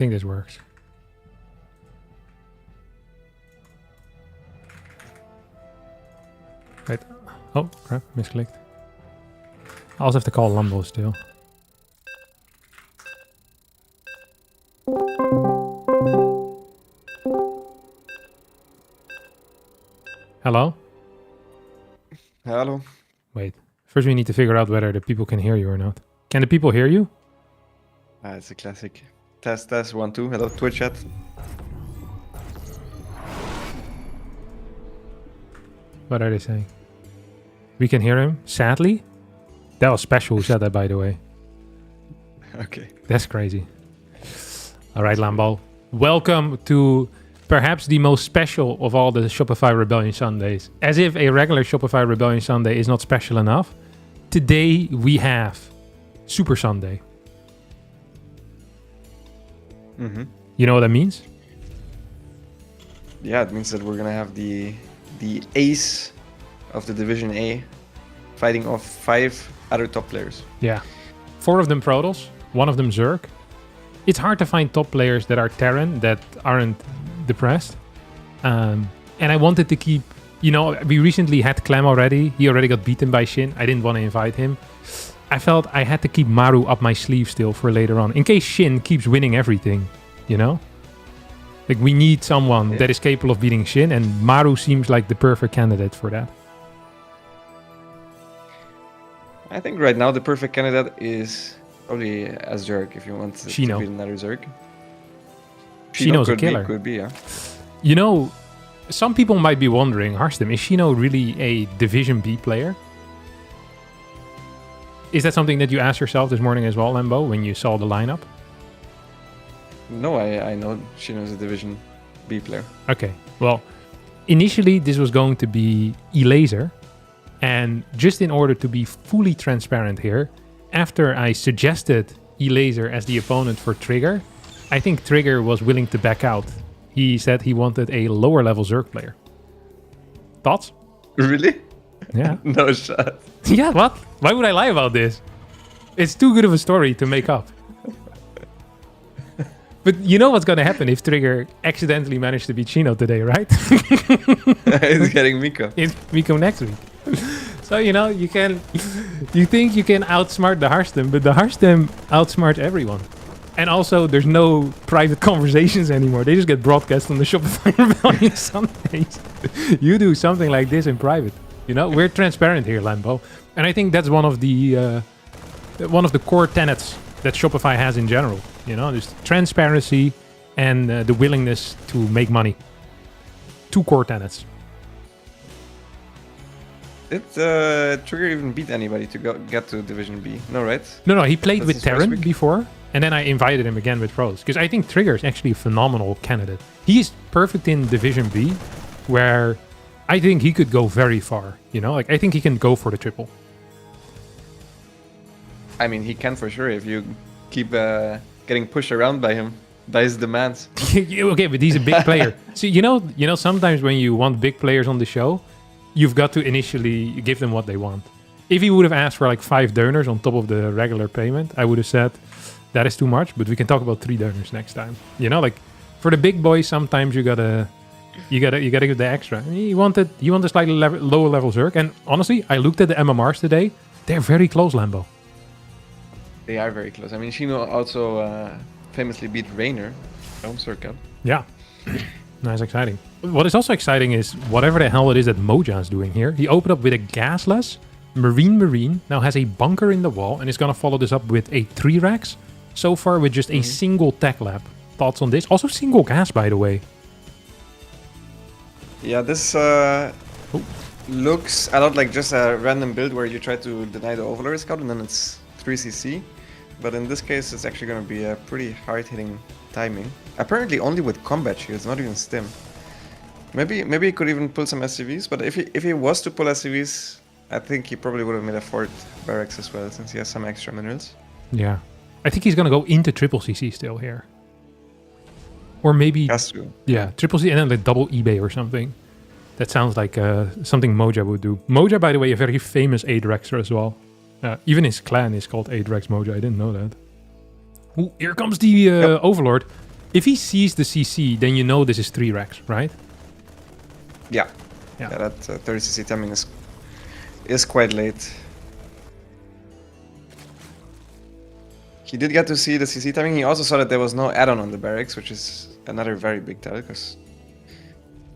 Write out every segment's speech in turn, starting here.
think this works. Wait. Oh, crap. Misclicked. I also have to call Lambo still. Hello? Hello. Wait. First we need to figure out whether the people can hear you or not. Can the people hear you? It's a classic. Test, 1, 2. Hello, Twitch chat. What are they saying? We can hear him, sadly. That was Special who said that, by the way. Okay. That's crazy. All right, Lambo. Welcome to perhaps the most special of all the Shopify Rebellion Sundays. As if a regular Shopify Rebellion Sunday is not special enough. Today we have Super Sunday. Mm-hmm. You know what that means? Yeah, it means that we're gonna have the ace of the Division A fighting off 5 other top players. Yeah. 4 of them Protoss, 1 of them Zerg. It's hard to find top players that are Terran, that aren't depressed. And I wanted to keep... You know, we recently had Clem already. He already got beaten by SHIN. I didn't want to invite him. I felt I had to keep Maru up my sleeve still for later on. In case SHIN keeps winning everything, you know? Like, we need someone that is capable of beating SHIN, and Maru seems like the perfect candidate for that. I think right now the perfect candidate is probably a Zerg if you want to beat another Zerg. Shino's a killer. Could be, yeah. You know, some people might be wondering, Harstem, is Shino really a Division B player? Is that something that you asked yourself this morning as well, Lambo, when you saw the lineup? No, I know Shino's a Division B player. Okay, well, initially this was going to be E-Laser, and just in order to be fully transparent here, after I suggested E-Laser as the opponent for Trigger, I think Trigger was willing to back out. He said he wanted a lower level Zerg player. Thoughts? Really? Yeah. No shot. Yeah, what? Why would I lie about this? It's too good of a story to make up. But you know what's going to happen if Trigger accidentally managed to beat Shino today, right? He's getting Miko. It's Miko next week. So, you know, you think you can outsmart the Harstem, but the Harstem outsmarts everyone. And also, there's no private conversations anymore. They just get broadcast on the Shopify Rebellion Sundays. You do something like this in private. You know, we're transparent here, Lambo. And I think that's one of the core tenets that Shopify has in general. You know, there's transparency and the willingness to make money. 2 core tenets. Did Trigger even beat anybody to get to Division B? No, right? No, he played with Terran before, and then I invited him again with Pros, because I think Trigger is actually a phenomenal candidate. He's perfect in Division B, where I think he could go very far, you know? Like, I think he can go for the triple. I mean, he can for sure if you keep getting pushed around by him, by his demands. Okay, but he's a big player. So, you know, sometimes when you want big players on the show, you've got to initially give them what they want. If he would have asked for like 5 donors on top of the regular payment, I would have said, that is too much, but we can talk about 3 donors next time. You know, like, for the big boys, sometimes you gotta give the extra. He wanted slightly lower level Zerg, and honestly, I looked at the MMRs today. They're very close, Lambo. They are very close. I mean, Shino also famously beat Raynor from Circuit. Yeah. Nice, exciting. What is also exciting is whatever the hell it is that Moja is doing here. He opened up with a gasless Marine, now has a bunker in the wall, and is going to follow this up with a 3 racks. So far with just a single tech lab. Thoughts on this? Also single gas, by the way. Yeah, this looks a lot like just a random build where you try to deny the Overlord Scout and then it's 3cc. But in this case, it's actually going to be a pretty hard-hitting timing. Apparently only with combat shields, not even stim. Maybe he could even pull some SCVs, but if he was to pull SCVs, I think he probably would have made a 4th barracks as well, since he has some extra minerals. Yeah. I think he's going to go into triple CC still here. Or maybe... Has to. Yeah, triple CC and then like double eBay or something. That sounds like something Moja would do. Moja, by the way, a very famous Adrexer as well. Even his clan is called Adrex Moja. I didn't know that. Ooh, here comes the Overlord. If he sees the CC, then you know this is 3 racks, right? Yeah. Yeah. Yeah, that 30cc timing is quite late. He did get to see the CC timing. He also saw that there was no add-on on the barracks, which is another very big tell, because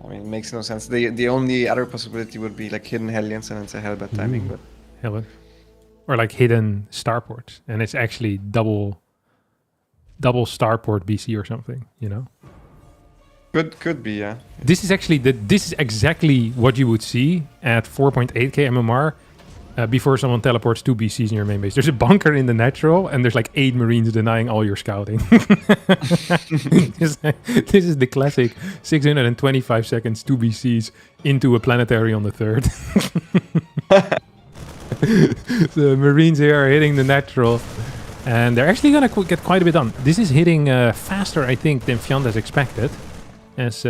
I mean, it makes no sense. The only other possibility would be like hidden Hellions, and it's a hell bad timing. But Hell, or like hidden starports, and it's actually double starport BC or something, you know? could be, yeah. This is actually this is exactly what you would see at 4.8k MMR before someone teleports 2 BCs in your main base. There's a bunker in the natural, and there's like 8 Marines denying all your scouting. This is the classic 625 seconds 2 BCs into a planetary on the 3rd. The Marines here are hitting the natural, and they're actually going to get quite a bit done. This is hitting faster, I think, than Fjant has expected. As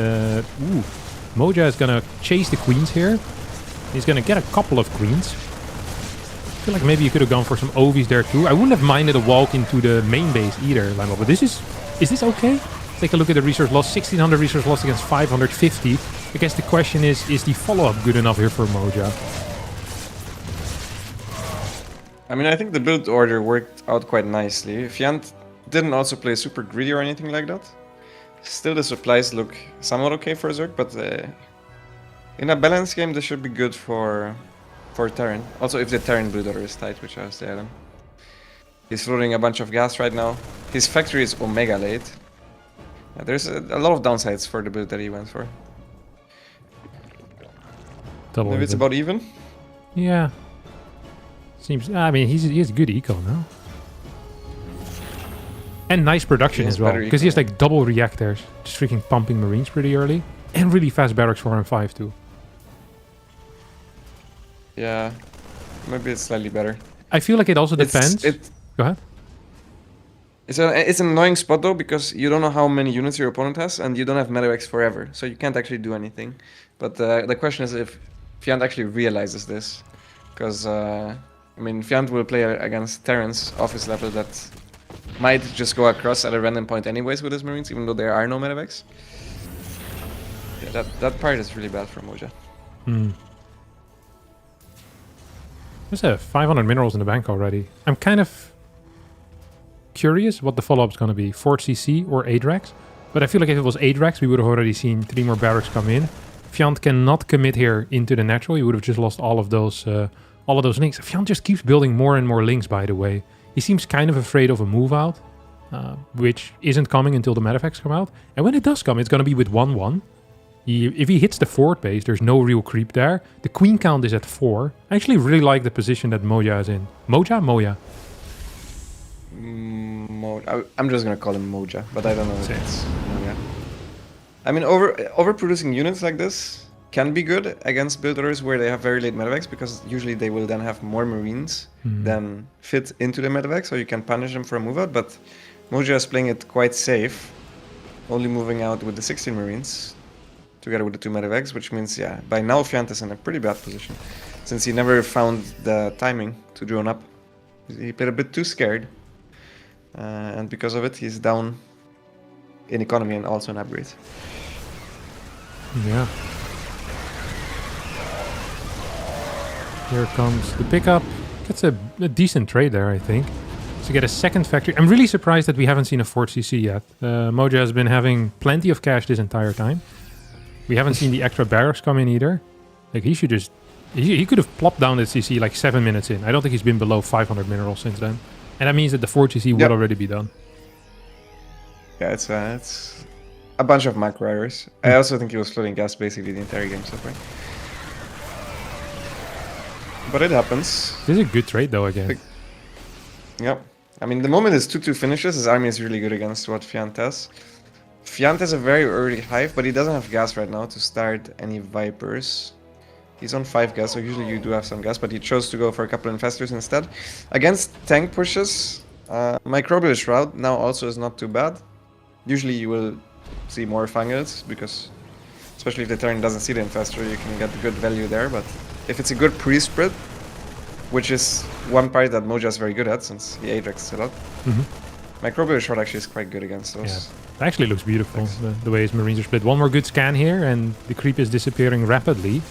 Moja is going to chase the queens here. He's going to get a couple of queens. I feel like maybe you could have gone for some Ovies there too. I wouldn't have minded a walk into the main base either, Lionel. But is this okay? Take a look at the resource loss. 1600 resource loss against 550. I guess the question is the follow-up good enough here for Moja? I mean, I think the build order worked out quite nicely. Fjant didn't also play super greedy or anything like that. Still, the supplies look somewhat okay for Zerg, but in a balanced game, this should be good for Terran. Also, if the Terran build order is tight, which I was there. He's loading a bunch of gas right now. His factory is Omega late. There's a lot of downsides for the build that he went for. Maybe it's about even? Yeah. Seems. I mean, he has good eco now. And nice production as well, because he has like double reactors, just freaking pumping Marines pretty early. And really fast barracks 4 and 5 too. Yeah, maybe it's slightly better. I feel like it also depends. Go ahead. It's an annoying spot though, because you don't know how many units your opponent has, and you don't have medevacs forever, so you can't actually do anything. But the question is if Fjant actually realizes this, because I mean, Fjant will play against Terrans off his level that might just go across at a random point anyways with his Marines, even though there are no medevacs. Yeah, that part is really bad for Moja. There's 500 minerals in the bank already. I'm kind of curious what the follow-up is going to be. 4 CC or 8 racks. But I feel like if it was 8 racks, we would have already seen 3 more barracks come in. Fjant cannot commit here into the natural. You would have just lost all of those links. Fjant just keeps building more and more links, by the way. He seems kind of afraid of a move out, which isn't coming until the medevacs come out. And when it does come, it's going to be with 1-1. If he hits the forward base, there's no real creep there. The queen count is at 4. I actually really like the position that Moja is in. Moja? Moja? I'm just going to call him Moja, but I don't know if it's Moja. I mean, overproducing units like this can be good against build orders where they have very late medevacs, because usually they will then have more Marines than fit into the medevac, so you can punish them for a move out. But Moja is playing it quite safe, only moving out with the 16 Marines together with the 2 medevacs, which means, yeah, by now Fjant is in a pretty bad position, since he never found the timing to drone up. He played a bit too scared, and because of it, he's down in economy and also in upgrade. Yeah. Here comes the pickup. Gets a decent trade there, I think. To get a second factory. I'm really surprised that we haven't seen a 4th CC yet. Moja has been having plenty of cash this entire time. We haven't seen the extra barracks come in either. Like, he should just... He could have plopped down the CC like 7 minutes in. I don't think he's been below 500 minerals since then. And that means that the 4th CC would already be done. Yeah, it's a bunch of macro errors. I also think he was flooding gas basically the entire game so far. But it happens. This is a good trade though again. Yep. I mean, the moment his 2-2 finishes, his army is really good against what Fjant has. Fjant has a very early hive, but he doesn't have gas right now to start any Vipers. He's on 5 gas, so usually you do have some gas, but he chose to go for a couple of infestors instead. Against tank pushes, Microbial Shroud now also is not too bad. Usually you will see more fangals, because especially if the Terran doesn't see the infestor, you can get good value there, but if it's a good pre-spread, which is one part that Moja is very good at, since he Ajax a lot, Microbial Shroud actually is quite good against those. Yeah. It actually looks beautiful, the way his Marines are split. One more good scan here, and the creep is disappearing rapidly.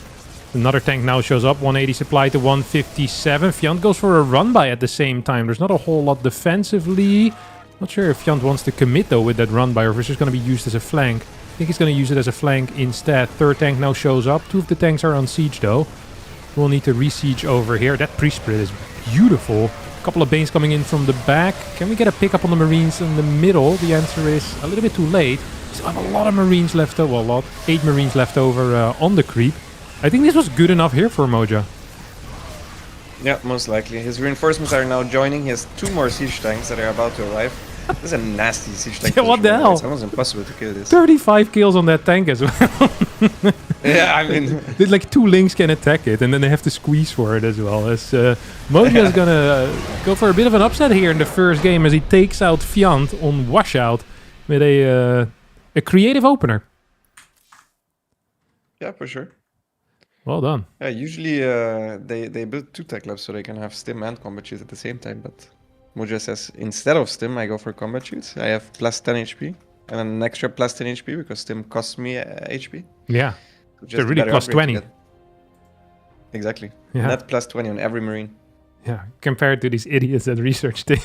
Another tank now shows up, 180 supply to 157. Fjant goes for a run-by at the same time. There's not a whole lot defensively. Not sure if Fjant wants to commit, though, with that run-by, or if it's just going to be used as a flank. I think he's going to use it as a flank instead. Third tank now shows up. 2 of the tanks are on siege, though. We'll need to re-siege over here. That pre-split is beautiful. A couple of Banes coming in from the back. Can we get a pickup on the Marines in the middle? The answer is a little bit too late. Still have a lot of Marines left over. Well, a lot. 8 Marines left over on the creep. I think this was good enough here for Moja. Yeah, most likely. His reinforcements are now joining. He has 2 more siege tanks that are about to arrive. This is a nasty siege tank. Yeah, what the hell? It's almost impossible to kill this. 35 kills on that tank as well. Yeah, I mean... There's like 2 links can attack it, and then they have to squeeze for it as well. As Moja is gonna go for a bit of an upset here in the first game as he takes out Fjant on washout with a creative opener. Yeah, for sure. Well done. Yeah, usually they build 2 tech labs so they can have stim and combat shields at the same time, but Moja says instead of stim I go for combat shields. I have plus 10 HP and then an extra plus 10 HP because stim costs me HP. Yeah, So they're really plus 20. Exactly. Yeah. Net plus 20 on every Marine. Yeah, compared to these idiots at research team.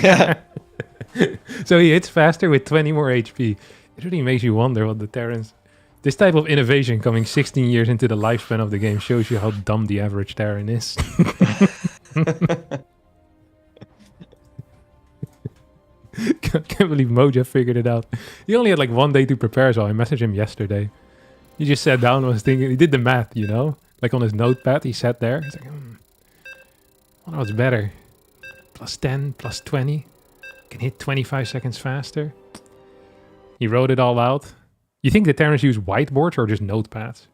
Yeah. So he hits faster with 20 more HP. It really makes you wonder what the Terrans... This type of innovation coming 16 years into the lifespan of the game shows you how dumb the average Terran is. Can't believe Moja figured it out. He only had like 1 day to prepare, so I messaged him yesterday. He just sat down and was thinking, he did the math, you know? Like on his notepad, he sat there. He's like, what was better? Plus 10, plus 20. Can hit 25 seconds faster. He wrote it all out. You think the Terrans use whiteboards or just notepads?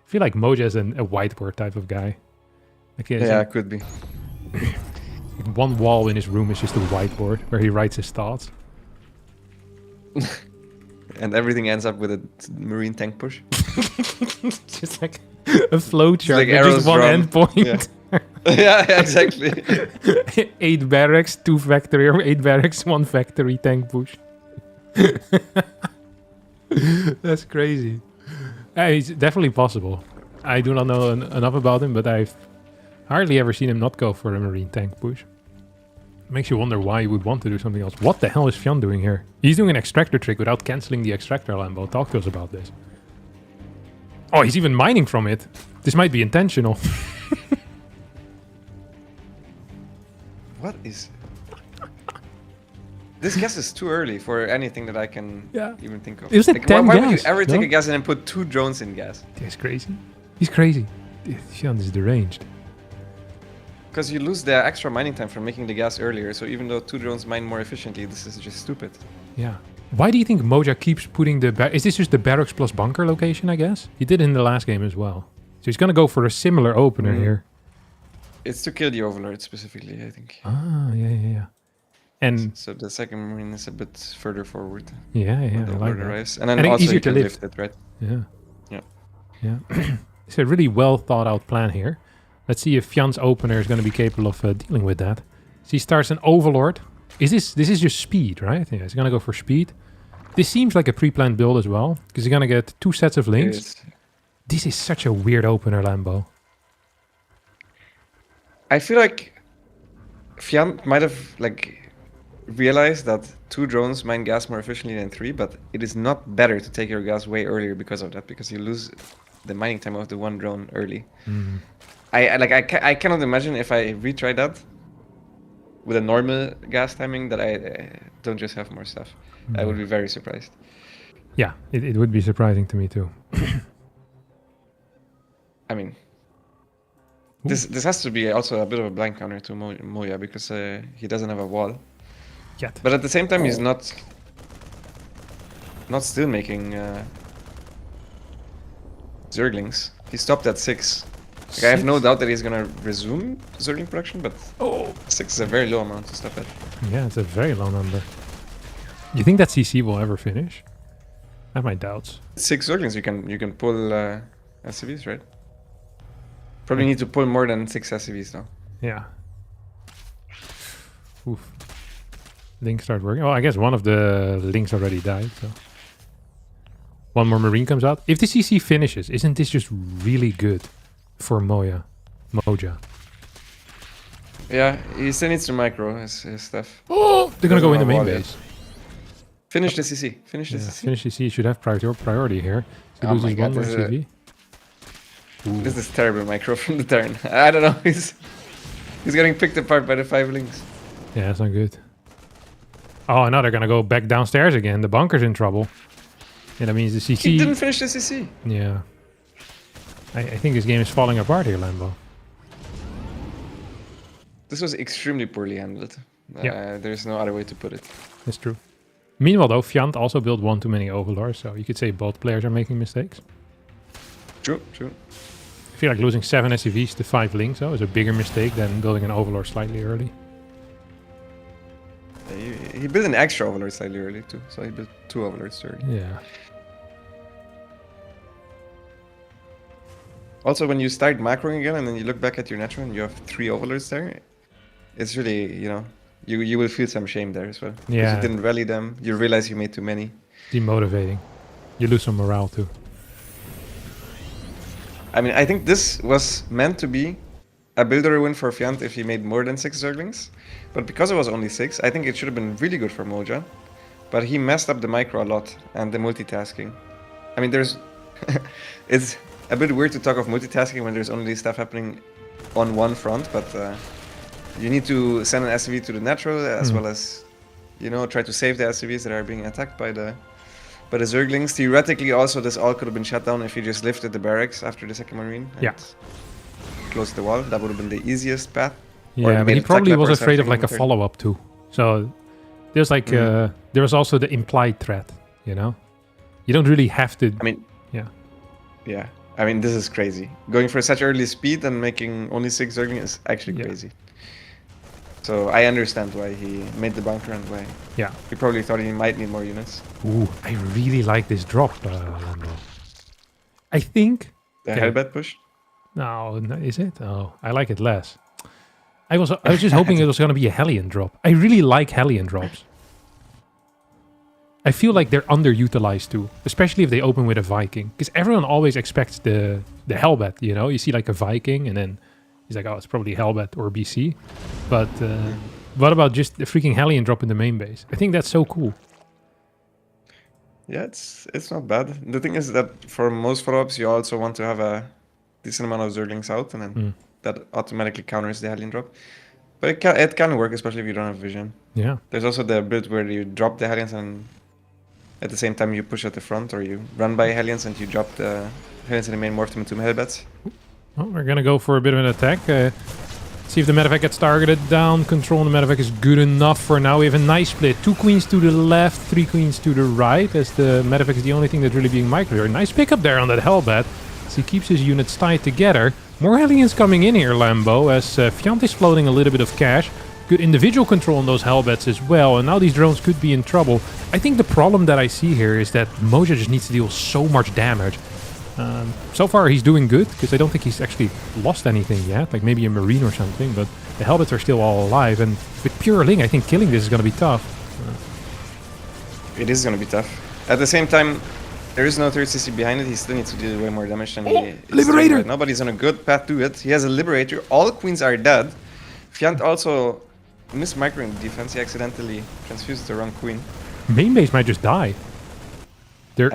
I feel like Moja is a whiteboard type of guy. Like Yeah, it could be. One wall in his room is just a whiteboard where he writes his thoughts. And everything ends up with a Marine tank push. Just like a flow chart like with just one endpoint. Yeah. Yeah, exactly. 8 barracks, 2 factory, or 8 barracks, 1 factory tank push. That's crazy. It's definitely possible. I do not know enough about him, but I've hardly ever seen him not go for a Marine tank push. Makes you wonder why he would want to do something else. What the hell is Fjant doing here? He's doing an extractor trick without cancelling the extractor Lambo. Talk to us about this. Oh, he's even mining from it. This might be intentional. What is... This gas is too early for anything that I can even think of. It was a like, 10 why gas, would you ever take no? a gas and then put 2 drones in gas? He's crazy. He's crazy. Fjant is deranged. Because you lose the extra mining time from making the gas earlier, so even though 2 drones mine more efficiently, this is just stupid. Yeah. Why do you think Moja keeps putting the... Is this just the barracks plus bunker location, I guess? He did it in the last game as well. So he's going to go for a similar opener here. It's to kill the Overlord specifically, I think. Ah, yeah. And so the second Marine is a bit further forward. Yeah, I the like that. arrives. And then and also easier you to can lift. lift it, right? Yeah. It's a really well thought out plan here. Let's see if Fjant's opener is going to be capable of dealing with that. So he starts an Overlord. This is just speed, right? Yeah, he's going to go for speed. This seems like a pre-planned build as well, because he's going to get 2 sets of links. This is such a weird opener, Lambo. I feel like Fjant might have realized that 2 drones mine gas more efficiently than 3, but it is not better to take your gas way earlier because of that, because you lose the mining time of the 1 drone early. Mm. I cannot imagine if I retry that with a normal gas timing that I don't just have more stuff. I would be very surprised. Yeah, it would be surprising to me too. I mean, this has to be also a bit of a blank counter to Moja because he doesn't have a wall. Yet. But at the same time, he's not still making Zerglings. He stopped at 6. I have no doubt that he's gonna resume Zergling production, but 6 is a very low amount to stop at. Yeah, it's a very low number. You think that CC will ever finish? I have my doubts. 6 Zerglings, you can pull SCVs, right? Probably need to pull more than 6 SCVs though. Yeah. Oof. Links start working. Oh, I guess one of the links already died. So one more Marine comes out. If the CC finishes, isn't this just really good for Moja? Yeah, he still needs to micro his stuff. Oh, they're gonna go in the main base. Finish the CC. Finish the CC. Finish the CC. Should have priority here. So Oh loses my God, one more CV. This is terrible micro from the turn. I don't know. He's getting picked apart by the 5 links. Yeah, that's not good. Oh, now they're gonna go back downstairs again. The bunker's in trouble. Yeah, that means the CC... He didn't finish the CC. Yeah. I think this game is falling apart here, Lambo. This was extremely poorly handled. Yeah. There's no other way to put it. That's true. Meanwhile, though, Fjant also built one too many overlords, so you could say both players are making mistakes. True. I feel like losing 7 SCVs to 5 links, though, is a bigger mistake than building an overlord slightly early. He built an extra overlord slightly early too, so he built 2 overlords early. Yeah. Also, when you start macroing again and then you look back at your natural and you have 3 overlords there, it's really, you will feel some shame there as well. Yeah. You didn't rally them, you realize you made too many. Demotivating. You lose some morale too. I mean, I think this was meant to be a builder win for Fjant if he made more than 6 Zerglings. But because it was only 6, I think it should have been really good for Moja. But he messed up the micro a lot and the multitasking. I mean, it's a bit weird to talk of multitasking when there's only stuff happening on one front, but you need to send an SCV to the natural as well as, try to save the SCVs that are being attacked by the Zerglings. Theoretically, also, this all could have been shut down if you just lifted the barracks after the second Marine and closed the wall. That would have been the easiest path. Yeah, but he probably was afraid of like a follow-up too. So there's like there was also the implied threat, You don't really have to. I mean, yeah. I mean, this is crazy. Going for such early speed and making only 6 Zerglings is actually crazy. So I understand why he made the bunker and why. Yeah. He probably thought he might need more units. Ooh, I really like this drop, Lambo. I think the Hellbat push. No, is it? Oh, I like it less. I was just hoping it was going to be a Hellion drop. I really like Hellion drops. I feel like they're underutilized too, especially if they open with a Viking. Because everyone always expects the Hellbat, You see like a Viking and then he's like, oh, it's probably Hellbat or BC. But what about just the freaking Hellion drop in the main base? I think that's so cool. Yeah, it's not bad. The thing is that for most follow-ups, you also want to have a decent amount of Zerglings out, and then that automatically counters the Hellion drop. But it can work, especially if you don't have vision. Yeah. There's also the build where you drop the Hellions and at the same time you push at the front, or you run by Hellions and you drop the Hellions in the main, morph them into Hellbats. Well, we're going to go for a bit of an attack. See if the medevac gets targeted down. Control on the medevac is good enough for now. We have a nice split. 2 queens to the left, 3 queens to the right, as the medevac is the only thing that's really being microed. Nice pickup there on that Hellbat. So he keeps his units tied together. More Hellions coming in here, Lambo, as Fjant is floating a little bit of cash. Good individual control on those Hellbats as well, and now these drones could be in trouble. I think the problem that I see here is that Moja just needs to deal so much damage. So far he's doing good, because I don't think he's actually lost anything yet, like maybe a Marine or something, but the Hellbats are still all alive, and with pure Ling, I think killing this is going to be tough. It is going to be tough. At the same time, there is no 3rd CC behind it. He still needs to do way more damage than he is Liberator! Right now, but he's on a good path to it. He has a Liberator. All queens are dead. Fjant also missed microing the defense. He accidentally transfused the wrong queen. Main base might just die.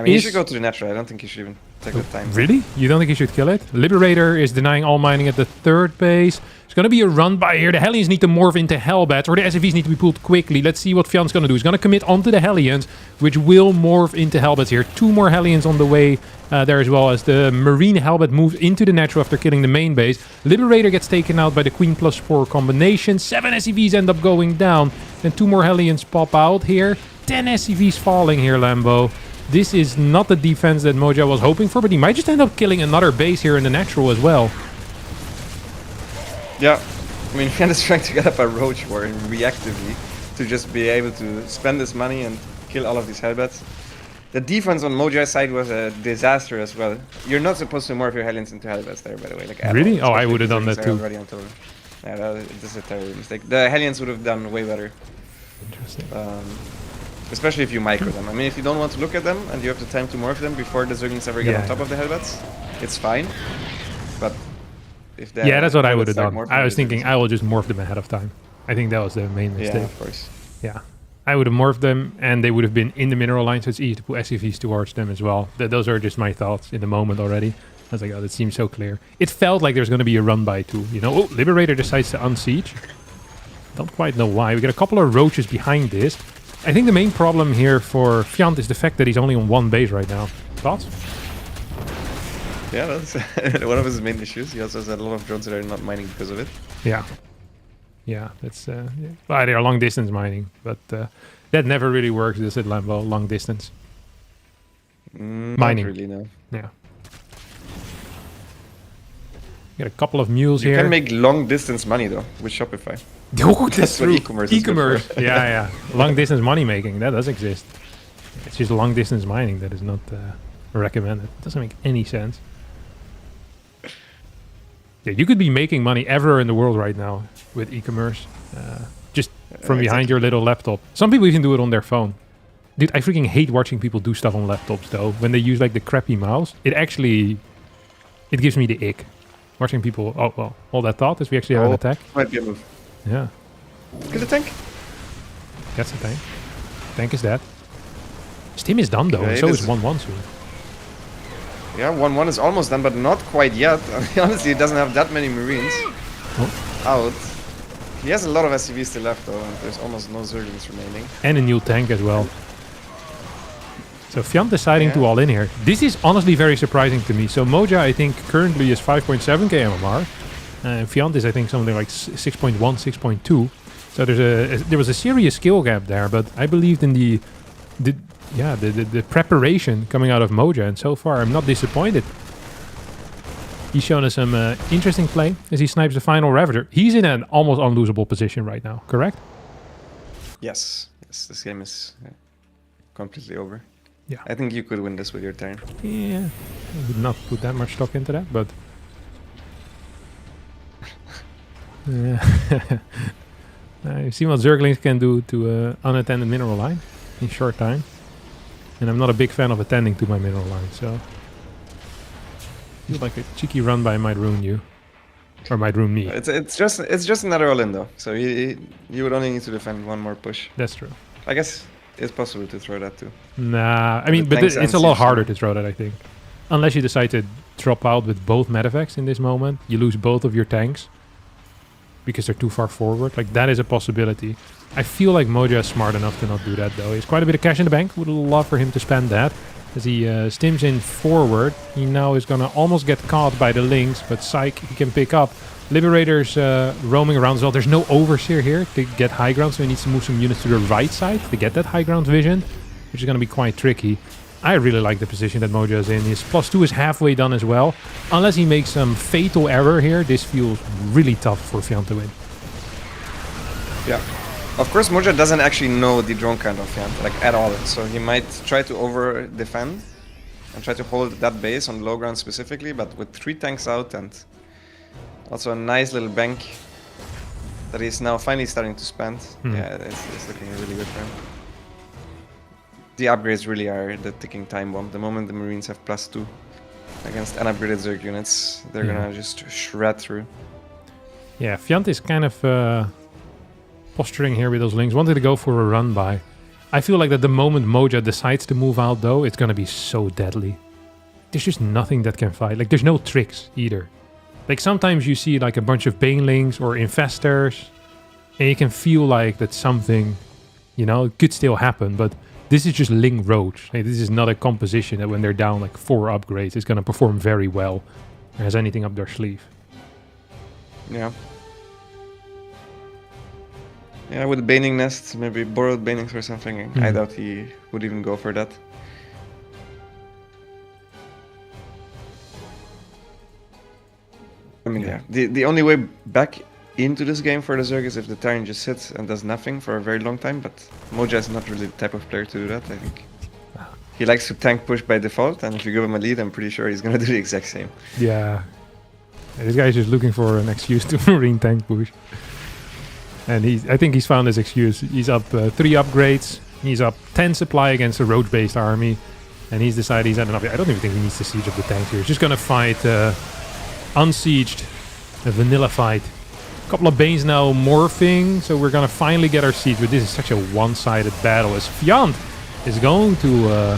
He should go to the natural. I don't think he should even take the time. Really? You don't think he should kill it? Liberator is denying all mining at the 3rd base. It's going to be a run by here. The Hellions need to morph into Hellbats, or the SFVs need to be pulled quickly. Let's see what Fjant's going to do. He's going to commit onto the Hellions, which will morph into Hellbats here. 2 more Hellions on the way there as well, as the Marine Hellbat moves into the natural after killing the main base. Liberator gets taken out by the Queen plus 4 combination. 7 SCVs end up going down. Then 2 more Hellions pop out here. 10 SCVs falling here, Lambo. This is not the defense that Moja was hoping for, but he might just end up killing another base here in the natural as well. Yeah, I mean, Fjant is trying to get up a Roach War reactively to just be able to spend this money and kill all of these Hellbats. The defense on Moja's side was a disaster as well. You're not supposed to morph your Hellions into Hellbats there, by the way. Like, really? Oh, I would have done that too. Already on total. Yeah, this is a terrible mistake. The Hellions would have done way better. Interesting. Especially if you micro them. I mean, if you don't want to look at them and you have the time to morph them before the Zerglings ever get on top of the Hellbats, it's fine. But if they that's what I would have done. morphing, I was thinking I will just morph them ahead of time. I think that was the main mistake. Yeah, of course. Yeah. I would have morphed them and they would have been in the mineral line, so it's easy to put SCVs towards them as well. Those are just my thoughts in the moment already. I was like, oh, that seems so clear. It felt like there's going to be a run by too. You know, oh, Liberator decides to unsiege. Don't quite know why. We got a couple of roaches behind this. I think the main problem here for Fjant is the fact that he's only on one base right now. Thoughts? Yeah, that's one of his main issues. He also has a lot of drones that are not mining because of it. Yeah. Yeah, that's... Well, they are long distance mining, but that never really works, does it, Lambo? Long distance. Mining. Not really, no. Yeah. Got a couple of mules you here. You can make long distance money though with Shopify. Oh, that's what true. e-commerce is good for. Yeah. Long distance money making, that does exist. It's just long distance mining that is not recommended. It doesn't make any sense. Yeah, you could be making money everywhere in the world right now with e-commerce. Just from behind your little laptop. Some people even do it on their phone. Dude, I freaking hate watching people do stuff on laptops though. When they use like the crappy mouse, it gives me the ick. Watching people, oh well, all that thought is we actually have an attack. Might be a move. Yeah. Kill the tank. That's the tank. Tank is dead. Stim is done though, and so is 1-1 soon. Yeah, 1-1 is almost done, but not quite yet. I mean, honestly, he doesn't have that many Marines out. He has a lot of SCVs still left though, and there's almost no Zerglings remaining. And a new tank as well. So Fjant deciding to all in here. This is honestly very surprising to me. So Moja, I think, currently is 5.7k MMR. And Fjant is, I think, something like 6.1, 6.2. So there was a serious skill gap there, but I believed in the preparation coming out of Moja, and so far I'm not disappointed. He's shown us some interesting play as he snipes the final Ravager. He's in an almost unlosable position right now, correct? Yes, this game is completely over. Yeah. I think you could win this with your turn. Yeah, I would not put that much stock into that, but... You've seen what Zerglings can do to unattended mineral line in short time. And I'm not a big fan of attending to my mineral line, so... I feel like a cheeky run by might ruin you. Or might ruin me. It's just another all-in though, so you would only need to defend one more push. That's true. I guess it's possible to throw that too. Nah, I mean, but it's a lot harder to throw that, I think. Unless you decide to drop out with both medevacts in this moment, you lose both of your tanks because they're too far forward. Like, that is a possibility. I feel like Moja is smart enough to not do that, though. He has quite a bit of cash in the bank. Would love for him to spend that. As he stims in forward, he now is going to almost get caught by the Lynx, but Psych he can pick up. Liberator's roaming around as well. There's no Overseer here to get high ground, so he needs to move some units to the right side to get that high ground vision, which is going to be quite tricky. I really like the position that Moja is in. His +2 is halfway done as well. Unless he makes some fatal error here, this feels really tough for Fjant to win. Yeah. Of course, Moja doesn't actually know the drone count of Fjant, like at all. So he might try to over-defend and try to hold that base on low ground specifically, but with 3 tanks out and also a nice little bank that he's now finally starting to spend. Yeah, it's looking really good for him. The upgrades really are the ticking time bomb. The moment the Marines have +2 against unupgraded Zerg units, they're gonna just shred through. Yeah, Fjant is kind of posturing here with those Lynx. Wanted to go for a run by. I feel like that the moment Moja decides to move out though, it's gonna be so deadly. There's just nothing that can fight. Like, there's no tricks either. Like, sometimes you see like a bunch of Banelings or Infestors, and you can feel like that something, you know, could still happen, but this is just Ling Roach. Like, this is not a composition that when they're down like 4 upgrades, it's gonna perform very well or has anything up their sleeve. Yeah. Yeah, with the Baning Nest, maybe borrowed Banings or something. I doubt he would even go for that. I mean, yeah. The only way back into this game for the Zerg is if the Terran just sits and does nothing for a very long time, but Moja is not really the type of player to do that, I think. He likes to tank push by default, and if you give him a lead, I'm pretty sure he's gonna do the exact same. Yeah. This guy is just looking for an excuse to Marine tank push. And I think he's found his excuse. He's up 3 upgrades. He's up 10 supply against a road-based army. And he's decided he's had enough. I don't even think he needs to siege up the tanks here. He's just going to fight unsieged, a vanilla fight. A couple of Banes now morphing. So we're going to finally get our siege. But this is such a one-sided battle as Fjant is going to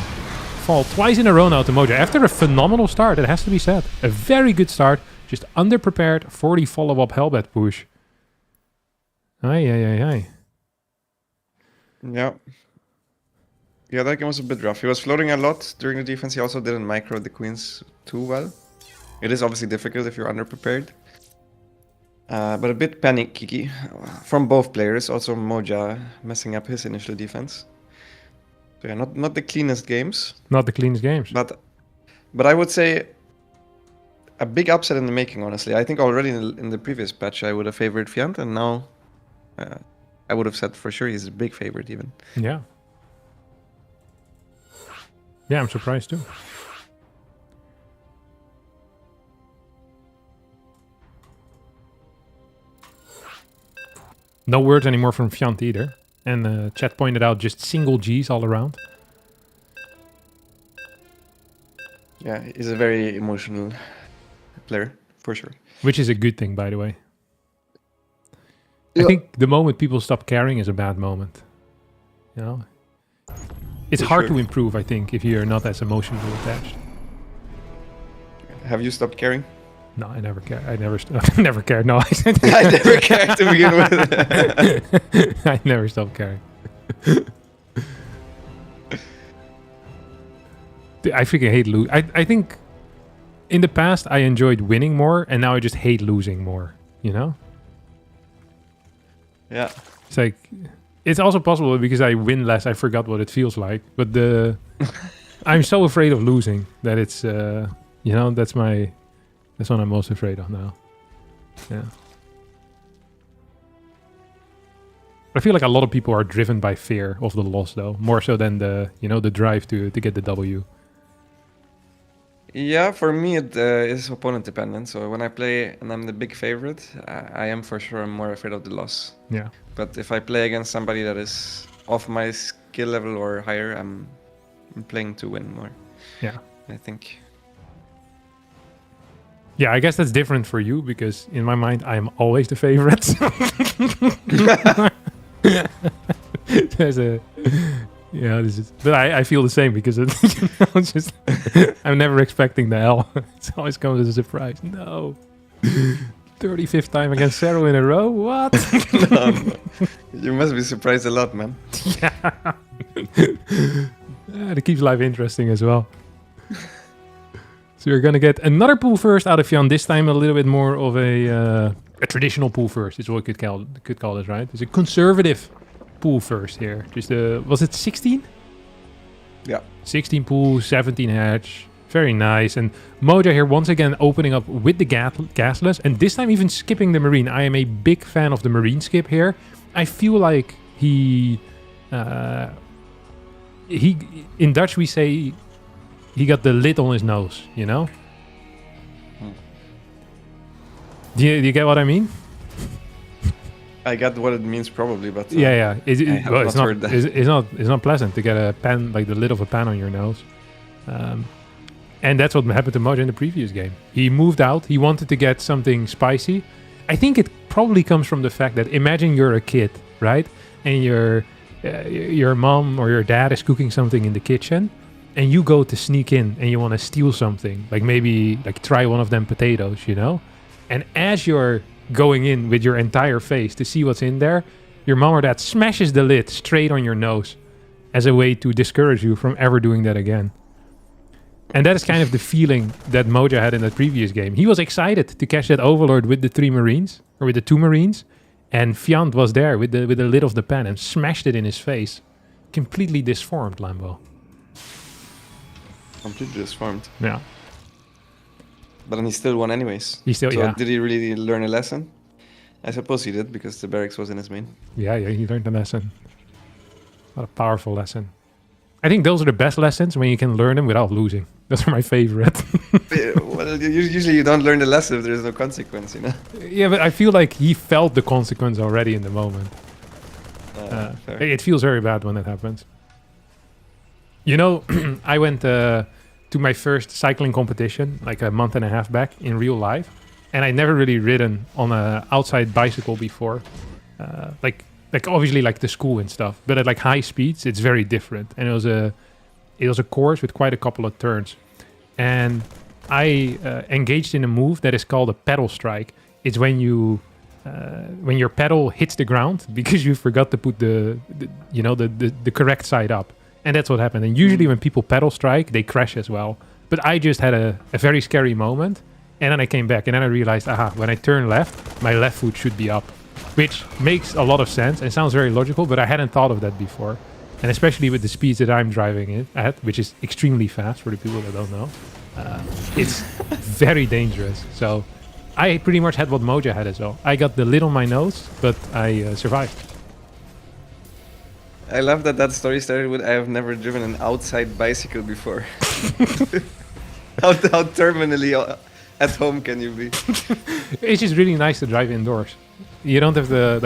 fall twice in a row now to Moja. After a phenomenal start, it has to be said. A very good start. Just underprepared for the follow-up Hellbat push. Aye. Yeah. Yeah, that game was a bit rough. He was floating a lot during the defense. He also didn't micro the queens too well. It is obviously difficult if you're underprepared. But a bit panicky from both players. Also Moja messing up his initial defense. So yeah, not the cleanest games. Not the cleanest games. But I would say a big upset in the making, honestly. I think already in the previous patch I would have favored Fjant, and now I would have said for sure he's a big favorite even. Yeah. Yeah, I'm surprised too. No words anymore from Fjant either. And chat pointed out just single Gs all around. Yeah, he's a very emotional player, for sure. Which is a good thing, by the way. Yeah. I think the moment people stop caring is a bad moment. You know? It's hard to improve, I think, if you're not as emotionally attached. Have you stopped caring? No, I never care. I never cared. No, I never cared to begin with. I never stopped caring. I freaking hate lose. I think in the past I enjoyed winning more, and now I just hate losing more. You know? Yeah. It's like it's also possible because I win less. I forgot what it feels like. But I'm so afraid of losing that it's you know, that's what I'm most afraid of now. Yeah. I feel like a lot of people are driven by fear of the loss, though, more so than the drive to get the W. Yeah, for me it is opponent dependent. So when I play and I'm the big favorite, I am for sure more afraid of the loss. Yeah. But if I play against somebody that is of my skill level or higher, I'm playing to win more. Yeah. I think. Yeah, I guess that's different for you because in my mind I am always the favorite. There's a this is, but I feel the same because it's just I'm never expecting the L. It always comes as a surprise. No, 35th time against herO in a row. What? No. You must be surprised a lot, man. Yeah, it keeps life interesting as well. So we're gonna get another pool first out of Fjant. This time a little bit more of a traditional pool first. Is what we could call it, right? It's a conservative pool first here. Just was it 16? Yeah. 16 pool, 17 hatch. Very nice. And Moja here once again opening up with the gasless, and this time even skipping the marine. I am a big fan of the marine skip here. I feel like he in Dutch we say. He got the lid on his nose, you know? Do you get what I mean? I get what it means probably, but yeah. It's not pleasant to get a pan, like the lid of a pan on your nose. And that's what happened to Moja in the previous game. He moved out. He wanted to get something spicy. I think it probably comes from the fact that imagine you're a kid, right? And your mom or your dad is cooking something in the kitchen. And you go to sneak in and you want to steal something, like maybe like try one of them potatoes, you know? And as you're going in with your entire face to see what's in there, your mom or dad smashes the lid straight on your nose as a way to discourage you from ever doing that again. And that is kind of the feeling that Moja had in that previous game. He was excited to catch that Overlord with the 3 Marines, or with the 2 Marines, and Fjant was there with the lid of the pan and smashed it in his face. Completely disformed, Lambo. Completely disformed. Yeah. But then he still won anyways. Yeah. Did he really learn a lesson? I suppose he did, because the barracks was in his main. Yeah, he learned a lesson. What a powerful lesson. I think those are the best lessons when you can learn them without losing. Those are my favorite. Well, usually you don't learn the lesson if there's no consequence, you know? Yeah, but I feel like he felt the consequence already in the moment. Fair. It feels very bad when it happens. You know, I went to my first cycling competition like a month and a half back in real life, and I'd never really ridden on a outside bicycle before. Like obviously like the school and stuff, but at like high speeds, it's very different. And it was a course with quite a couple of turns, and I engaged in a move that is called a pedal strike. It's when your pedal hits the ground because you forgot to put the correct side up. And that's what happened. And usually when people pedal strike, they crash as well. But I just had a very scary moment. And then I came back and then I realized, when I turn left, my left foot should be up. Which makes a lot of sense and sounds very logical, but I hadn't thought of that before. And especially with the speeds that I'm driving it at, which is extremely fast for the people that don't know. It's very dangerous. So I pretty much had what Moja had as well. I got the lid on my nose, but I survived. I love that story started with I have never driven an outside bicycle before. how terminally at home can you be? It's just really nice to drive indoors. You don't have the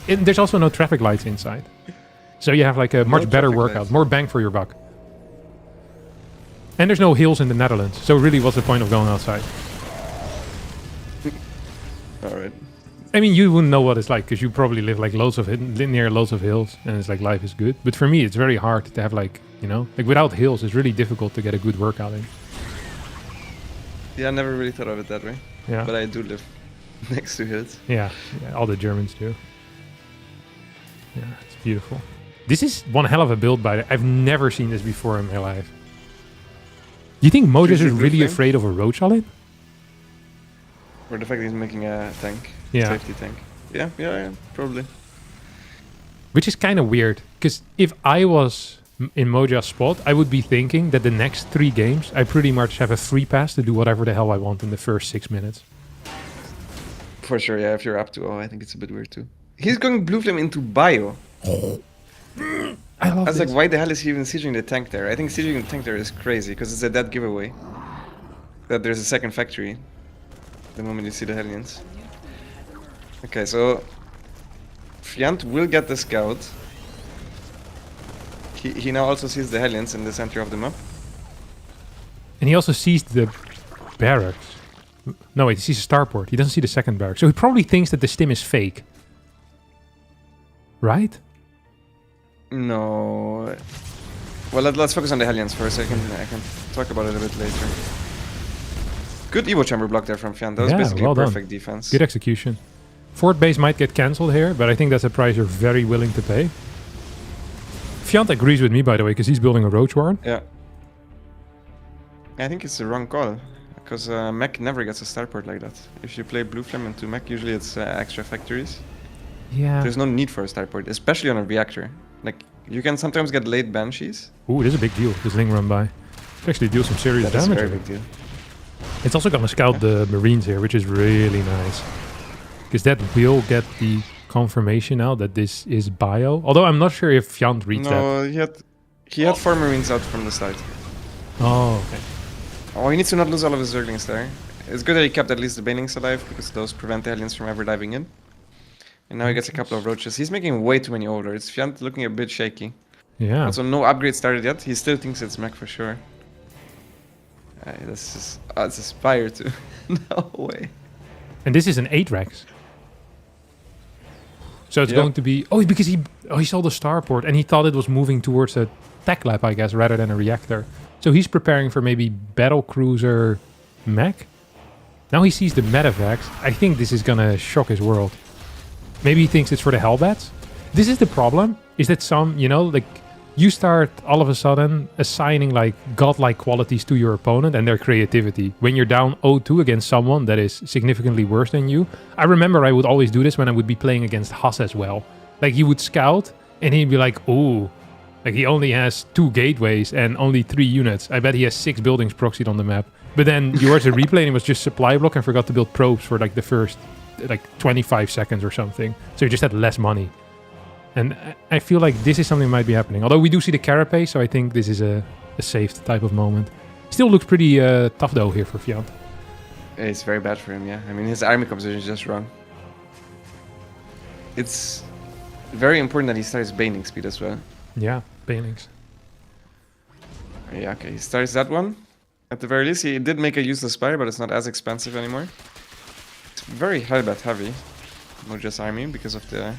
there's also no traffic lights inside. So you have like a much better workout, lights. More bang for your buck. And there's no hills in the Netherlands. So really what's the point of going outside? Alright. I mean, you wouldn't know what it's like because you probably live like near loads of hills, and it's like life is good. But for me, it's very hard to have like without hills, it's really difficult to get a good workout in. Yeah, I never really thought of it that way. Yeah. But I do live next to hills. Yeah, all the Germans do. Yeah, it's beautiful. This is one hell of a build, by the I've never seen this before in my life. Do you think Moja is really afraid of a roach on it? Or the fact that he's making a tank. Yeah. Safety tank. Yeah, probably. Which is kind of weird, because if I was in Moja's spot, I would be thinking that the next 3 games, I pretty much have a free pass to do whatever the hell I want in the first 6 minutes. For sure, yeah, if you're up to I think it's a bit weird too. He's going blue flame into bio. I love was this. like, why the hell is he even sieging the tank there? I think sieging the tank there is crazy, because it's a dead giveaway. That there's a second factory the moment you see the Hellions. Okay, so Fjant will get the scout. He now also sees the Hellions in the center of the map. And he also sees the barracks. No, wait, he sees a starport. He doesn't see the second barracks. So he probably thinks that the stim is fake. Right? No. Well, let's focus on the Hellions first. I can talk about it a bit later. Good Evo chamber block there from Fjant. That was basically well a perfect done. defense. Good execution. Fort base might get cancelled here, but I think that's a price you're very willing to pay. Fjant agrees with me, by the way, because he's building a roach warren. Yeah. I think it's the wrong call, because mech never gets a starport like that. If you play blue flame into mech, usually it's extra factories. Yeah. There's no need for a starport, especially on a reactor. Like, you can sometimes get late banshees. Ooh, this is a big deal, this Ling run by. It actually deals some serious That is a damage. very big deal. It's also going to scout the Marines here, which is really nice. Because that will get the confirmation now that this is bio. Although I'm not sure if Fjant reads that. No, he had 4 Marines out from the start. Oh, okay. Oh, he needs to not lose all of his Zerglings there. It's good that he kept at least the Banelings alive, because those prevent the Hellions from ever diving in. And now he gets a couple of roaches. He's making way too many overlords. Fjant looking a bit shaky. Yeah. Also, no upgrade started yet. He still thinks it's mech for sure. This is... it's a Spire too. No way. And this is an 8 Rex. So it's Yep. going to be... Oh, because he saw the starport and he thought it was moving towards a tech lab, I guess, rather than a reactor. So he's preparing for maybe battle cruiser mech. Now he sees the medevacs. I think this is going to shock his world. Maybe he thinks it's for the Hellbats. This is the problem, is that some, you start all of a sudden assigning godlike qualities to your opponent and their creativity. When you're down 0-2 against someone that is significantly worse than you. I remember I would always do this when I would be playing against Hass as well. Like, he would scout and he'd be like, ooh, he only has 2 gateways and only 3 units. I bet he has 6 buildings proxied on the map. But then you watch a replay and it was just supply block and forgot to build probes for the first 25 seconds or something. So you just had less money. And I feel like this is something that might be happening. Although we do see the carapace, so I think this is a saved type of moment. Still looks pretty tough though here for Fjant. It's very bad for him, yeah. I mean, his army composition is just wrong. It's very important that he starts Baning speed as well. Yeah, Banelings. Yeah, okay, he starts that one. At the very least, he did make a useless spire, but it's not as expensive anymore. It's very Hellbat heavy, Moja's army, because of the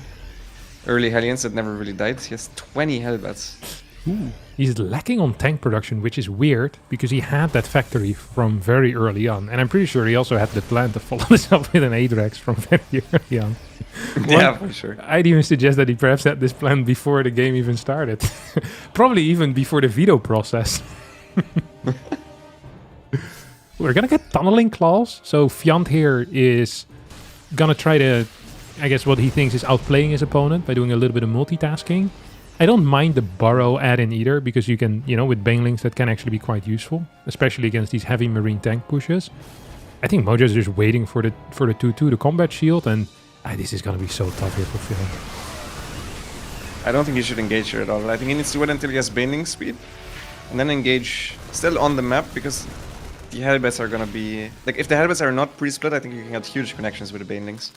early Hellions that never really died. He has 20 Hellbats. Ooh. He's lacking on tank production, which is weird, because he had that factory from very early on. And I'm pretty sure he also had the plan to follow this up with an Adrax from very early on. Yeah, for sure. I'd even suggest that he perhaps had this plan before the game even started. Probably even before the veto process. We're gonna get tunneling claws. So Fjant here is gonna try to, I guess what he thinks is outplaying his opponent by doing a little bit of multitasking. I don't mind the burrow add-in either, because you can, with Banelings that can actually be quite useful, especially against these heavy marine tank pushes. I think Moja is just waiting for the 2-2, the combat shield, and this is gonna be so tough here for Fjant. I don't think he should engage here at all. I think he needs to wait until he has Baning speed, and then engage still on the map, because the Hellbats are gonna be... Like, if the Hellbats are not pre-split, I think you can get huge connections with the Banelings.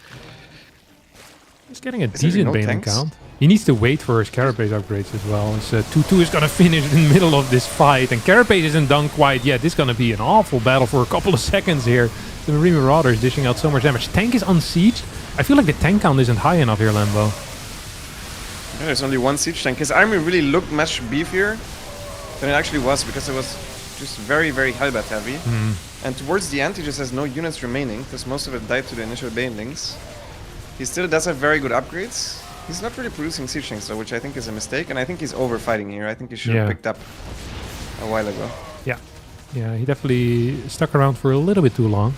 He's getting a decent Baneling count. He needs to wait for his Carapace upgrades as well. His 2-2 is gonna finish in the middle of this fight, and Carapace isn't done quite yet. This is gonna be an awful battle for a couple of seconds here. The Marine Marauders dishing out so much damage. Tank is on siege. I feel like the tank count isn't high enough here, Lambo. Yeah, there's only one siege tank. His army really looked much beefier than it actually was, because it was just very, very Hellbat heavy. And towards the end, he just has no units remaining, because most of it died to the initial Banelings. He still does have very good upgrades. He's not really producing siege tanks though, which I think is a mistake, and I think he's overfighting here. I think he should have picked up a while ago. Yeah, he definitely stuck around for a little bit too long.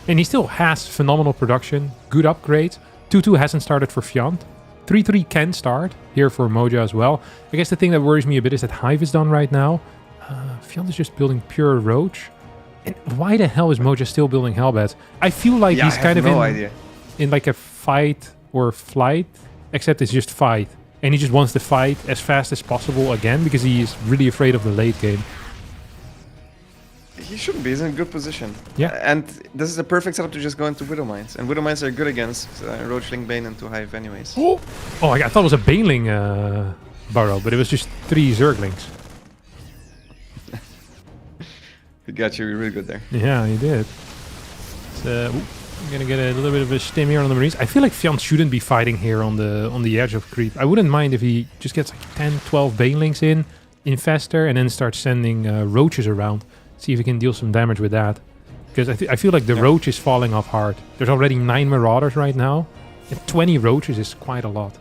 And he still has phenomenal production, good upgrades. 2-2 hasn't started for Fjant. 3-3 can start here for Moja as well. I guess the thing that worries me a bit is that Hive is done right now. Fjant is just building pure Roach. And why the hell is Moja still building Hellbats? I feel like he's kind of in like a fight or flight, except it's just fight. And he just wants to fight as fast as possible again, because he is really afraid of the late game. He shouldn't be. He's in a good position. Yeah. And this is the perfect setup to just go into Widow Mines. And Widow Mines are good against Roachling, Bane, and 2 Hive anyways. Oh, I thought it was a Baneling burrow, but it was just 3 Zerglings. He got you really good there. Yeah, he did. So, I'm gonna get a little bit of a stim here on the Marines. I feel like Fjant shouldn't be fighting here on the edge of creep. I wouldn't mind if he just gets like 10, 12 Banelings in Infester, and then starts sending Roaches around. See if he can deal some damage with that. Because I feel like the Roach is falling off hard. There's already 9 Marauders right now, and 20 Roaches is quite a lot.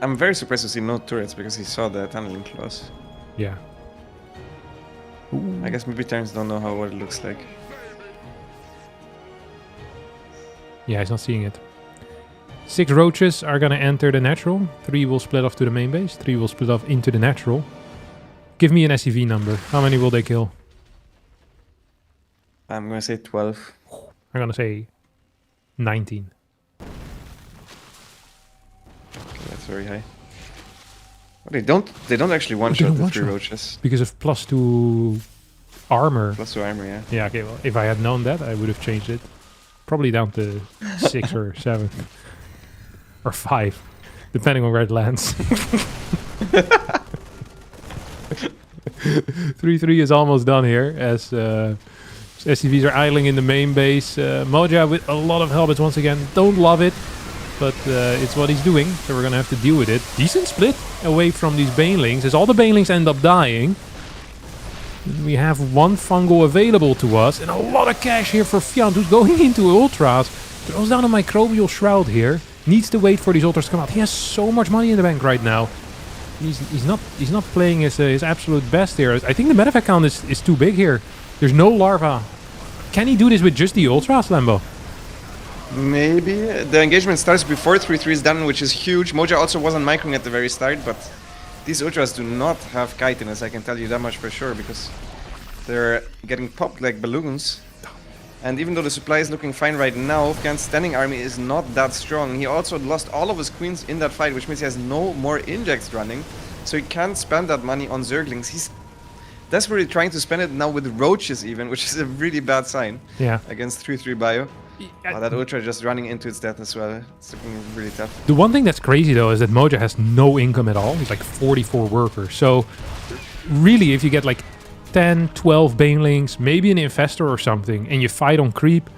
I'm very surprised to see no turrets, because he saw the tunneling claws. Yeah. Ooh. I guess maybe Terrans don't know what it looks like. Yeah, he's not seeing it. 6 Roaches are gonna enter the natural. 3 will split off to the main base. 3 will split off into the natural. Give me an SCV number. How many will they kill? I'm gonna say 12. I'm gonna say 19. Okay, that's very high. Well, they don't actually one-shot the 3 Roaches. Because of +2 armor. +2 armor, yeah. Yeah, okay, well, if I had known that, I would have changed it. Probably down to 6 or 7. Or 5. Depending on where it lands. 3-3 is almost done here, as SCVs are idling in the main base. Moja with a lot of Hellbats once again. Don't love it, but it's what he's doing, so we're gonna have to deal with it. Decent split away from these Banelings, as all the Banelings end up dying. We have 1 fungal available to us, and a lot of cash here for Fjant, who's going into Ultras. Throws down a Microbial Shroud here. Needs to wait for these Ultras to come out. He has so much money in the bank right now. He's not playing his absolute best here. I think the medevac count is too big here. There's no larva. Can he do this with just the Ultras, Lambo? Maybe. The engagement starts before 3-3 is done, which is huge. Moja also wasn't microing at the very start, but these Ultras do not have chitinous, I can tell you that much for sure, because they're getting popped like balloons. And even though the supply is looking fine right now, Fjant's standing army is not that strong. He also lost all of his queens in that fight, which means he has no more injects running. So he can't spend that money on Zerglings. He's desperately trying to spend it now with roaches even, which is a really bad sign. Yeah. Against 3-3 bio. Oh, that Ultra just running into its death as well. It's looking really tough. The one thing that's crazy though is that Moja has no income at all. He's like 44 workers. So really, if you get like 10, 12 Banelings, maybe an Infestor or something, and you fight on creep,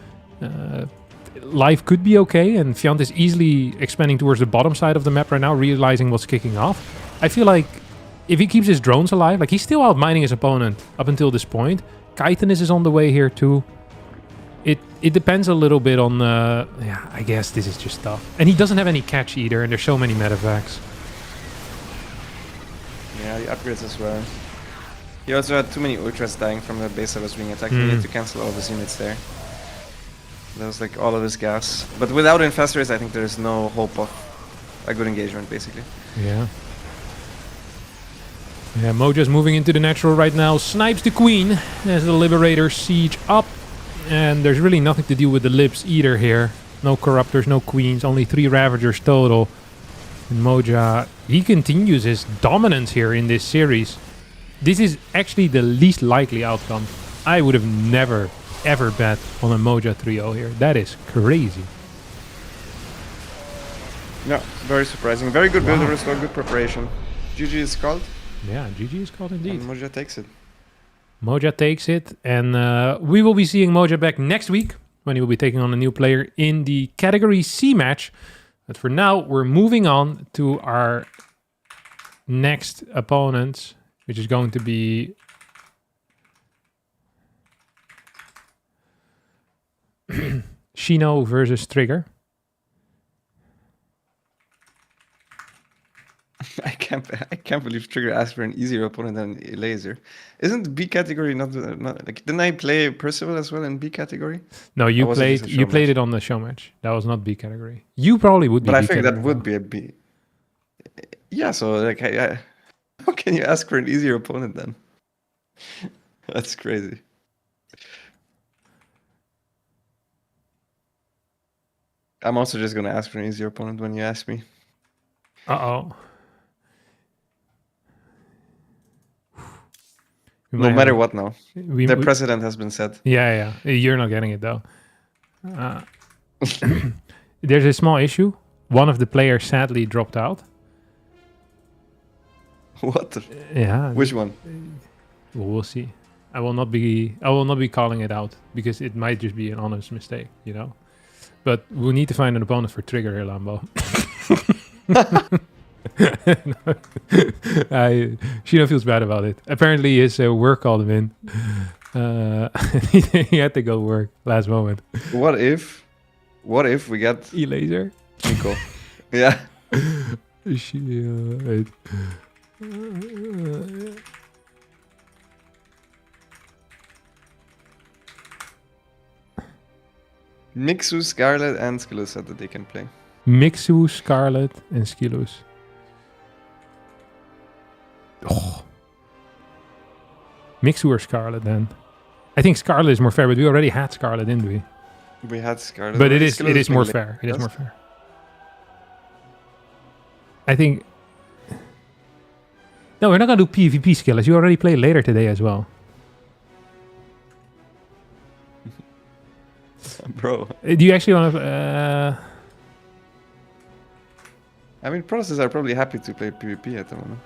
life could be okay. And Fjant is easily expanding towards the bottom side of the map right now, realizing what's kicking off. I feel like if he keeps his drones alive, like he's still outmining his opponent up until this point. Chitinous is on the way here too. It depends a little bit on, yeah, I guess this is just tough. And he doesn't have any catch either, and there's so many medevacs. Yeah, the upgrades as well. He also had too many ultras dying from the base that was being attacked. He needed to cancel all of his units there. That was like all of his gas. But without Infestors, I think there's no hope of a good engagement, basically. Yeah. Yeah, Moja's moving into the natural right now. Snipes the queen as the Liberator siege up. And there's really nothing to do with the Libs either here. No Corruptors, no Queens, only 3 Ravagers total. And Moja, he continues his dominance here in this series. This is actually the least likely outcome. I would have never, ever bet on a Moja 3-0 here. That is crazy. Yeah, very surprising. Very good builder as well, good preparation. GG is called. Yeah, GG is called indeed. And Moja takes it. Moja takes it, and we will be seeing Moja back next week when he will be taking on a new player in the Category C match. But for now, we're moving on to our next opponent, which is going to be Shino versus Trigger. I can't believe Trigger asked for an easier opponent than Laser. Isn't B category not like? Didn't I play Percival as well in B category? No, you played it on the show match. That was not B category. You probably would be. But I B think that category, would be a B. Yeah, so like, how can you ask for an easier opponent then? That's crazy. I'm also just gonna ask for an easier opponent when you ask me. Uh-oh. No matter what now. The precedent has been set. Yeah. You're not getting it, though. There's a small issue. One of the players sadly dropped out. What the? Yeah. Which one? Well, we'll see. I will not be calling it out because it might just be an honest mistake, you know? But we need to find an opponent for Trigger here, Lambo. Shino feels bad about it. Apparently his work called him in. He had to go work last moment. What if we get E-Laser? Nico. Yeah. Mixu, Scarlet, and Skillous said that they can play. Mixu, Scarlet, and Skillous. Oh. Mixu or Scarlet then? I think Scarlet is more fair, but we already had Scarlet, didn't we? We had Scarlet. But it is more fair. It is more fair. I think... No, we're not going to do PvP Skillous. You already played later today as well. Bro. Do you actually want to... I mean, Process are probably happy to play PvP at the moment.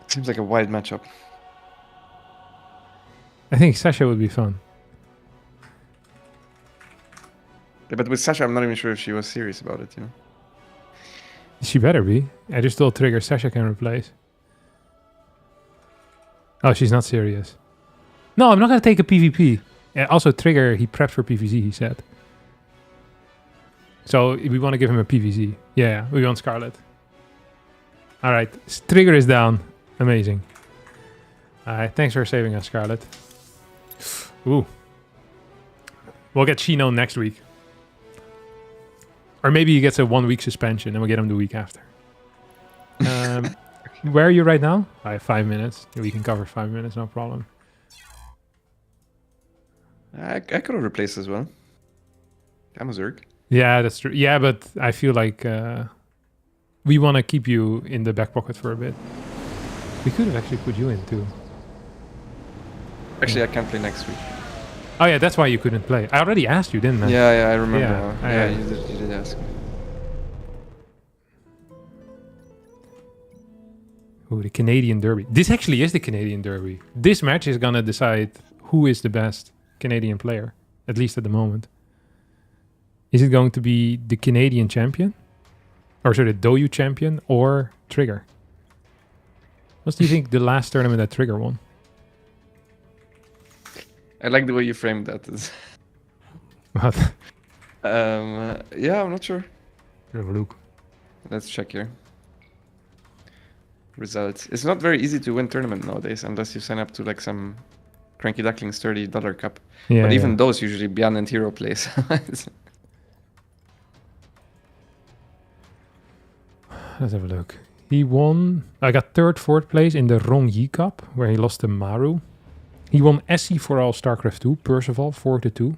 Seems like a wide matchup. I think Sasha would be fun. Yeah, but with Sasha, I'm not even sure if she was serious about it, you know? She better be. I just told Trigger Sasha can replace. Oh, she's not serious. No, I'm not going to take a PvP. Also, Trigger, he prepped for PvZ, he said. So, we want to give him a PvZ. Yeah, we want Scarlet. Alright, Trigger is down. Amazing. Alright, thanks for saving us, Scarlet. Ooh. We'll get Shino next week. Or maybe he gets a 1-week suspension and we'll get him the week after. Where are you right now? I have 5 minutes. We can cover 5 minutes, no problem. I could have replaced as well. I'm a Zerg. Yeah, that's true. Yeah, but I feel like we want to keep you in the back pocket for a bit. We could have actually put you in too. Actually, I can't play next week. Oh yeah, that's why you couldn't play. I already asked you, didn't I? Yeah, I remember Yeah, now. I- Yeah, you did ask me. Oh, the Canadian Derby. This actually is the Canadian Derby. This match is gonna decide who is the best Canadian player, at least at the moment. Is it going to be the Canadian champion? Or sorry, the Doyu champion or Trigger? What do you think the last tournament that Trigger won? I like the way you framed that. What? Yeah, I'm not sure. Have a look. Let's check here. Results. It's not very easy to win tournament nowadays unless you sign up to like some Cranky Ducklings $30 cup. Yeah, But even yeah. those usually Bian and herO plays. Let's have a look. He won. I got third, fourth place in the Rongyi Cup, where he lost to Maru. He won SC for all StarCraft 2, Percival 4-2.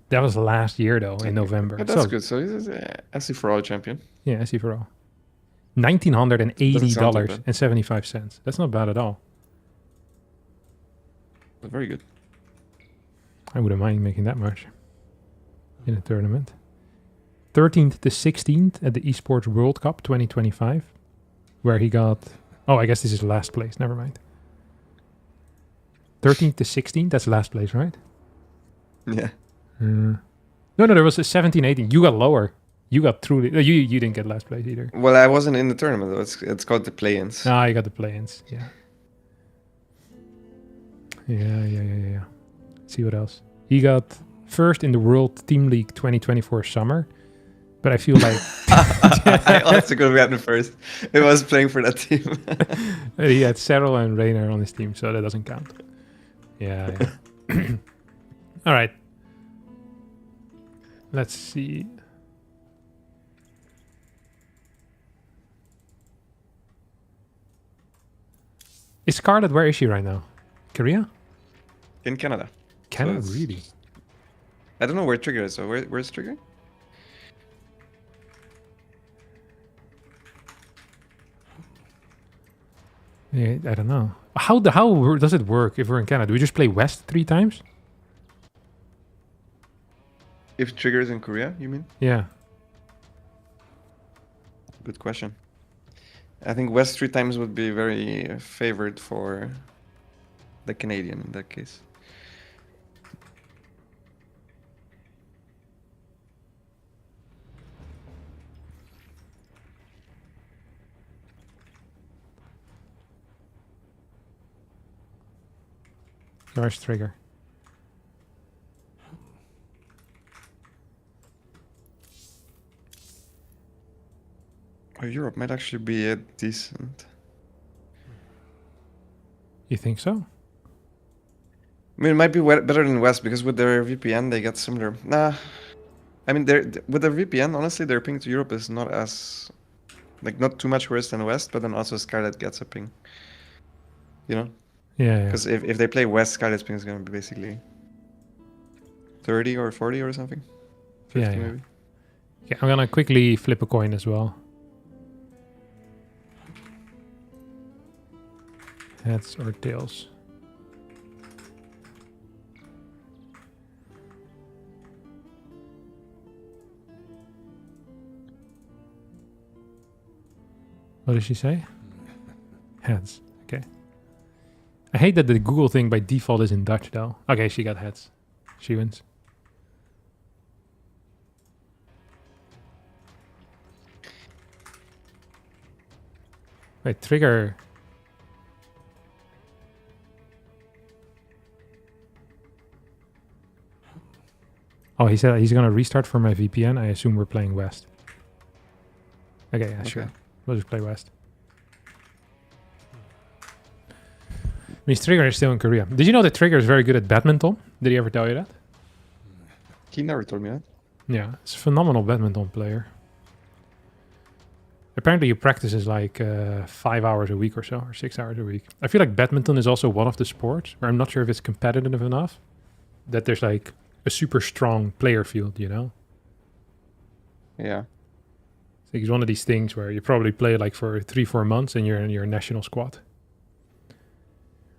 That was last year though, in November. Yeah, that's So, good. So he's SC for all champion. Yeah, SC for all. $1,980 bad. and 75 cents. That's not bad at all. But very good. I wouldn't mind making that much in a tournament. 13th to 16th at the Esports World Cup 2025, where he got... Oh, I guess this is last place. Never mind. 13th to 16th, that's last place, right? Yeah. No, there was a 17, 18. You got lower. You got through the... You didn't get last place either. Well, I wasn't in the tournament though. It's called the play-ins. Ah, you got the play-ins. Yeah. Yeah. See what else? He got first in the World Team League 2024 summer, but I feel like I also could have gotten first. It was playing for that team. he had Cyril and Rainer on his team, so that doesn't count. Yeah. All right. Let's see. Is Scarlet, where is she right now? Korea? In Canada. Canada, it's- really? I don't know where Trigger is. So where's Trigger? Yeah, I don't know. How does it work if we're in Canada? Do we just play West 3 times? If Trigger is in Korea, you mean? Yeah. Good question. I think West 3 times would be very favored for the Canadian in that case. Where's Trigger? Oh, Europe might actually be a decent. You think so? I mean, it might be better than West because with their VPN they get similar. Nah, I mean, with their VPN, honestly, their ping to Europe is not as, like, not too much worse than West, but then also Scarlet gets a ping. You know? Yeah. Because if they play West, Scarlet's ping is going to be basically 30 or 40 or something. 50 Yeah. maybe. Yeah, I'm gonna quickly flip a coin as well. Heads or tails? What did she say? Heads. Okay. I hate that the Google thing by default is in Dutch though. Okay, she got heads. She wins. Wait, Trigger. Oh, he said he's gonna restart for my VPN. I assume we're playing West. Okay, yeah, sure. Okay. We'll just play West. Means Trigger is still in Korea. Did you know that Trigger is very good at badminton? Did he ever tell you that? He never told me that. Yeah, it's a phenomenal badminton player. Apparently he practices like 5 hours a week or so, or 6 hours a week. I feel like badminton is also one of the sports where I'm not sure if it's competitive enough, that there's like a super strong player field, you know? Yeah. It's one of these things where you probably play like for 3-4 months and you're in your national squad.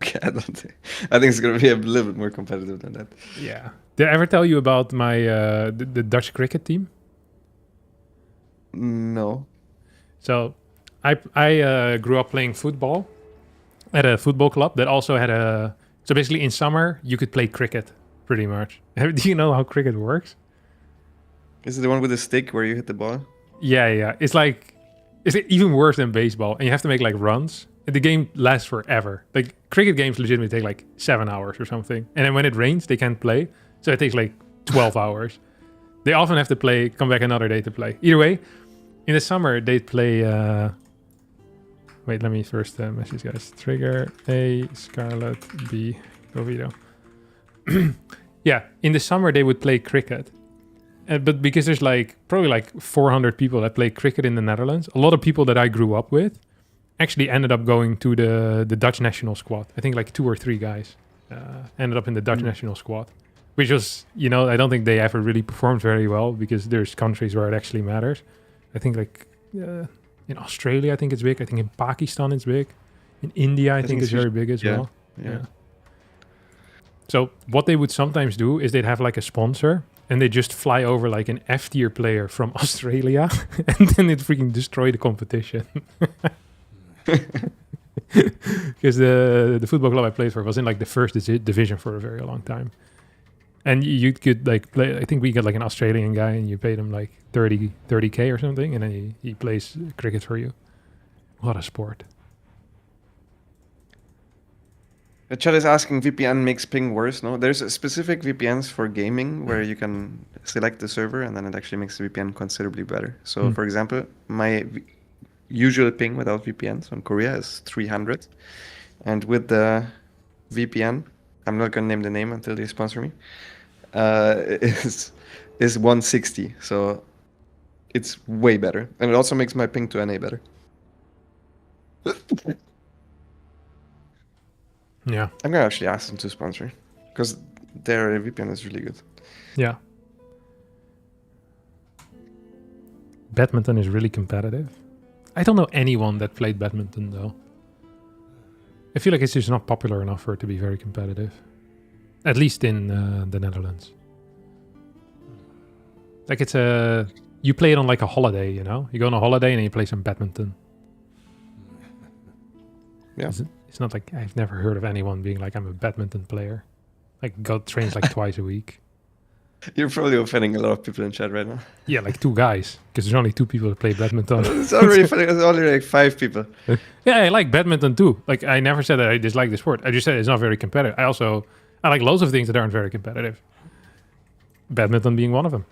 Okay, I think it's gonna be a little bit more competitive than that. Yeah. Did I ever tell you about my the Dutch cricket team? No. So I grew up playing football at a football club that also had a... So basically in summer, you could play cricket, pretty much. Do you know how cricket works? Is it the one with the stick where you hit the ball? Yeah. It's like... It's even worse than baseball. And you have to make like runs. And the game lasts forever. Like cricket games legitimately take like 7 hours or something. And then when it rains, they can't play. So it takes like 12 hours. They often have to come back another day to play. Either way, in the summer, they'd play... Wait, let me first message guys. Trigger A, Scarlet, B, Govito. Yeah, in the summer they would play cricket. But because there's like probably like 400 people that play cricket in the Netherlands, a lot of people that I grew up with actually ended up going to the Dutch national squad. I think like 2 or 3 guys ended up in the Dutch national squad, which was, you know, I don't think they ever really performed very well because there's countries where it actually matters. I think like... in Australia, I think it's big. I think in Pakistan, it's big. In India, I think it's very big as well. Yeah. So what they would sometimes do is they'd have like a sponsor and they just fly over like an F-tier player from Australia and then they'd freaking destroy the competition. Because the football club I played for was in like the first division for a very long time. And you could like play, I think we got like an Australian guy and you paid him like 30K or something. And then he plays cricket for you. What a sport. The chat is asking VPN makes ping worse. No, there's a specific VPNs for gaming where you can select the server and then it actually makes the VPN considerably better. So for example, my usual ping without VPNs on Korea is 300. And with the VPN, I'm not going to name the name until they sponsor me, is 160. So it's way better. And it also makes my ping to NA better. Yeah. I'm going to actually ask them to sponsor because their VPN is really good. Yeah. Badminton is really competitive. I don't know anyone that played badminton though. I feel like it's just not popular enough for it to be very competitive. At least in the Netherlands. Like it's you play it on like a holiday, you know? You go on a holiday and you play some badminton. Yeah. It's not like I've never heard of anyone being like, I'm a badminton player. Like go trains like twice a week. You're probably offending a lot of people in chat right now. Yeah, like 2 guys. Because there's only 2 people that play badminton. It's already funny. There's only like 5 people. Yeah, I like badminton too. Like I never said that I dislike the sport. I just said it's not very competitive. I like loads of things that aren't very competitive. Badminton being one of them.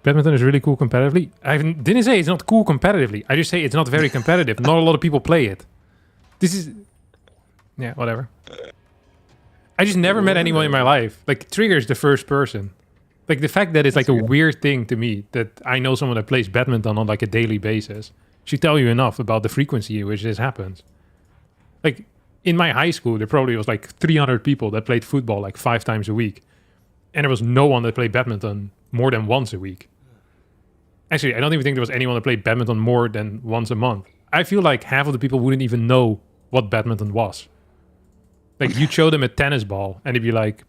Badminton is really cool competitively. I didn't say it's not cool competitively. I just say it's not very competitive. Not a lot of people play it. This is... Yeah, whatever. I just never met anyone in my life. Like, Trigger is the first person. Like, the fact that it's like a weird thing to me that I know someone that plays badminton on like a daily basis should tell you enough about the frequency in which this happens. Like, in my high school, there probably was like 300 people that played football like 5 times a week. And there was no one that played badminton more than once a week. Actually, I don't even think there was anyone that played badminton more than once a month. I feel like half of the people wouldn't even know what badminton was. Like, you'd show them a tennis ball, and they'd be like,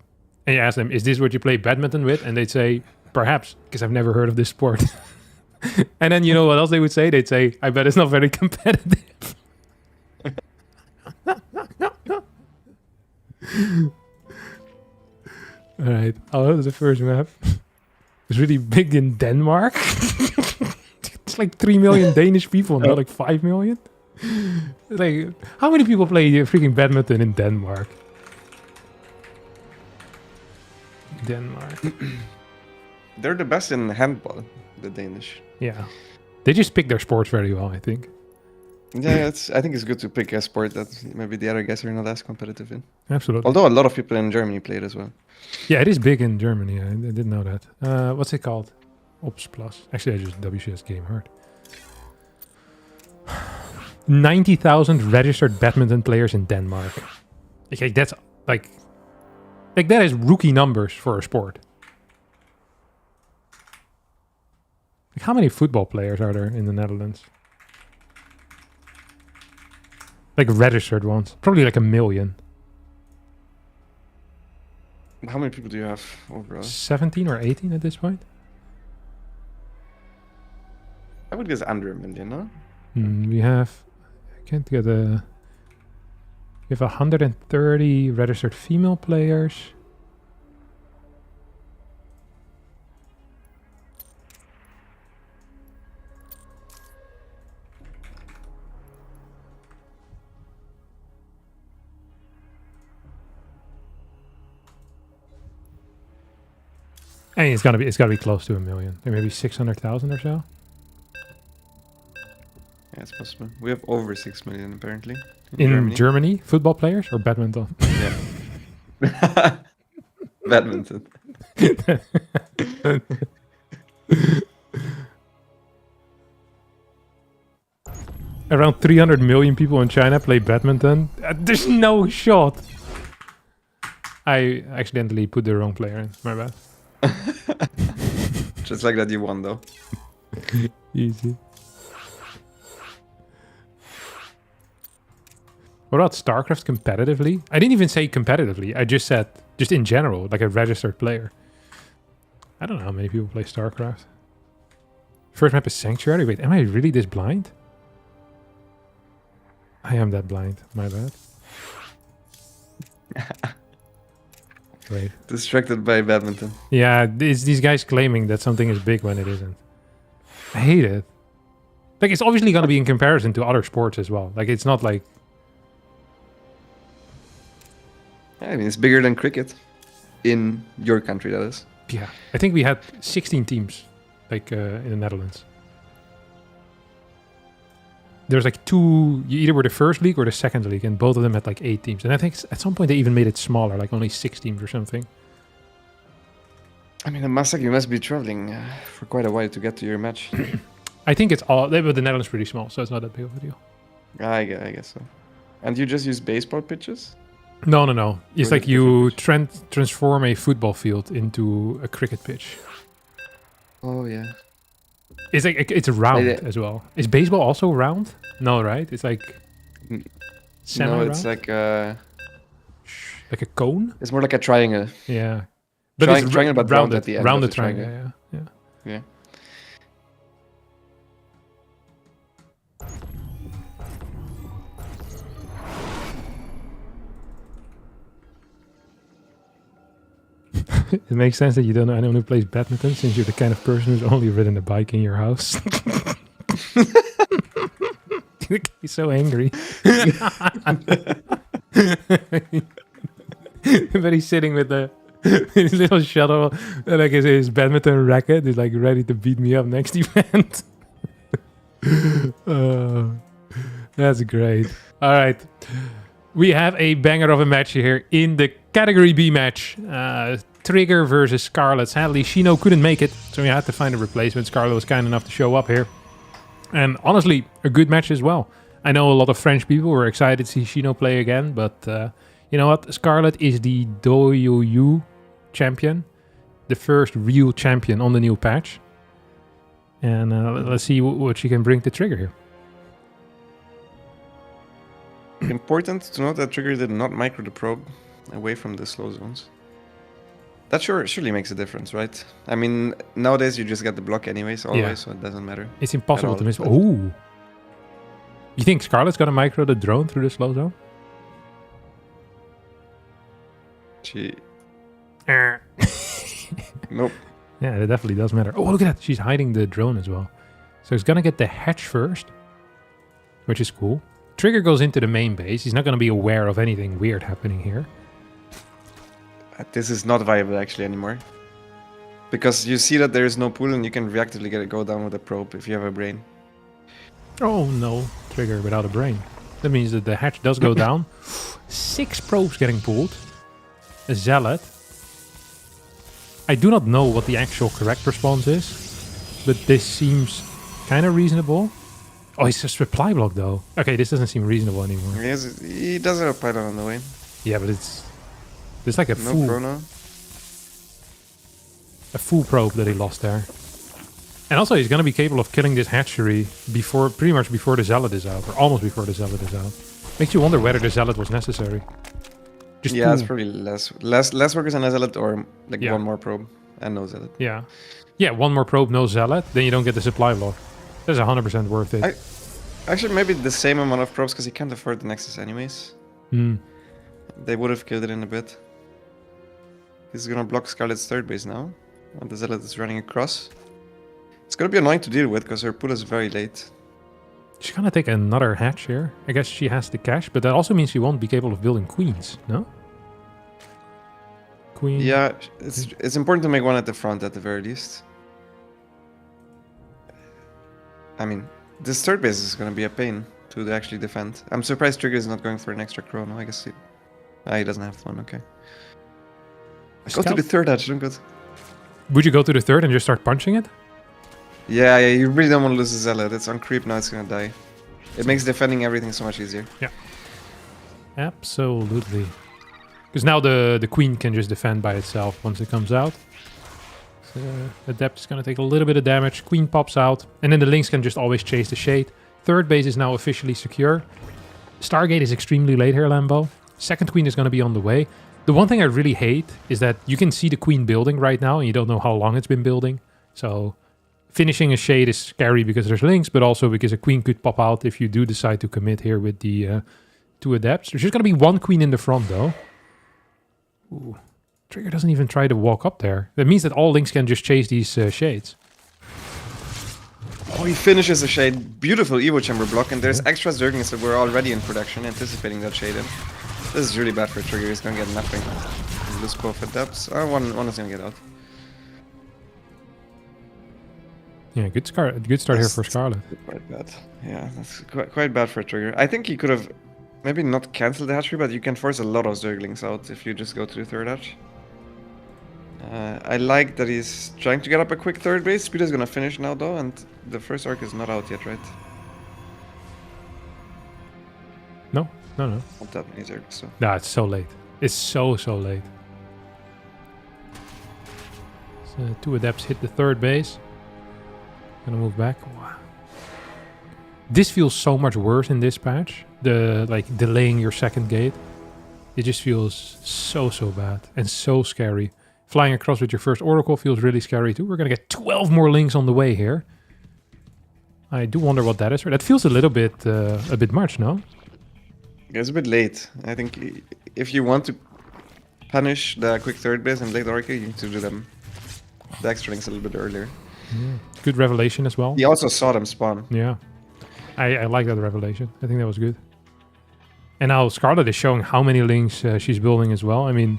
and you ask them, is this what you play badminton with? And they'd say, perhaps, because I've never heard of this sport. And then you know what else they would say? They'd say, I bet it's not very competitive. All right, I'll go to the first map. It's really big in Denmark. It's like 3 million Danish people, not like 5 million. Like, how many people play freaking badminton in Denmark? Denmark. They're the best in handball, the Danish. Yeah. They just pick their sports very well, I think. Yeah, I think it's good to pick a sport that maybe the other guys are not as competitive in. Absolutely. Although a lot of people in Germany play it as well. Yeah, it is big in Germany. I didn't know that. What's it called? Ops Plus. Actually, I just WCS Game Hard. 90,000 registered badminton players in Denmark. Okay, that's like that is rookie numbers for a sport. Like how many football players are there in the Netherlands? Like registered ones. Probably like 1 million. How many people do you have overall? 17 or 18 at this point? I would guess under 1 million, no? We have... I can't get a... We have 130 registered female players. And it's gotta be close to 1 million. Maybe 600,000 or so. Yeah, it's possible. We have over 6 million apparently. In Germany, football players or badminton? Yeah. Badminton. Around 300 million people in China play badminton. There's no shot. I accidentally put the wrong player in. My bad. Just like that you won though. Easy. What about StarCraft competitively? I didn't even say competitively. I just said just in general, like a registered player. I don't know how many people play StarCraft. First map is Sanctuary. Wait, am I really this blind? I am that blind. My bad. Wait. Distracted by badminton. Yeah, it's these guys claiming that something is big when it isn't. I hate it. Like, it's obviously going to be in comparison to other sports as well. Like, it's not like... Yeah, I mean, it's bigger than cricket. In your country, that is. Yeah. I think we had 16 teams, like, in the Netherlands. There's like two... You either were the first league or the second league, and both of them had like 8 teams. And I think at some point they even made it smaller, like only 6 teams or something. I mean, you must be traveling for quite a while to get to your match. I think it's all... But the Netherlands is pretty small, so it's not that big of a deal. I guess so. And you just use baseball pitches? No. It's like you transform a football field into a cricket pitch. Oh, yeah. It's like it's round as well. Is baseball also round? No, right? It's like semi-round? No, it's like a cone. It's more like a triangle. Yeah, but it's triangle, but round at the end. Rounded triangle. Yeah. It makes sense that you don't know anyone who plays badminton, since you're the kind of person who's only ridden a bike in your house. He's so angry. But he's sitting with his little shuttle, like his badminton racket. He's like ready to beat me up next event. That's great. All right. We have a banger of a match here in the Category B match. Trigger versus Scarlet. Sadly, Shino couldn't make it, so we had to find a replacement. Scarlet was kind enough to show up here. And honestly, a good match as well. I know a lot of French people were excited to see Shino play again, but you know what? Scarlet is the DoYoYu champion. The first real champion on the new patch. And let's see what she can bring to Trigger here. Important to note that Trigger did not micro the probe away from the slow zones. That surely makes a difference, right? I mean, nowadays you just get the block anyways, always, so it doesn't matter. It's impossible to miss. Oh! You think Scarlet's gonna micro the drone through the slow zone? Nope. Yeah, it definitely does matter. Oh, look at that. She's hiding the drone as well. So he's gonna get the hatch first, which is cool. Trigger goes into the main base. He's not gonna be aware of anything weird happening here. This is not viable actually anymore. Because you see that there is no pool and you can reactively go down with a probe if you have a brain. Oh no, Trigger without a brain. That means that the hatch does go down. 6 probes getting pulled. A Zealot. I do not know what the actual correct response is, but this seems kind of reasonable. Oh, he's just reply block though. Okay, this doesn't seem reasonable anymore. He does have a Python on the way. Yeah, but it's like a No chrono. full probe that he lost there. And also, he's going to be capable of killing this hatchery pretty much before the Zealot is out, or almost before the Zealot is out. Makes you wonder whether the Zealot was necessary. Just Yeah, it's probably less workers and a Zealot, or like Yeah. one more probe and no Zealot. Yeah. Yeah, one more probe, no Zealot, then you don't get the supply block. That's 100% worth it. Actually, maybe the same amount of probes because he can't afford the Nexus anyways. Hmm. They would have killed it in a bit. He's gonna block Scarlet's third base now, and the Zealot is running across. It's gonna be annoying to deal with because her pull is very late. She's going to take another hatch here. I guess she has the cash, but that also means she won't be capable of building queens, no? Queen. Yeah, it's important to make one at the front at the very least. I mean, this third base is gonna be a pain to actually defend. I'm surprised Trigger is not going for an extra chrono. I guess he doesn't have one. Okay. Go to the third hatch, don't go. Would you go to the third and just start punching it? Yeah, you really don't want to lose the Zealot. It's on creep now, it's gonna die. It makes defending everything so much easier. Yeah. Absolutely. Because now the queen can just defend by itself once it comes out. So Adept is going to take a little bit of damage. Queen pops out. And then the Lynx can just always chase the shade. Third base is now officially secure. Stargate is extremely late here, Lambo. Second queen is going to be on the way. The one thing I really hate is that you can see the queen building right now, and you don't know how long it's been building. So finishing a shade is scary because there's Lynx, but also because a queen could pop out if you do decide to commit here with the two Adepts. There's just going to be one queen in the front, though. Ooh. Trigger doesn't even try to walk up there. That means that all Lynx can just chase these shades. Oh, he finishes the shade. Beautiful Evo Chamber block, and there's extra Zerglings that were already in production, anticipating that shade in. This is really bad for Trigger. He's gonna get nothing. He'll lose both Adepts. One is gonna get out. Yeah, good start here for Scarlet. Quite bad. Yeah, that's quite bad for Trigger. I think he could have maybe not cancelled the hatchery, but you can force a lot of Zerglings out if you just go to the third hatch. I like that he's trying to get up a quick third base. Speed is gonna finish now though, and the first arc is not out yet, right? No. Not that many Zerglings, so. Nah, it's so late. It's so late. So two Adepts hit the third base. Gonna move back. Wow. This feels so much worse in this patch. The delaying your second gate. It just feels so bad and so scary. Flying across with your first Oracle feels really scary too. We're gonna get 12 more Lynx on the way here. I do wonder what that is. That feels a little bit much, no? It's a bit late. I think if you want to punish the quick third base and late Oracle, you need to do them the extra Lynx a little bit earlier. Yeah. Good revelation as well. He also saw them spawn. Yeah. I like that revelation. I think that was good. And now Scarlet is showing how many Lynx she's building as well. I mean,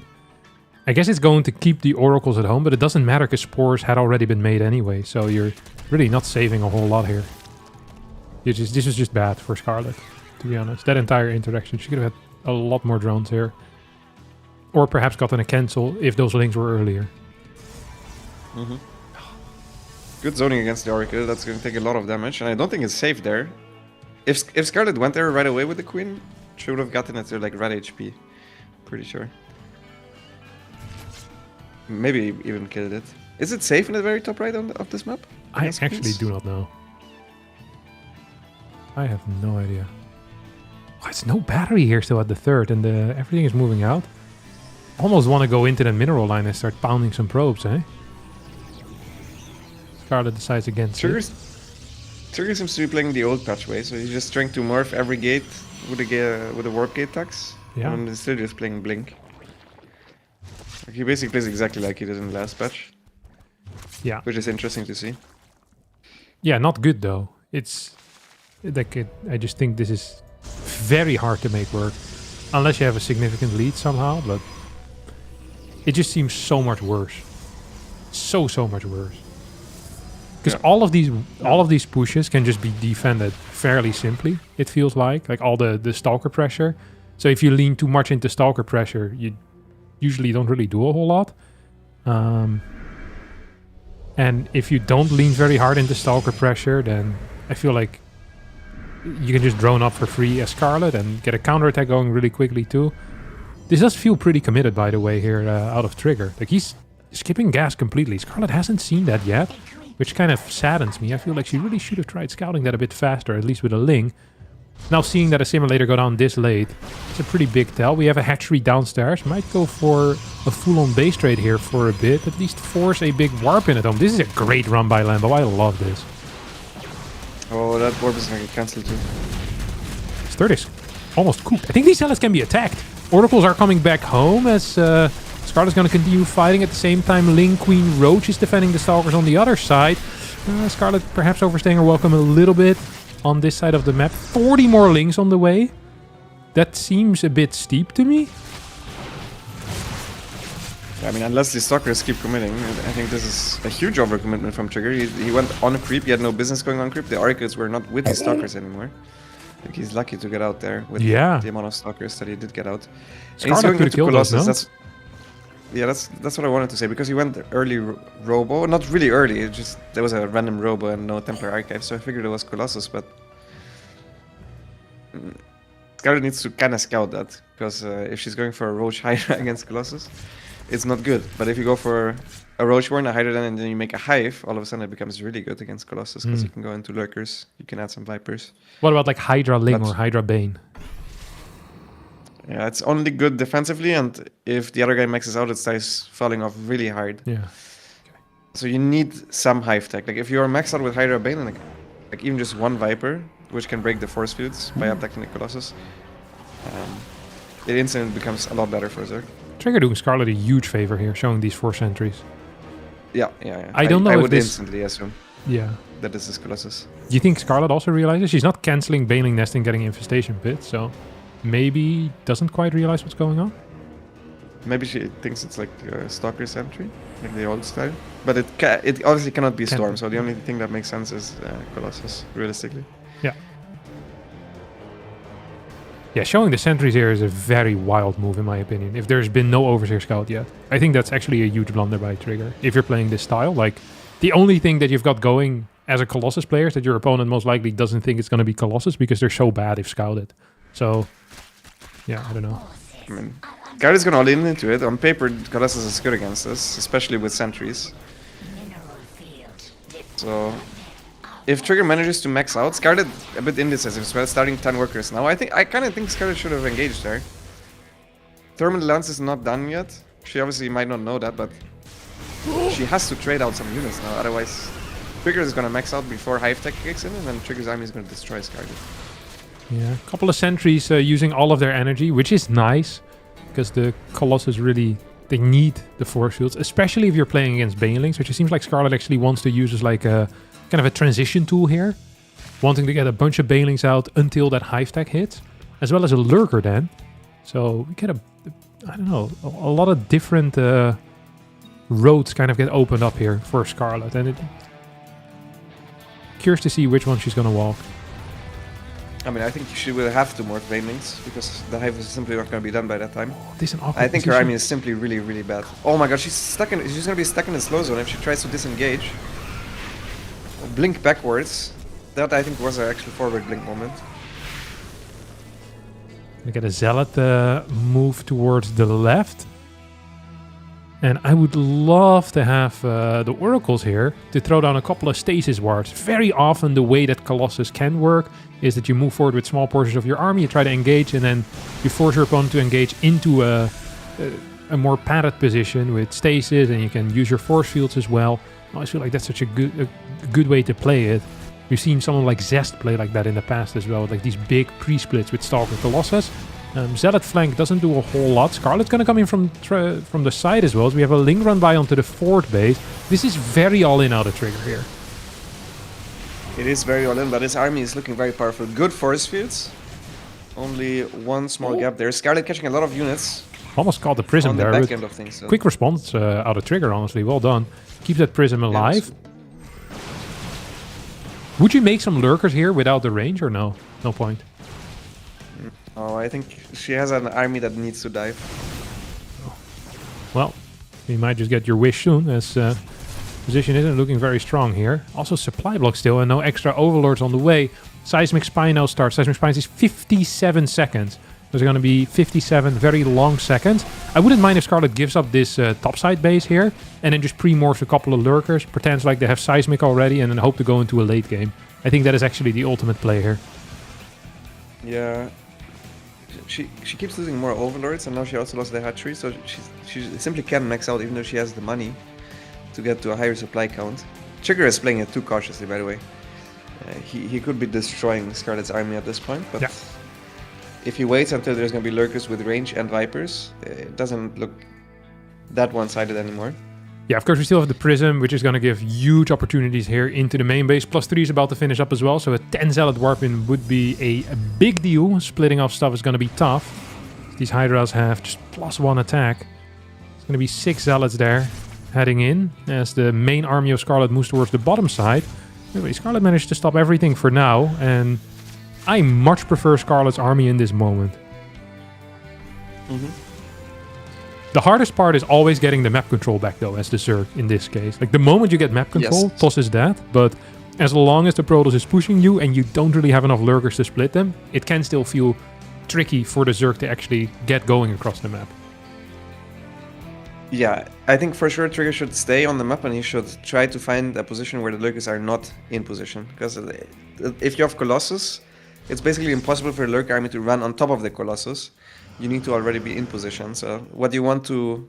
I guess it's going to keep the Oracles at home, but it doesn't matter because Spores had already been made anyway. So you're really not saving a whole lot here. This was just bad for Scarlet, to be honest. That entire interaction, she could have had a lot more drones here. Or perhaps gotten a cancel if those Lynx were earlier. Mm-hmm. Good zoning against the Oracle. That's going to take a lot of damage, and I don't think it's safe there. If Scarlet went there right away with the Queen, she would have gotten it to like red HP. Pretty sure. Maybe even killed it. Is it safe in the very top right of this map? I actually do not know. I have no idea. Oh, it's no battery here still at the third, and everything is moving out. Almost want to go into the mineral line and start pounding some probes, eh? Scarlet decides against it. Trigger seems to be playing the old patch way, so he's just trying to morph every gate with a warp gate tax. Yeah. And he's still just playing Blink. He basically plays exactly like he did in the last patch. Yeah. Which is interesting to see. Yeah, not good though. It's like I just think this is very hard to make work unless you have a significant lead somehow, but it just seems so much worse. So much worse. Because all of these pushes can just be defended fairly simply, it feels like all the Stalker pressure. So if you lean too much into Stalker pressure, you usually don't really do a whole lot. And if you don't lean very hard into Stalker pressure, then I feel like you can just drone up for free as Scarlet and get a counterattack going really quickly too. This does feel pretty committed, by the way, here out of Trigger. Like, he's skipping gas completely. Scarlet hasn't seen that yet, which kind of saddens me. I feel like she really should have tried scouting that a bit faster, at least with a Ling. Now seeing that a simulator go down this late, it's a pretty big tell. We have a hatchery downstairs. Might go for a full-on base trade here for a bit. At least force a big warp in at home. This is a great run by Lambo. I love this. Oh, that warp is gonna get cancelled too. This third is almost cooked. I think these zealots can be attacked. Oracles are coming back home as Scarlet's going to continue fighting. At the same time, Ling, Queen, Roach is defending the Stalkers on the other side. Scarlet perhaps overstaying her welcome a little bit on this side of the map. 40 more Lings on the way. That seems a bit steep to me. I mean, unless the Stalkers keep committing, I think this is a huge overcommitment from Trigger. He went on a creep, he had no business going on creep. The Oracles were not with the Stalkers anymore. I think he's lucky to get out there with the amount of Stalkers that he did get out. Scarlet could have killed us, no? That's what I wanted to say, because he went early Robo, not really early, it just there was a random Robo and no Templar Archive, so I figured it was Colossus, but Scarlet needs to kind of scout that, because if she's going for a Roach Hydra against Colossus, it's not good. But if you go for a Roach Warren, a Hydra, and then you make a Hive, all of a sudden it becomes really good against Colossus, because you can go into Lurkers, you can add some Vipers. What about like Hydra Ling or Hydra Bane? Yeah, it's only good defensively, and if the other guy maxes out, it starts falling off really hard. Yeah. Okay. So you need some Hive tech. Like if you're maxed out with Hydra Bane, and like even just one Viper, which can break the force fields by attacking the Colossus, it instantly becomes a lot better for Zerg. Trigger doing Scarlet a huge favor here, showing these 4 sentries. Yeah. I don't know I if would this... instantly assume that this is Colossus. Do you think Scarlet also realizes? She's not cancelling Baneling Nest and getting Infestation Pit, so maybe doesn't quite realize what's going on? Maybe she thinks it's like Stalker Sentry, like the old style. But it obviously cannot be Storm, so the only thing that makes sense is Colossus, realistically. Yeah. Yeah, showing the sentries here is a very wild move, in my opinion. If there's been no Overseer Scout yet, I think that's actually a huge blunder by Trigger. If you're playing this style, like, the only thing that you've got going as a Colossus player is that your opponent most likely doesn't think it's going to be Colossus because they're so bad if scouted. So, yeah, I don't know. I mean, Guard is going to all in into it. On paper, Colossus is good against us, especially with sentries. So, if Trigger manages to max out, Scarlet a bit indecisive as well, starting 10 workers now. I kind of think Scarlet should have engaged there. Thermal Lance is not done yet. She obviously might not know that, but she has to trade out some units now. Otherwise, Trigger is going to max out before Hive Tech kicks in, and then Trigger's army is going to destroy Scarlet. Yeah, a couple of sentries using all of their energy, which is nice, because the Colossus really, they need the force fields, especially if you're playing against Banelings, which it seems like Scarlet actually wants to use as like a kind of a transition tool here, wanting to get a bunch of Banelings out until that Hive Tech hits, as well as a Lurker then. So we get I don't know, a lot of different roads kind of get opened up here for Scarlet, and curious to see which one she's going to walk. I mean, I think she will have to morph Banelings, because the Hive is simply not going to be done by that time. Oh, this is an awkward I think position. her army is simply really, really bad. Oh my god, she's going to be stuck in the slow zone if she tries to disengage. Blink backwards. That I think was an actual forward blink moment. We get a Zealot move towards the left. And I would love to have the Oracles here to throw down a couple of stasis wards. Very often the way that Colossus can work is that you move forward with small portions of your army, you try to engage, and then you force your opponent to engage into a more padded position with stasis, and you can use your force fields as well. I always feel like that's such a good way to play it. We've seen someone like Zest play like that in the past as well, like these big pre-splits with Stalker Colossus. Zealot flank doesn't do a whole lot. Scarlet's going to come in from the side as well. So we have a Ling run by onto the forward base. This is very all-in out of Trigger here. It is very all-in, but his army is looking very powerful. Good force fields. Only one small gap there. Scarlet catching a lot of units. Almost caught the Prism on the there. back With end of things, so. Quick response out of Trigger, honestly. Well done. Keep that Prism alive. Yes. Would you make some Lurkers here without the range or no? No point. Oh, I think she has an army that needs to dive. Well, you might just get your wish soon, as position isn't looking very strong here. Also supply block still and no extra overlords on the way. Seismic Spy now starts. Seismic Spy is 57 seconds. There's going to be 57 very long seconds. I wouldn't mind if Scarlet gives up this topside base here and then just pre-morphs a couple of lurkers, pretends like they have Seismic already, and then hope to go into a late game. I think that is actually the ultimate play here. Yeah. She keeps losing more overlords, and now she also lost the hatchery, so she simply can't max out even though she has the money to get to a higher supply count. Trigger is playing it too cautiously, by the way. He could be destroying Scarlet's army at this point, but if he waits until there's going to be lurkers with range and vipers, it doesn't look that one-sided anymore. Yeah, of course, we still have the Prism, which is going to give huge opportunities here into the main base. +3 is about to finish up as well, so a 10 Zealot Warpin would be a big deal. Splitting off stuff is going to be tough. These Hydras have just +1 attack. It's going to be 6 Zealots there heading in as the main army of Scarlet moves towards the bottom side. Anyway, Scarlet managed to stop everything for now, and I much prefer Scarlet's army in this moment. The hardest part is always getting the map control back, though, as the Zerg in this case. Like, the moment you get map control, toss is that, but as long as the Protoss is pushing you and you don't really have enough lurkers to split them, it can still feel tricky for the Zerg to actually get going across the map. Yeah, I think for sure Trigger should stay on the map and he should try to find a position where the lurkers are not in position. Because if you have Colossus, it's basically impossible for a lurker army to run on top of the Colossus. You need to already be in position. So what you want to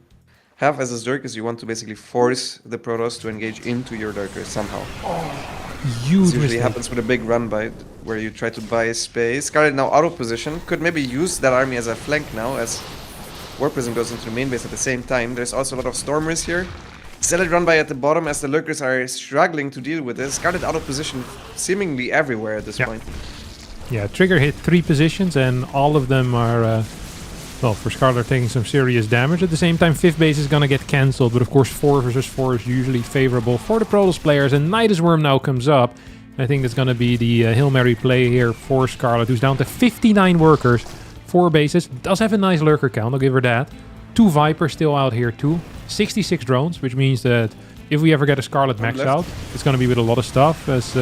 have as a Zerg is you want to basically force the Protoss to engage into your lurkers somehow. Huge This usually happens with a big run by where you try to buy space. Scarlet now out of position. Could maybe use that army as a flank now as War Prism goes into the main base at the same time. There's also a lot of Stormers here. Zealot run by at the bottom as the lurkers are struggling to deal with this. Scarlet out of position seemingly everywhere at this point. Yeah, Trigger hit 3 positions and all of them are, well, for Scarlet taking some serious damage. At the same time, 5th base is going to get cancelled, but of course 4 versus 4 is usually favorable for the Protoss players, and Nidus Worm now comes up. I think that's going to be the Hail Mary play here for Scarlet, who's down to 59 workers, 4 bases. Does have a nice lurker count, I'll give her that. 2 Vipers still out here too. 66 drones, which means that if we ever get a Scarlet max out, it's going to be with a lot of stuff, as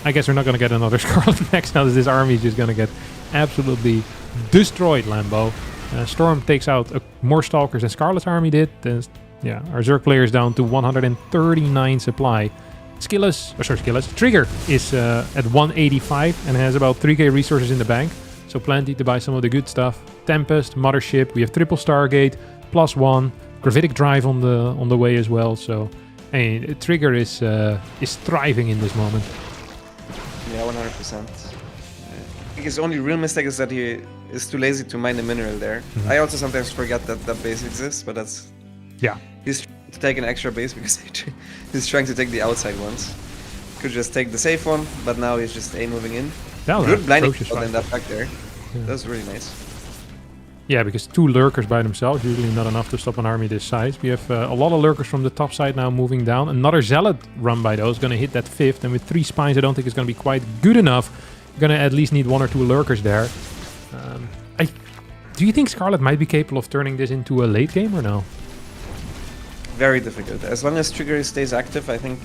I guess we're not going to get another Scarlet max out, as this army is just going to get absolutely destroyed, Lambo. Storm takes out more Stalkers than Scarlet's army did. Yeah, our Zerg player is down to 139 supply. Skillous. Trigger is at 185 and has about 3k resources in the bank. So plenty to buy some of the good stuff. Tempest, Mothership, we have triple Stargate, +1, Gravitic Drive on the way as well. So, hey, Trigger is thriving in this moment. Yeah, 100%. I think his only real mistake is that he is too lazy to mine the mineral there. I also sometimes forget that that base exists, but that's... Yeah. He's trying to take an extra base because he's trying to take the outside ones. Could just take the safe one, but now he's just moving in. Good blinding shot in that back there. Yeah. That's really nice. Yeah, because 2 lurkers by themselves, usually not enough to stop an army this size. We have a lot of lurkers from the top side now moving down. Another Zealot run by those, going to hit that 5th. And with 3 spines, I don't think it's going to be quite good enough. You're going to at least need 1 or 2 lurkers there. Do you think Scarlet might be capable of turning this into a late game or no? Very difficult. As long as Trigger stays active, I think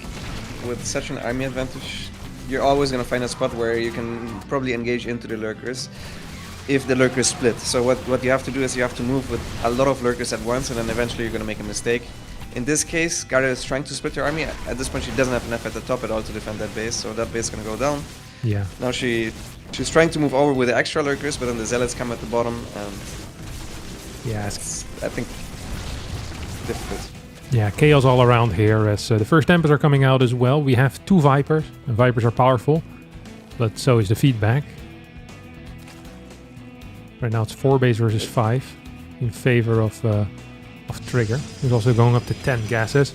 with such an army advantage, you're always going to find a spot where you can probably engage into the lurkers if the lurkers split. So what you have to do is you have to move with a lot of lurkers at once, and then eventually you're going to make a mistake. In this case, Scarlet is trying to split her army. At this point, she doesn't have enough at the top at all to defend that base, so that base is going to go down. Yeah. Now she's trying to move over with the extra lurkers, but then the Zealots come at the bottom, and yeah, it's, I think, difficult. Yeah, chaos all around here as the first Tempers are coming out as well. We have 2 Vipers, and Vipers are powerful, but so is the feedback. Right now it's 4 base versus 5 in favor of Trigger. He's also going up to 10 gases.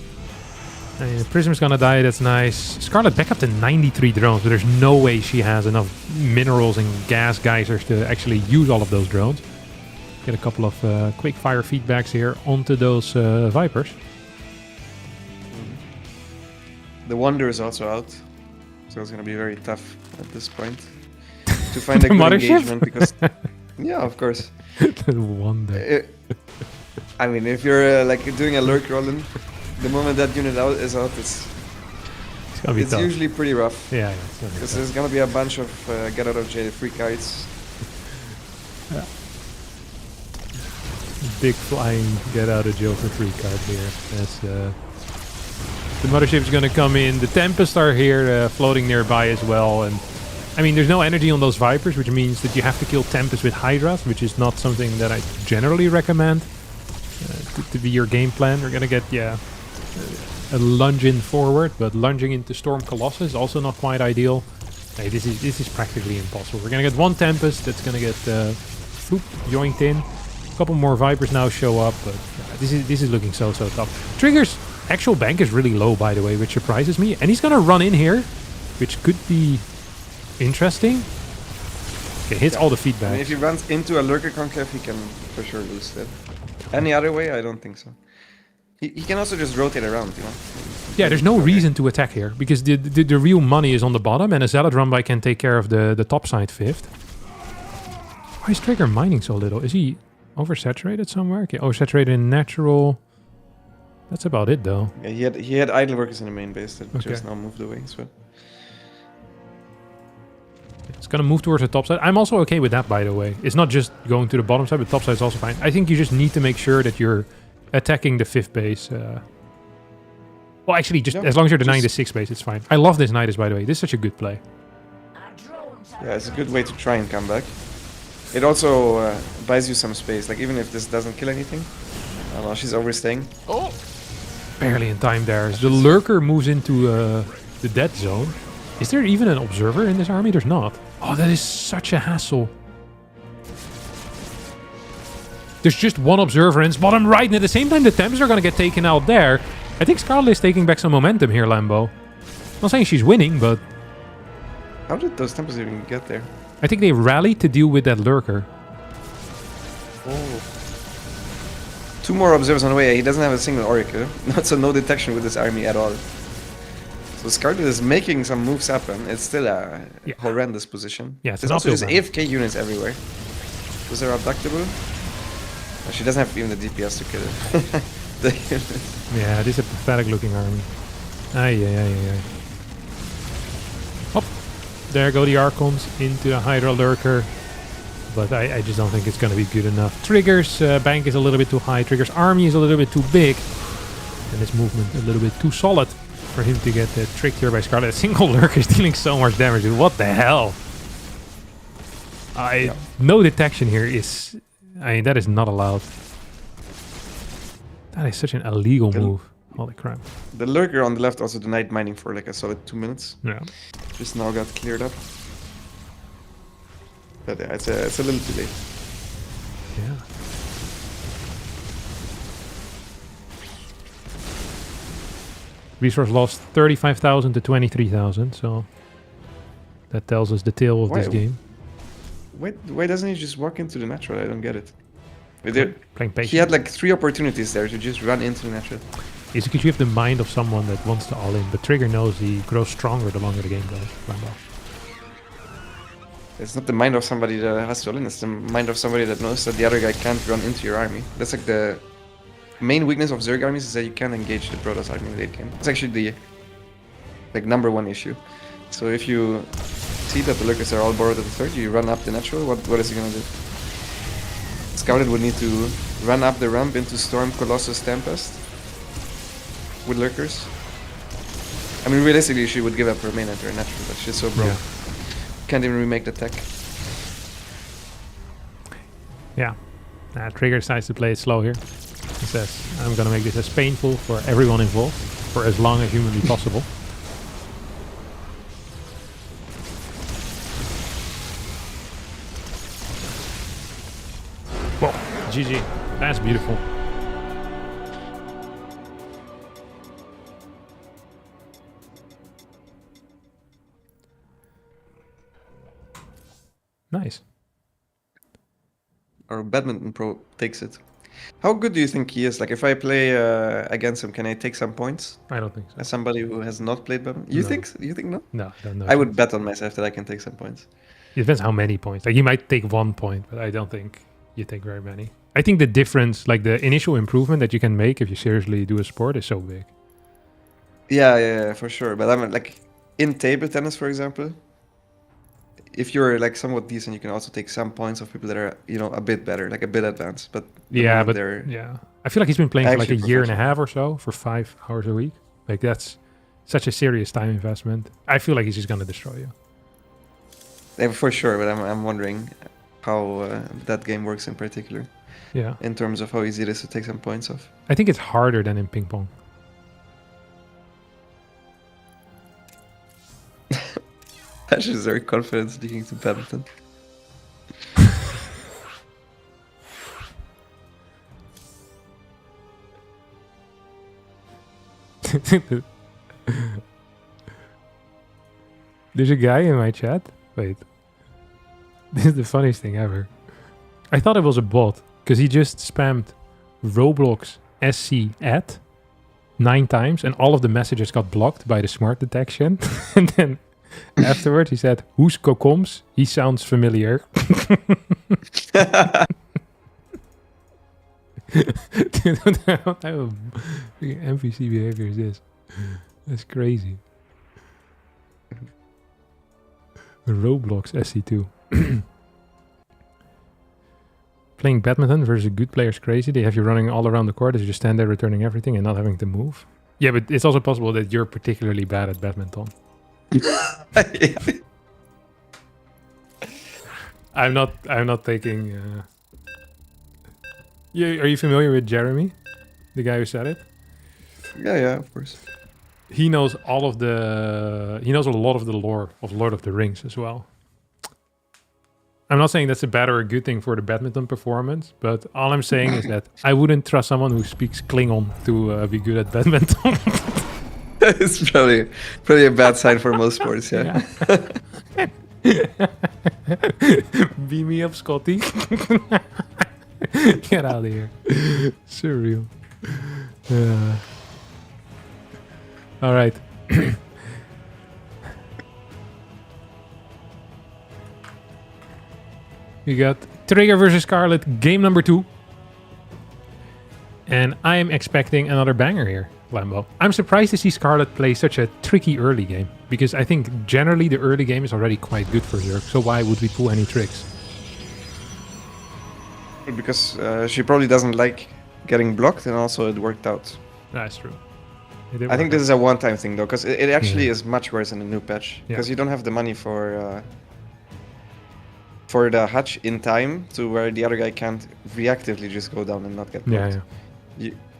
And the Prism's gonna die, that's nice. Scarlet back up to 93 drones, but there's no way she has enough minerals and gas geysers to actually use all of those drones. Get a couple of quick fire feedbacks here onto those Vipers. The Wonder is also out, so it's going to be very tough at this point to find a good engagement because, yeah, of course. The Wonder. I mean, if you're like doing a lurk rolling, the moment that unit is out, it's It's gonna be It's tough. usually pretty rough. Yeah, it's gonna be Because tough. there's gonna be a bunch of get out of jail free cards. Yeah. Big flying get out of jail for free card here. That's the mothership's gonna come in. The Tempests are here floating nearby as well, and I mean there's no energy on those Vipers, which means that you have to kill Tempests with Hydras, which is not something that I generally recommend to be your game plan. We're gonna get a lunge in forward, but lunging into Storm Colossus is also not quite ideal. Hey, this is practically impossible. We're gonna get one Tempest that's gonna get yoinked in. A couple more Vipers now show up, but this is looking so tough. Trigger's actual bank is really low, by the way, which surprises me. And he's gonna run in here, which could be interesting. Okay, hits all the feedback. I mean, if he runs into a Lurker Conclave, he can for sure lose that. Any other way, I don't think so. He can also just rotate around, you know? Yeah, there's no reason to attack here, because the real money is on the bottom, and a Zealot Rumbai can take care of the top side fifth. Why is Trigger mining so little? Is he oversaturated somewhere? Okay, oversaturated in natural. That's about it, though. Yeah, he had idle workers in the main base that just now moved away, so... It's gonna move towards the top side. I'm also okay with that, by the way. It's not just going to the bottom side, but top side is also fine. I think you just need to make sure that you're attacking the fifth base. Well, actually, just as long as you're denying the sixth base, it's fine. I love this Nidus, by the way. This is such a good play. Yeah, it's a good way to try and come back. It also buys you some space. Like, even if this doesn't kill anything. I don't know, she's overstaying. Oh! Barely in time there. The Lurker moves into the dead zone. Is there even an Observer in this army? There's not. Oh, that is such a hassle. There's just one Observer in bottom right, and at the same time the Temps are going to get taken out there. I think Scarlet is taking back some momentum here, Lambo. I'm not saying she's winning, but... How did those Tempest even get there? I think they rallied to deal with that Lurker. Oh. 2 more Observers on the way. He doesn't have a single Oracle. So no detection with this army at all. So Scarlet is making some moves happen. It's still a horrendous position. Yeah, it's There's also just AFK units everywhere. Those are abductable. Oh, she doesn't have even the DPS to kill it. Yeah, this is a pathetic looking army. Ay. Hop. There go the Archons into the Hydra Lurker. But I just don't think it's going to be good enough. Trigger's bank is a little bit too high. Trigger's army is a little bit too big. And his movement a little bit too solid for him to get tricked here by Scarlet. A single Lurker is dealing so much damage. Dude. What the hell? No detection here is... I mean, that is not allowed. That is such an illegal move. Holy crap. The Lurker on the left also denied mining for like a solid 2 minutes. Yeah. Just now got cleared up. But yeah, it's a little too late. Yeah. Resource lost 35,000 to 23,000, so that tells us the tale of this game. Why doesn't he just walk into the natural? I don't get it. Playing patient. He had like 3 opportunities there to just run into the natural. It's because you have the mind of someone that wants to all in, but Trigger knows he grows stronger the longer the game goes. Rambo. It's not the mind of somebody that has to all in, it's the mind of somebody that knows that the other guy can't run into your army. That's like the main weakness of Zerg armies, is that you can't engage the Protoss army late game. It's actually the #1 issue. So if you see that the Lurkers are all borrowed at the third, you run up the natural, what is he gonna do? Scouted would need to run up the ramp into Storm, Colossus, Tempest with Lurkers. I mean, realistically, she would give up her main enter natural, but she's so broke. Yeah. Can't even remake the tech. Yeah. Trigger decides to play it slow here. He says, I'm gonna make this as painful for everyone involved, for as long as humanly possible. Whoa, GG. That's beautiful. Nice. Or Badminton Pro takes it. How good do you think he is? Like, if I play against him, can I take some points? I don't think so. As somebody who has not played badminton? You No. think? You think no? No, I don't know. I would bet on myself that I can take some points. It depends how many points. Like, you might take 1 point, but I don't think you take very many. I think the difference, like the initial improvement that you can make if you seriously do a sport, is so big. Yeah, for sure. But I mean, like in table tennis, for example, if you're like somewhat decent, you can also take some points of people that are, you know, a bit better, like a bit advanced. But the Yeah, moment but they're yeah, I feel like he's been playing for like a actually year and a professional. half or so for 5 hours a week. Like that's such a serious time investment. I feel like he's just gonna destroy you. Yeah, for sure, but I'm wondering how that game works in particular, Yeah, in terms of how easy it is to take some points off. I think it's harder than in ping pong. Ash is very confident sticking to badminton. There's a guy in my chat. Wait, this is the funniest thing ever. I thought it was a bot because he just spammed Roblox SC at 9 times and all of the messages got blocked by the smart detection. And then afterwards he said, "Who's Kokoms? He sounds familiar." Dude, what type of freaking NPC behavior is this? That's crazy. Roblox SC2. Playing badminton versus a good player is crazy. They have you running all around the court as you just stand there returning everything and not having to move. Yeah, but it's also possible that you're particularly bad at badminton. Yeah. I'm not taking... Yeah, are you familiar with Jeremy? The guy who said it? Yeah, of course. He knows all of the... He knows a lot of the lore of Lord of the Rings as well. I'm not saying that's a bad or a good thing for the badminton performance, but all I'm saying is that I wouldn't trust someone who speaks Klingon to be good at badminton. It's probably a bad sign for most sports, yeah. Beam me up, Scotty. Get out of here. Surreal. All right. We got Trigger versus Scarlet, game number 2. And I am expecting another banger here, Lambo. I'm surprised to see Scarlet play such a tricky early game, because I think generally the early game is already quite good for Zerg, so why would we pull any tricks? Because she probably doesn't like getting blocked, and also it worked out. That's true. I think this is a one-time thing, though, because it actually is much worse in the new patch. Because you don't have the money for the hatch in time to where the other guy can't reactively just go down and not get blocked.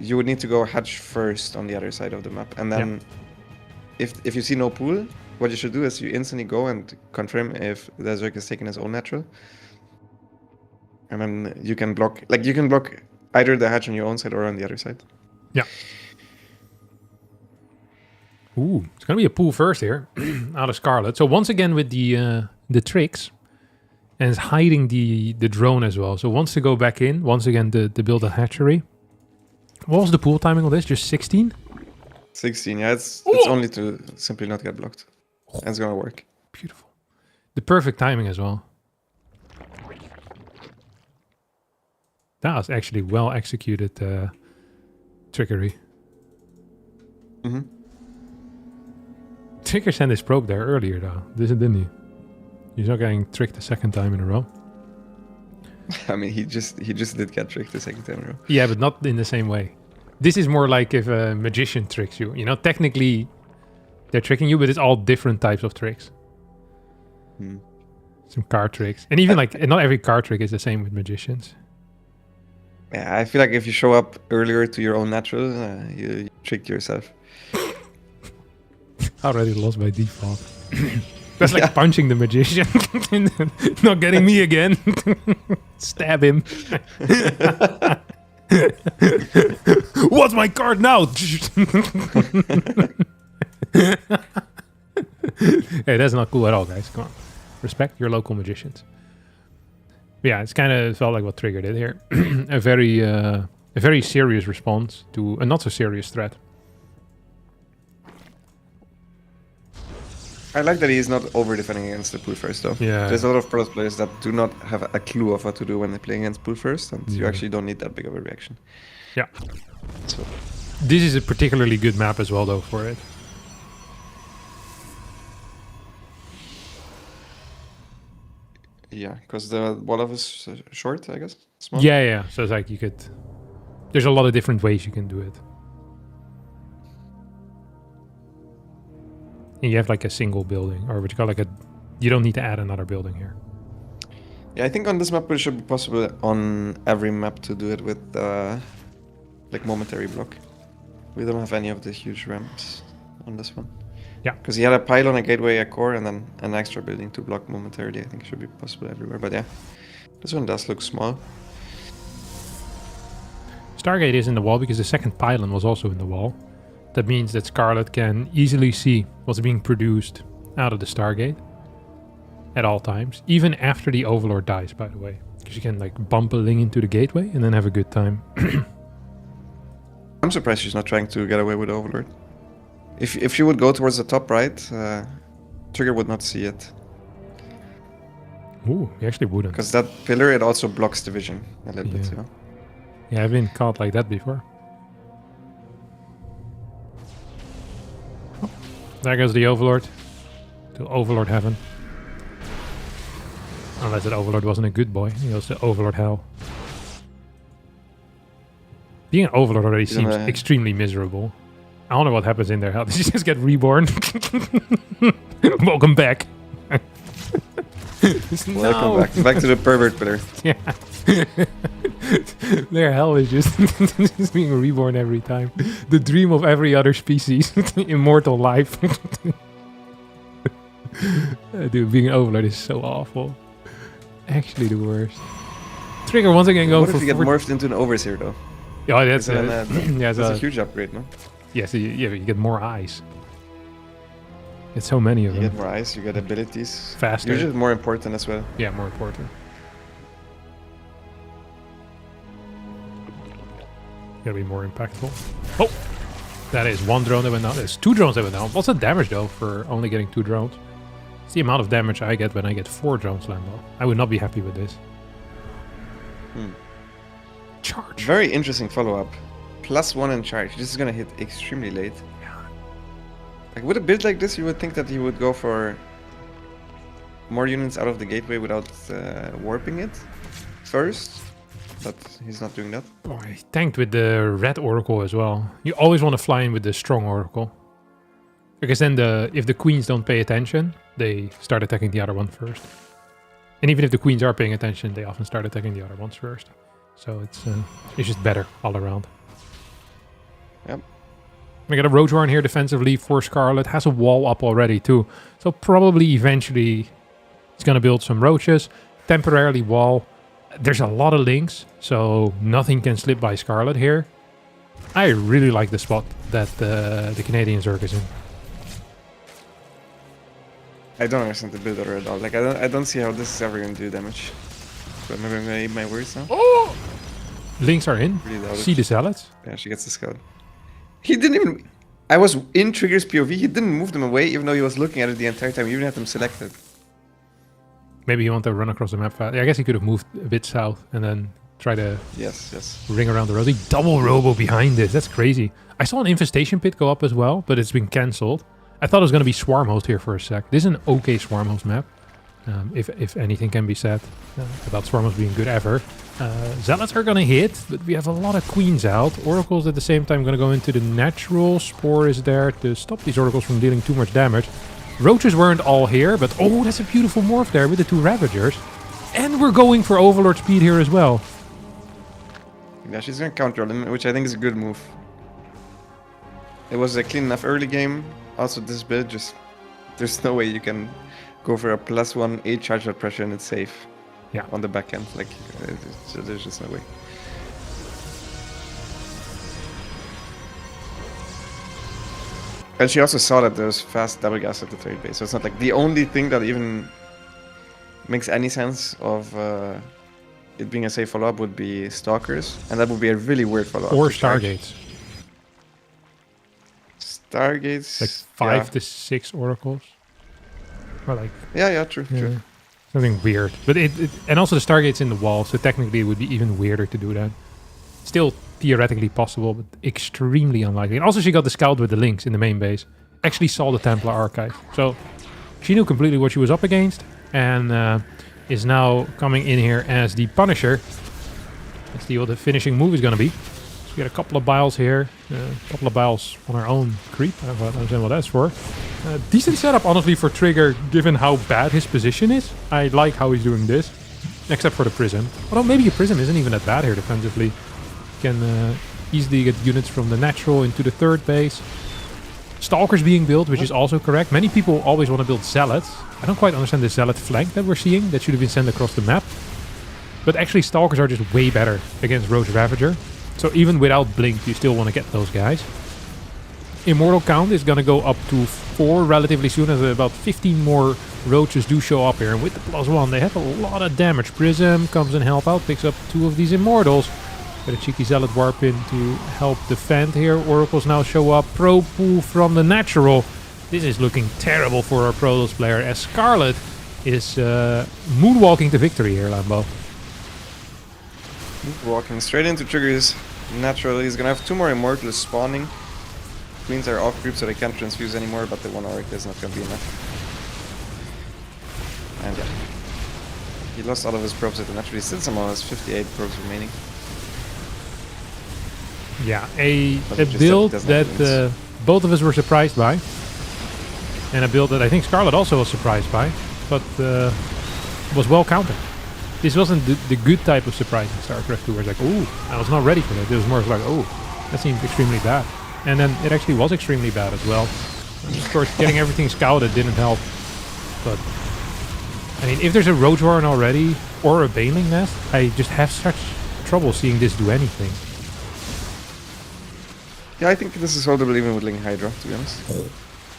You would need to go hatch first on the other side of the map, and then if you see no pool, what you should do is you instantly go and confirm if the Zerg is taking his own natural, and then you can block either the hatch on your own side or on the other side. Yeah. Ooh, it's gonna be a pool first here out of Scarlet. So once again with the tricks. And it's hiding the drone as well. So wants to go back in, once again, to build a hatchery. What was the pool timing on this? Just 16? 16, yeah. It's only to simply not get blocked. And it's gonna work. Beautiful. The perfect timing as well. That was actually well executed trickery. Mm-hmm. Trigger sent his probe there earlier though, didn't he? He's not getting tricked the second time in a row. I mean, he just did get tricked the second time in a row. Yeah, but not in the same way. This is more like if a magician tricks you. You know, technically they're tricking you, but it's all different types of tricks. Some card tricks. And even like, not every card trick is the same with magicians. Yeah, I feel like if you show up earlier to your own natural, you tricked yourself. Already lost by default. That's like punching the magician. Not getting me again. Stab him. What's my card now? Hey, that's not cool at all, guys. Come on. Respect your local magicians. But yeah, it's kind of felt like what Trigger did here. A very serious response to a not so serious threat. I like that he's not over-defending against the pool first, though. Yeah. There's a lot of pro players that do not have a clue of what to do when they play against pool first, and you actually don't need that big of a reaction. Yeah. So This is a particularly good map as well, though, for it. Yeah, because the wall of is short, I guess. Small. Yeah, yeah. So it's like you could. There's a lot of different ways you can do it. And you have like a single building, or what you call like a. You don't need to add another building here. Yeah, I think on this map it should be possible on every map to do it with like momentary block. We don't have any of the huge ramps on this one. Yeah. Because he had a pylon, a gateway, a core, and then an extra building to block momentarily. I think it should be possible everywhere. But yeah, this one does look small. Stargate is in the wall because the second pylon was also in the wall. That means that Scarlet can easily see what's being produced out of the Stargate at all times, even after the Overlord dies, by the way. Because you can like bump a link into the gateway and then have a good time. I'm surprised she's not trying to get away with Overlord. If she would go towards the top right, Trigger would not see it. Ooh, he actually wouldn't. Because that pillar, it also blocks the vision a little bit, you know? Yeah, I've been caught like that before. Oh, there goes the Overlord. To Overlord heaven. Unless that Overlord wasn't a good boy. He goes to Overlord hell. Being an Overlord already seems extremely miserable. I don't know what happens in their hell. Did you just get reborn? Welcome back. Welcome back. Back to the pervert pillar. Yeah. Their hell is just being reborn every time. The dream of every other species. Immortal life. Dude, being an Overlord is so awful. Actually the worst. Trigger once again going for... What if you get morphed into an Overseer though? Yeah, that's, that's a huge upgrade, no? Yes, yeah, you get more eyes. Get so many of them. You get more eyes, you get abilities. Faster. Usually more important as well. Yeah, more important. Gotta be more impactful. Oh! That is one drone that went down. There's two drones that went down. What's the damage though for only getting 2 drones? It's the amount of damage I get when I get 4 drones, Lambo. I would not be happy with this. Charge. Very interesting follow-up. +1 in charge. This is gonna hit extremely late. Like with a build like this, you would think that he would go for more units out of the gateway without warping it first, but he's not doing that. Oh, he tanked with the red Oracle as well. You always want to fly in with the strong Oracle. Because then if the queens don't pay attention, they start attacking the other one first. And even if the queens are paying attention, they often start attacking the other ones first. So it's just better all around. Yep. We got a Roach Warren here defensively for Scarlet. Has a wall up already too. So probably eventually it's going to build some roaches. Temporarily wall. There's a lot of links, so nothing can slip by Scarlet here. I really like the spot that the Canadian Zerg is in. I don't understand the build order at all. Like I don't see how this is ever going to do damage. But maybe I'm going to eat my words now. Oh! Links are in. Really See the zealots. Yeah, she gets the scout. He didn't even... I was in Trigger's POV. He didn't move them away, even though he was looking at it the entire time. He even had them selected. Maybe he wanted to run across the map fast. Yeah, I guess he could have moved a bit south and then try to ring around the road. He double robo behind this. That's crazy. I saw an infestation pit go up as well, but it's been cancelled. I thought it was going to be swarm host here for a sec. This is an okay swarm host map. If anything can be said about swarm host being good ever. Zealots are going to hit, but we have a lot of queens out. Oracles at the same time going to go into the natural. Spore is there to stop these oracles from dealing too much damage. Roaches weren't all here, but oh, that's a beautiful morph there with the 2 Ravagers. And we're going for Overlord speed here as well. Yeah, she's going to counter them, which I think is a good move. It was a clean enough early game. Also, this build just... There's no way you can go for a +1 8 charge out pressure and it's safe. Yeah. On the back end. Like, there's just no way. And she also saw that there was fast double gas at the third base. So it's not like the only thing that even makes any sense of it being a safe follow-up would be Stalkers. And that would be a really weird follow-up. Or Stargates. Stargates. Like 5 to 6 oracles. Or like... Yeah, true. Something weird. But and also the Stargate's in the wall, so technically it would be even weirder to do that. Still theoretically possible, but extremely unlikely. And also she got the scout with the links in the main base. Actually saw the Templar archive. So she knew completely what she was up against. And is now coming in here as the Punisher. Let's see what the finishing move is going to be. So we get a couple of biles here. A couple of biles on our own creep. I don't understand what that's for. Decent setup, honestly, for Trigger, given how bad his position is. I like how he's doing this. Except for the Prism. Although maybe a Prism isn't even that bad here defensively. Can easily get units from the natural into the third base. Stalkers being built, which is also correct. Many people always want to build Zealots. I don't quite understand the Zealot flank that we're seeing. That should have been sent across the map. But actually, Stalkers are just way better against Roach Ravager. So even without Blink, you still want to get those guys. Immortal count is going to go up to 4 relatively soon, as about 15 more Roaches do show up here. And with the +1, they have a lot of damage. Prism comes and help out, picks up 2 of these Immortals. Got a cheeky Zealot warp in to help defend here. Oracles now show up. Pro pool from the natural. This is looking terrible for our Protoss player, as Scarlet is moonwalking to victory here, Lambo. Walking straight into triggers. Naturally, he's gonna have 2 more Immortals spawning. Queens are off group, so they can't transfuse anymore, but the 1 Auric is not gonna be enough. And yeah. He lost all of his probes at the natural. He still somehow has 58 probes remaining. Yeah, a build that both of us were surprised by. And a build that I think Scarlet also was surprised by, but was well countered. This wasn't the good type of surprise in StarCraft 2, where it's like, oh, I was not ready for that. It was more like, oh, that seems extremely bad. And then it actually was extremely bad as well. And of course, getting everything scouted didn't help. But, I mean, if there's a Roach Warren already, or a Baneling Nest, I just have such trouble seeing this do anything. Yeah, I think this is holdable even with Ling Hydra, to be honest.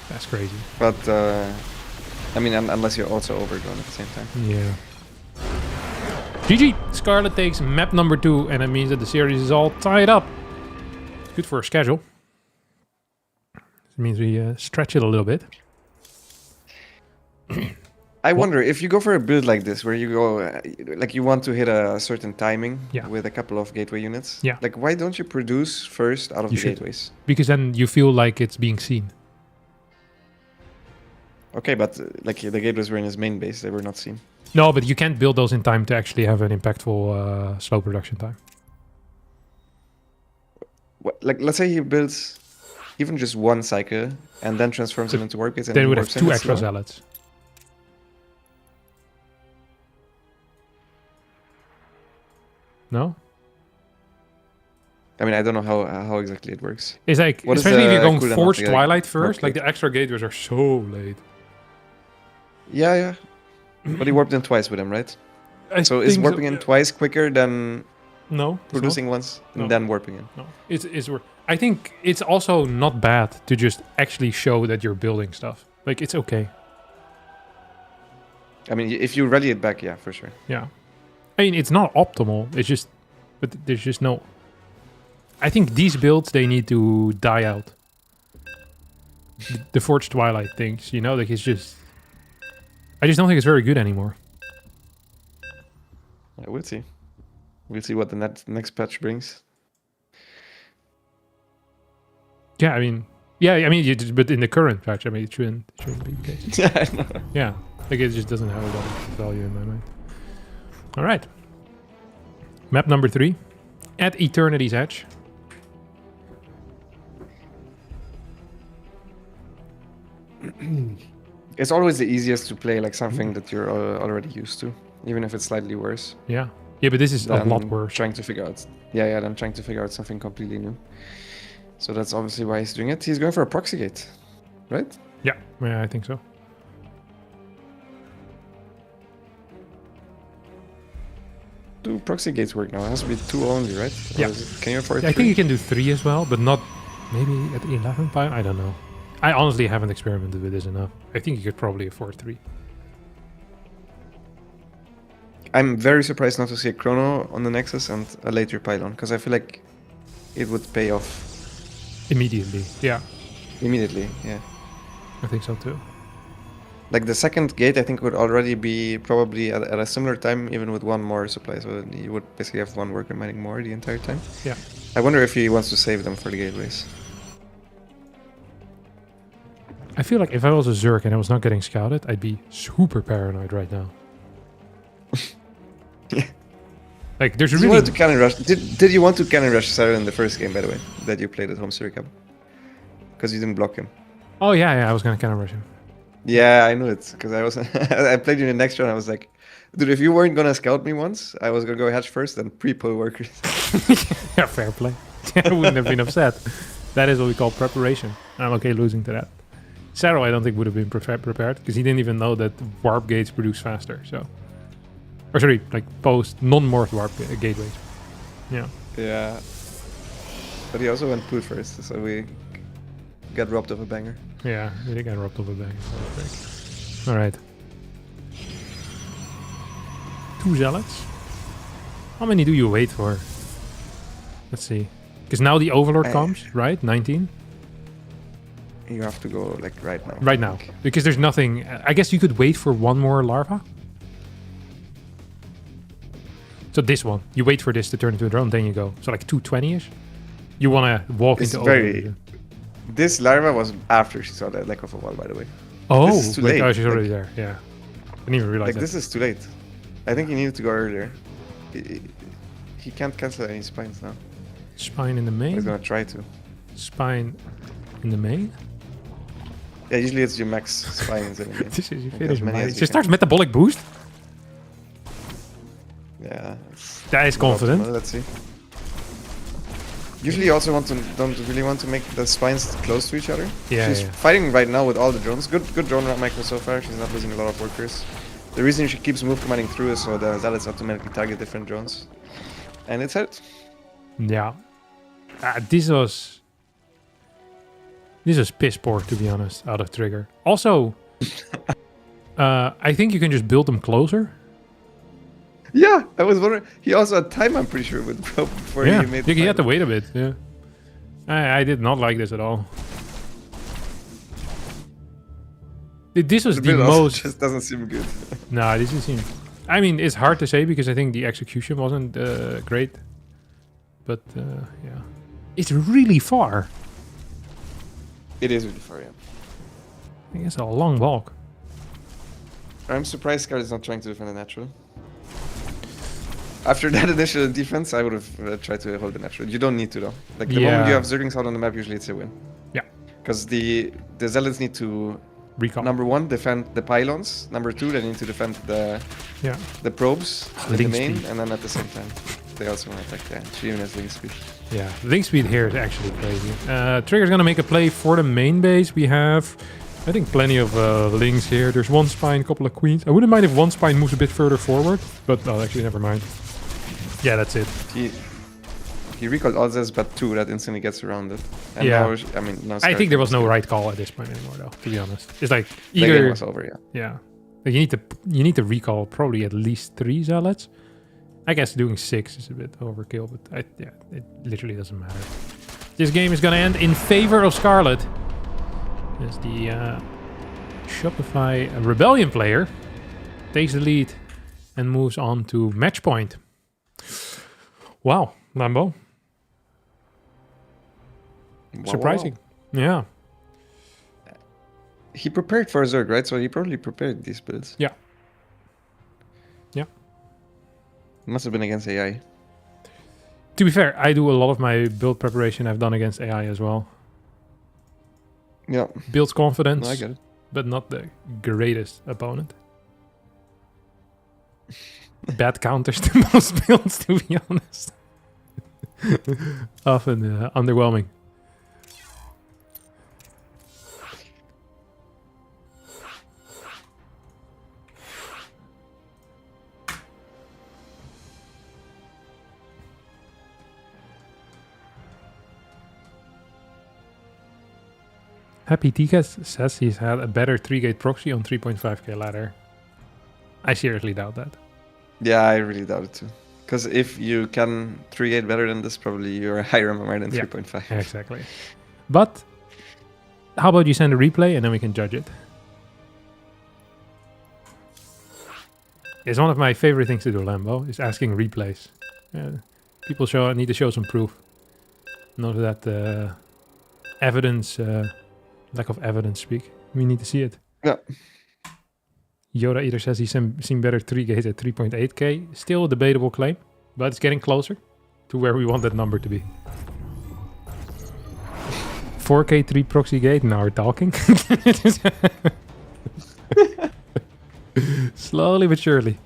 That's crazy. But, I mean, unless you're also overgrown at the same time. Yeah. GG! Scarlet takes map number 2, and it means that the series is all tied up. It's good for our schedule. It means we stretch it a little bit. I wonder, if you go for a build like this, where you go, like you want to hit a certain timing with a couple of gateway units, like why don't you produce first out of the gateways? Because then you feel like it's being seen. Okay, but like the gateways were in his main base, they were not seen. No, but you can't build those in time to actually have an impactful slow production time. What, like, let's say he builds even just 1 cycle and then transforms them into warp gates. And then we would have 2 extra Zealots. No? I mean, I don't know how exactly it works. It's like, especially if you're going Forged Twilight first, like the extra gateways are so late. Yeah, yeah. But he warped in twice with him, right? So is warping in twice quicker than producing once and then warping in? No, it's I think it's also not bad to just actually show that you're building stuff. Like, it's okay. I mean, if you rally it back, yeah, for sure. Yeah. I mean, it's not optimal. It's just, but there's just no. I think these builds, they need to die out. The Forged Twilight things, you know, like it's just. I just don't think it's very good anymore. Yeah, we'll see. We'll see what the next patch brings. Yeah, I mean, but in the current patch, I mean, it shouldn't be the case. Yeah, I know. Yeah, like it just doesn't have a lot of value in my mind. All right. Map number 3, at Eternity's Edge. It's always the easiest to play like something that you're already used to, even if it's slightly worse. Yeah, but this is a lot worse. Trying to figure out, then trying to figure out something completely new. So that's obviously why he's doing it. He's going for a proxy gate, right? Yeah, I think so. Do proxy gates work now? It has to be 2 only, right? Yeah. Can you afford 3? I think you can do 3 as well, but not maybe at 11. I don't know. I honestly haven't experimented with this enough. I think you could probably afford 3. I'm very surprised not to see a Chrono on the Nexus and a later pylon, because I feel like it would pay off immediately. Yeah. Immediately, yeah. I think so too. Like the second gate, I think would already be probably at a similar time, even with 1 more supply. So you would basically have 1 worker mining more the entire time. Yeah. I wonder if he wants to save them for the gateways. I feel like if I was a Zerg and I was not getting scouted, I'd be super paranoid right now. Yeah. Like, there's Did really... you want to cannon rush? Did you want to cannon rush Sarah in the first game, by the way, that you played at Home Series Cup? Because you didn't block him. Oh, yeah, I was going to cannon rush him. Yeah, I knew it, because I was I played you in the next round. I was like, dude, if you weren't gonna scout me once, I was gonna go hatch first and pre-pull workers. Yeah, fair play. I wouldn't have been upset. That is what we call preparation. I'm okay losing to that. SharO, I don't think would have been prepared because he didn't even know that warp gates produce faster. So, or sorry, like post non-morph warp gateways. Yeah. Yeah. But he also went put first, so we got robbed of a banger. Yeah, we did get robbed of a bang. All right. 2 zealots. How many do you wait for? Let's see. Because now the Overlord comes, right? 19. You have to go like right now. Right now, because there's nothing. I guess you could wait for one more larva. So this one, you wait for this to turn into a drone, then you go. So like 220-ish. You want to walk It's into very. Overlord. This larva was after she saw that lack of a wall, by the way. Oh, this is too late. Oh, she's already there. Yeah, I didn't even realize Like that. this is too late. I think he needed to go earlier. He can't cancel any spines now. Spine in the He's main. gonna try to. Spine in the main. Yeah, usually it's your max spines. In the game. This is you Like finish. as many as She you starts metabolic boost. Yeah. That is confident. Optimal. Let's see. Usually you also don't really want to make the spines close to each other. Yeah, She's yeah. fighting right now with all the drones. Good drone micro so far. She's not losing a lot of workers. The reason she keeps move commanding through is so the zealots automatically target different drones. And it's hit. Yeah. This was piss poor, to be honest, out of trigger. Also, I think you can just build them closer. Yeah, I was wondering. He also had time, I'm pretty sure, with Probe before Yeah, he made you the had to final. wait a bit. Yeah, I did not like this at all. This was the build also most. just doesn't seem good. Nah, this is. I mean, it's hard to say because I think the execution wasn't great. But yeah, it's really far. It is really far, yeah. I think it's a long walk. I'm surprised Scar is not trying to defend the natural. After that initial defense, I would have tried to hold the natural. You don't need to though. Like the moment you have Zerglings out on the map, usually it's a win. Yeah. Because the zealots need to Recall. number 1 defend the pylons. Number 2 they need to defend the probes in the Link main, speed. and then at the same time they also want to attack. Yeah, she even has link speed. Yeah, link speed here is actually crazy. Trigger's gonna make a play for the main base. We have, I think, plenty of links here. There's one spine, couple of queens. I wouldn't mind if one spine moves a bit further forward, but oh, actually, never mind. Yeah, that's it. He recalled all this, but 2 that instantly gets around it. And Yeah. now, I mean, now I think there was no Scar- right call at this point anymore, though. To be honest, it's like The game either was over, yeah. yeah, like you need to recall probably at least 3 zealots. I guess doing 6 is a bit overkill, but yeah, it literally doesn't matter. This game is gonna end in favor of Scarlet. As the Shopify Rebellion player takes the lead and moves on to match point. Wow, Lambo. Wow, Surprising. wow. Yeah. He prepared for Zerg, right? So he probably prepared these builds. Yeah. Yeah. Must have been against AI. To be fair, I do a lot of my build preparation I've done against AI as well. Yeah. Builds confidence, No, I get it. but not the greatest opponent. Bad counters to most builds, to be honest. Often underwhelming. Happy Tikas says he's had a better 3-gate proxy on 3.5k ladder. I seriously doubt that. Yeah, I really doubt it too. Because if you can 3-8 better than this, probably you're a higher MMR than Yeah. 3.5. Exactly. But how about you send a replay and then we can judge it? It's one of my favorite things to do, Lambo, is asking replays. People need to show some proof. Not that evidence, lack of evidence speak. We need to see it. Yeah. Yoda either says he's seen better 3 gates at 3.8k. Still a debatable claim, but it's getting closer to where we want that number to be. 4k 3 proxy gate, now we're talking. Slowly but surely.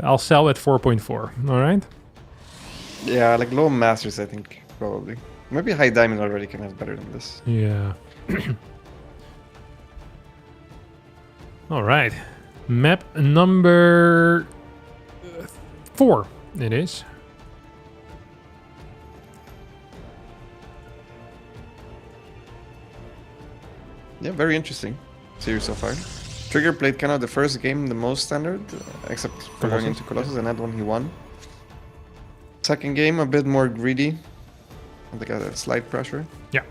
I'll sell at 4.4, alright? Yeah, like low masters, I think, probably. Maybe high diamond already can have better than this. Yeah. Alright. Map number 4 it is. Yeah, very interesting series so far. Trigger played kind of the first game the most standard, except for going into Colossus, and that one he won. Second game a bit more greedy, like a slight pressure. Yeah.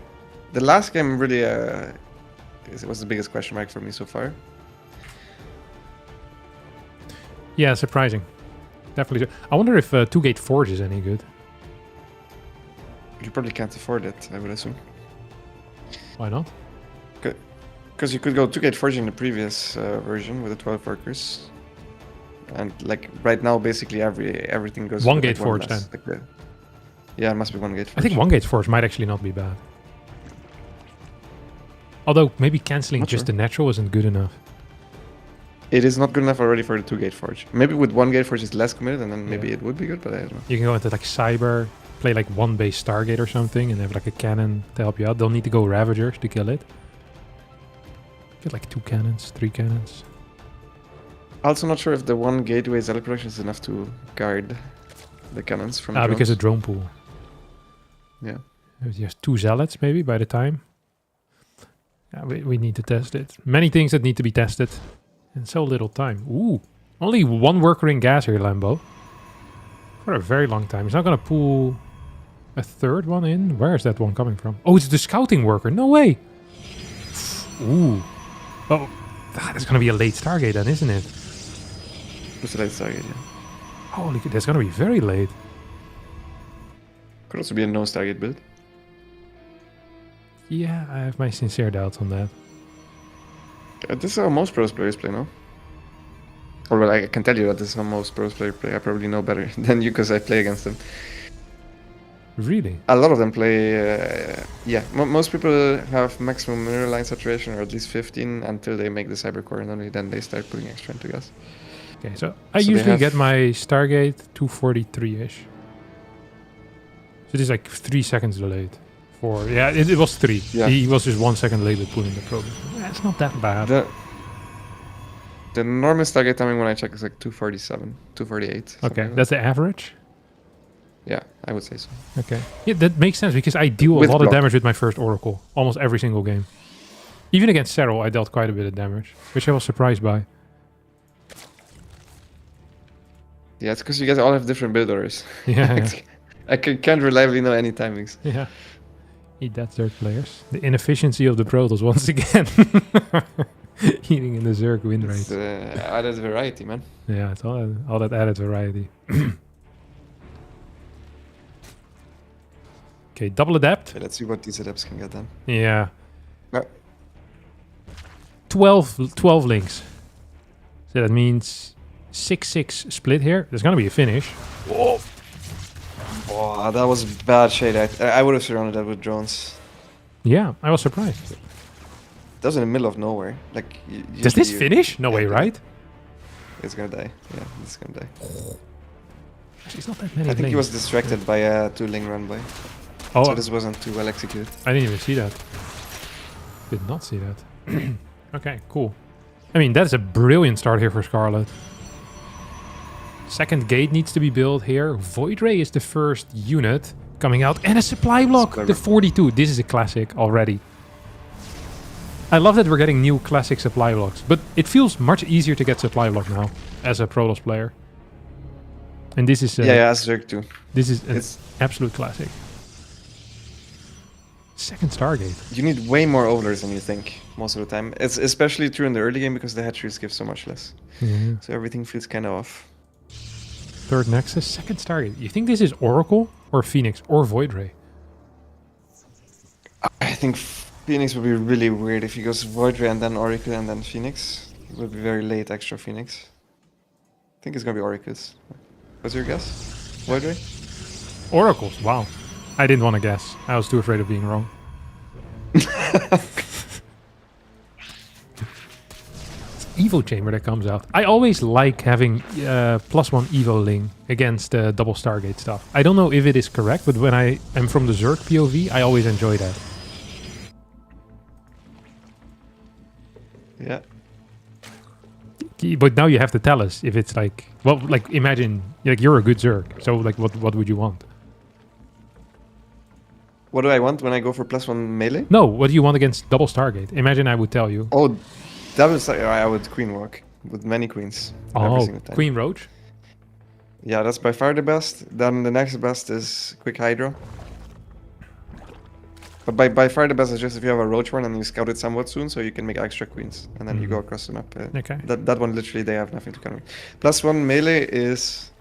The last game really was the biggest question mark for me so far. Yeah, surprising. Definitely. I wonder if 2-gate Forge is any good. You probably can't afford it, I would assume. Why not? Because you could go 2-gate Forge in the previous version with the 12 workers. And like right now, basically everything goes... 1-gate like Forge then. Like yeah, it must be 1-gate Forge. I think 1-gate Forge might actually not be bad. Although maybe cancelling just the natural isn't good enough. It is not good enough already for the 2-gate Forge. Maybe with 1-gate Forge it's less committed, and then maybe it would be good, but I don't know. You can go into like Cyber, play like 1 base Stargate or something, and have like a cannon to help you out. They'll need to go Ravagers to kill it. Get like 2 cannons, 3 cannons. Also not sure if the 1 gateway zealot production is enough to guard the cannons from drones. Because of drone pool. Yeah. You have 2 zealots maybe by the time. Yeah, we need to test it. Many things that need to be tested. And so little time. Ooh. Only 1 worker in gas here, Lambo. For a very long time. He's not going to pull a 3rd one in. Where is that one coming from? Oh, it's the scouting worker. No way. Ooh. Oh, that's going to be a late Stargate then, isn't it? It's a late Stargate, yeah. Holy, that's going to be very late. Could also be a no Stargate build. Yeah, I have my sincere doubts on that. This is how most pros players play, no? Or well, I can tell you that this is how most pros players play. I probably know better than you because I play against them. Really? A lot of them play, yeah. Most people have maximum mineral line saturation, or at least 15, until they make the cyber core, and only then they start putting extra into gas. Okay, so I usually get my Stargate 243-ish. So this is like 3 seconds delayed. Yeah, it was 3. Yeah. He was just 1 second late with pulling the probe. Yeah, it's not that bad. The normal Stargate timing when I check is like 247, 248. Okay, like that's the average? Yeah, I would say so. Okay. Yeah, that makes sense because I deal a lot of damage with my first Oracle. Almost every single game. Even against herO, I dealt quite a bit of damage, which I was surprised by. Yeah, it's because you guys all have different build orders. Yeah. I can't reliably know any timings. Yeah. Eat that, third players. The inefficiency of the Protoss once again. Eating in the Zerg win rate. Added variety, man. Yeah, it's all that added variety. Okay, double adapt. Okay, let's see what these adapts can get done. Yeah. No. 12 links. So that means 6-6 split here. There's gonna be a finish. Whoa. Oh, that was bad shade. I would have surrounded that with drones. Yeah, I was surprised. That was in the middle of nowhere. Like, does this finish? No way, right? It's gonna die. Yeah, it's gonna die. It's not that many. I think he was distracted by a 2-link run by. Oh, so this wasn't too well executed. I didn't even see that. Did not see that. Okay, cool. I mean, that's a brilliant start here for Scarlet. Second gate needs to be built here. Void Ray is the first unit coming out. And a supply block, the 42. This is a classic already. I love that we're getting new classic supply blocks. But it feels much easier to get supply block now as a Protoss player. And this is... yeah, Zerg too. This is an absolute classic. Second Stargate. You need way more overlords than you think most of the time. It's especially true in the early game because the hatcheries give so much less. Yeah. So everything feels kind of off. Third Nexus, second Stargate. You think this is Oracle or Phoenix or Void Ray? I think Phoenix would be really weird if he goes Void Ray and then Oracle and then Phoenix. It would be very late extra Phoenix. I think it's gonna be Oracles. What's your guess? Void Ray? Oracles, wow. I didn't want to guess. I was too afraid of being wrong. Evo chamber that comes out. I always like having +1 Evo Ling against double Stargate stuff. I don't know if it is correct, but when I am from the Zerg POV, I always enjoy that. Yeah. But now you have to tell us if it's like, well, like imagine like you're a good Zerg, so like what would you want? What do I want when I go for +1 melee? No, what do you want against double Stargate? Imagine I would tell you. Oh, I would Queen Walk with many queens. Every single time. Queen Roach? Yeah, that's by far the best. Then the next best is Quick Hydro. But by far the best is just if you have a Roach one and you scout it somewhat soon, so you can make extra queens. And then you go across the map. Okay. That one, literally, they have nothing to counter. +1 melee is...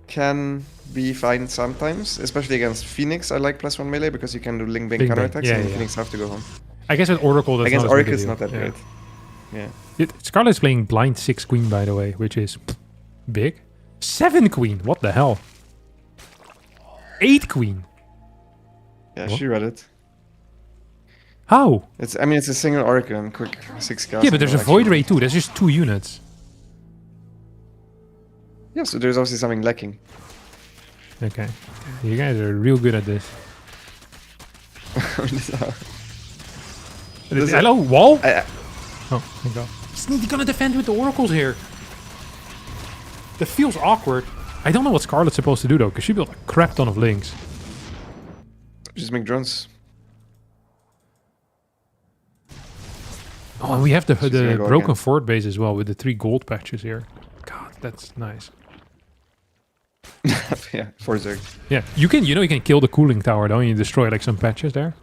can be fine sometimes, especially against Phoenix. I like +1 melee because you can do Ling Bang Bing counterattacks Bang. and Yeah. Phoenix have to go home. I guess with Oracle, that's Against not as Oracle, big a it's not deal. that great. Yeah. Scarlet's playing blind 6 queen, by the way, which is big. 7 queen, what the hell? 8 queen. Yeah, What? she read it. How? It's a single Oracle and quick 6 cast. Yeah, but there's a Void Ray too. That's just 2 units. Yeah, so there's obviously something lacking. Okay. You guys are real good at this. Hello, wall? Oh, thank God. He's gonna defend with the oracles here. That feels awkward. I don't know what Scarlet's supposed to do though, because she built a crap ton of links. Just make drones. Oh, and we have the gonna go broken again. fort base as well with the 3 gold patches here. God, that's nice. Yeah, for Zerg. Yeah, you can kill the cooling tower though, and you destroy like some patches there.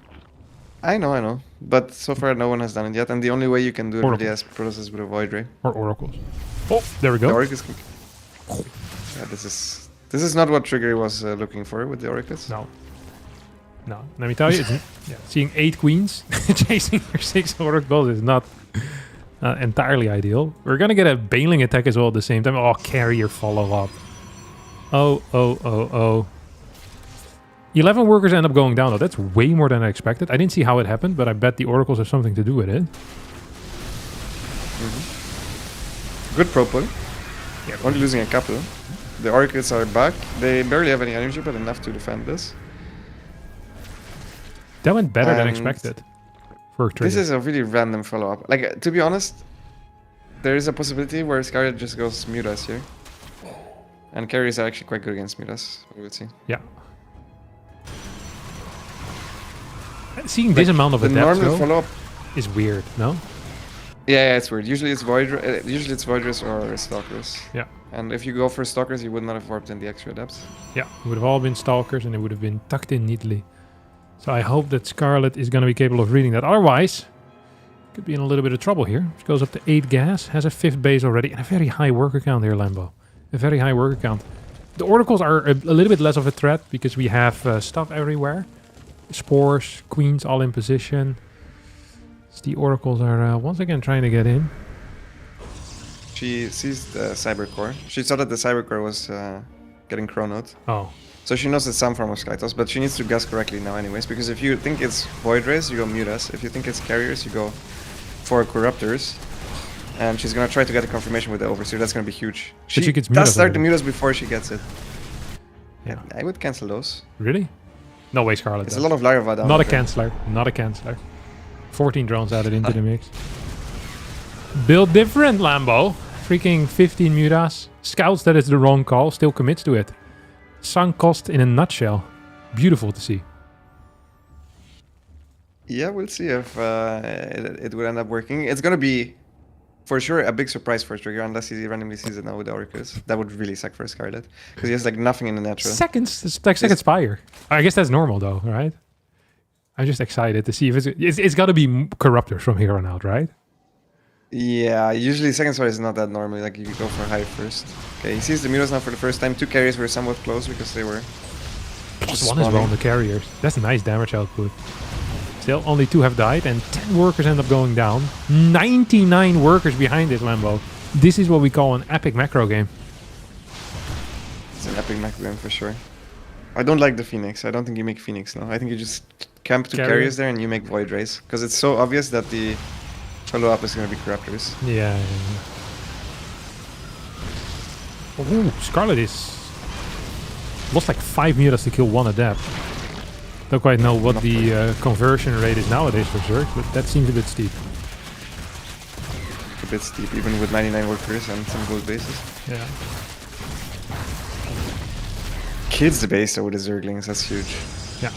I know. But so far no one has done it yet, and the only way you can do it Oracle. really as Protoss is with a Void Ray. Or oracles. Oh, there we The go. Oracles can... Yeah, this is not what Trigger was looking for with the Oracles. No. Let me tell you, it's, seeing 8 queens chasing your 6 oracles is not entirely ideal. We're gonna get a bailing attack as well at the same time. Oh, carrier follow up. Oh. 11 workers end up going down though. That's way more than I expected. I didn't see how it happened, but I bet the oracles have something to do with it. Good pro pull. Yeah, Only losing a couple. The Oracles are back. They barely have any energy, but enough to defend this. that went better than And expected. For Trigger. This is a really random follow-up. Like, to be honest, there is a possibility where Scarlet just goes Mutas here. And carries are actually quite good against Mutas, we would see. Yeah. Seeing this amount of The adepts normal though follow-up... is weird, no? Yeah, it's weird. Usually it's Voiders or Stalkers. Yeah. And if you go for Stalkers, you would not have warped in the extra adepts. Yeah, it would have all been stalkers and it would have been tucked in neatly. So I hope that Scarlet is going to be capable of reading that. Otherwise, could be in a little bit of trouble here. She goes up to 8 gas, has a 5th base already, and a very high worker count here, Lambo. A very high worker count. The oracles are a little bit less of a threat because we have stuff everywhere. Spores, queens all in position. So the oracles are once again trying to get in. She sees the Cyber Core. She saw that the Cyber Core was getting chronoed. Oh, So she knows it's some form of Skytoss, but she needs to guess correctly now anyways, because if you think it's Void Rays, you go Mutas. If you think it's Carriers, you go for Corruptors. And she's gonna try to get a confirmation with the Overseer. That's gonna be huge. she gets does Mutas start the already. Mutas before she gets it. Yeah. I would cancel those. Really? No way, Scarlet. It's does. a lot of Larva down Not a there. canceller. Not a canceller. 14 drones added into the mix. Build different, Lambo. Freaking 15 Mutas. Scouts that it's the wrong call. Still commits to it. Sunk cost in a nutshell. Beautiful to see. Yeah, we'll see if it would end up working. It's gonna be, for sure, a big surprise for Trigger, unless he randomly sees it now with the Oracles. That would really suck for Scarlet, because he has like nothing in the natural. Seconds. It's like second spire. I guess that's normal though, right? I'm just excited to see if it's got to be corruptors from here on out, right? Yeah, usually second spire is not that normal. Like you go for high first. Okay, he sees the Mutas now for the first time. 2 carriers were somewhat close because they were Plus 1 as well on the carriers. That's a nice damage output. Still, only 2 have died, and 10 workers end up going down. 99 workers behind this Lambo. This is what we call an epic macro game. It's an epic macro game for sure. I don't like the Phoenix. I don't think you make Phoenix now. I think you just camp 2 carriers there and you make Void Rays. Because it's so obvious that the follow-up is going to be Corruptors. Yeah. Ooh, Scarlet is... lost like 5 mutas to kill 1 Adept. Don't quite know what the conversion rate is nowadays for Zerg, but that seems a bit steep. A bit steep, even with 99 workers and some gold bases. Yeah. Kills the base though with the Zerglings, that's huge. Yeah.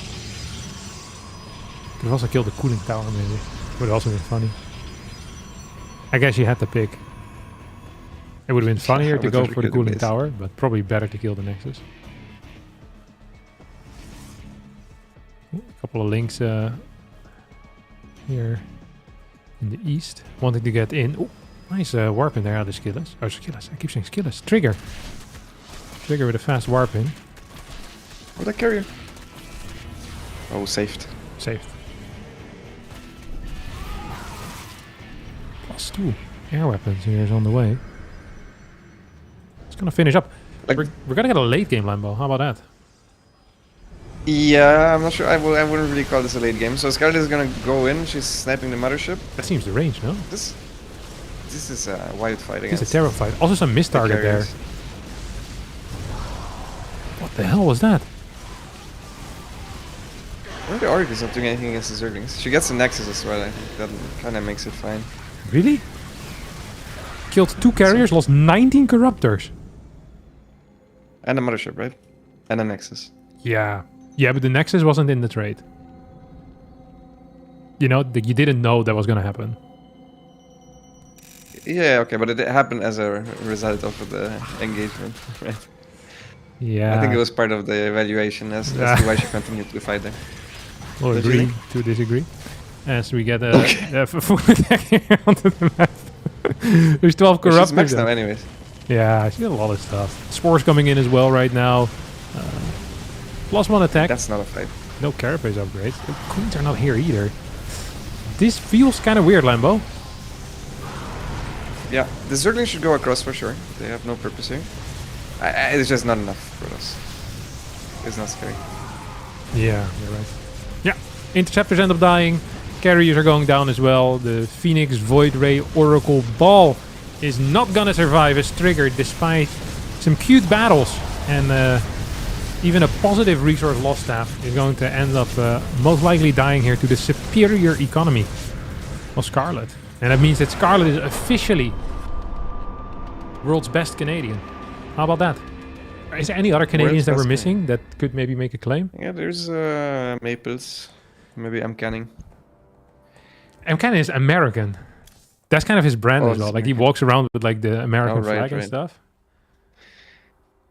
Could have also killed the cooling tower maybe. Would have also been funny. I guess you had to pick. It would have been funnier to go for the cooling tower, but probably better to kill the Nexus. Ooh, a couple of links here in the east. Wanting to get in. Oh, nice warp in there out of Skillous. Oh, Skillous. I keep saying Skillous. Trigger. Trigger with a fast warp in. Oh, that carrier. Oh, saved. Saved. +2 air weapons here is on the way. It's gonna finish up. Like, we're gonna get a late game Lambo. How about that? Yeah, I'm not sure. I wouldn't really call this a late game. So Scarlet is gonna go in. She's sniping the mothership. That seems the range, no? This is a wild fight against. This is a terror fight. Also some missed target there. What the hell was that? Well, the Auric is not doing anything against the Zerglings. She gets the Nexus as well. I think that kind of makes it fine. Really? Killed 2 carriers, lost 19 Corruptors. And a mothership, right? And a Nexus. Yeah. Yeah, but the Nexus wasn't in the trade. You know, you didn't know that was gonna happen. Yeah, okay, but it happened as a result of the engagement, right? Yeah. I think it was part of the evaluation as to why she continued to fight there. We'll agree to disagree. As we get a full attack here onto the map. There's 12 Corruptors. She's maxed now anyways. Yeah, she's got a lot of stuff. Spores coming in as well right now. +1 attack. That's not a fight. No carapace upgrades. The queens are not here either. This feels kind of weird, Lambo. Yeah, the Zerglings should go across for sure. They have no purpose here. It's just not enough for us. It's not scary. Yeah, you're right. Yeah, interceptors end up dying. Carriers are going down as well. The Phoenix Void Ray Oracle Ball is not gonna survive as triggered despite some cute battles. And even a positive resource loss staff is going to end up most likely dying here to the superior economy of Scarlet. And that means that Scarlet is officially world's best Canadian. How about that? Is there any other Canadians that we're missing that could maybe make a claim? Yeah, there's Maples. Maybe M. Canning. M. Canning is American. That's kind of his brand as well. Like he walks around with like the American flag and stuff.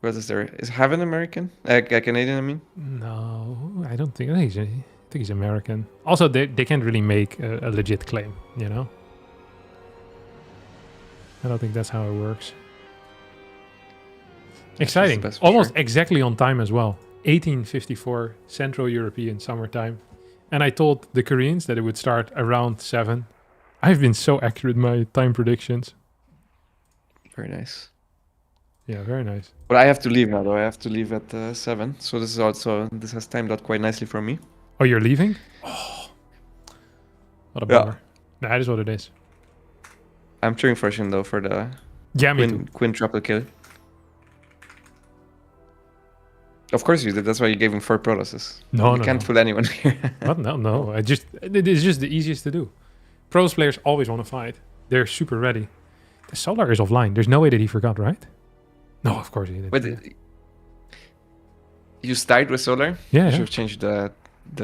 What is there? Is Heaven American? Canadian, I mean? No, I don't think. I think he's American. Also, they can't really make a legit claim, you know? I don't think that's how it works. Exciting. Almost exactly on time as well. 1854 Central European summertime. And I told the Koreans that it would start around 7. I've been so accurate in my time predictions. Very nice. Yeah, very nice. But I have to leave now, though. I have to leave at 7. So this has timed out quite nicely for me. Oh, you're leaving? Oh, what a bummer. Nah, that is what it is. I'm cheering for SHIN, though, for the quintuple kill. Of course you did. That's why you gave him 4 Protosses. You can't fool anyone here. What? No. It's just the easiest to do. Protoss players always want to fight. They're super ready. The Solar is offline. There's no way that he forgot, right? No, of course he did. But you started with Solar? Yeah. You should have changed the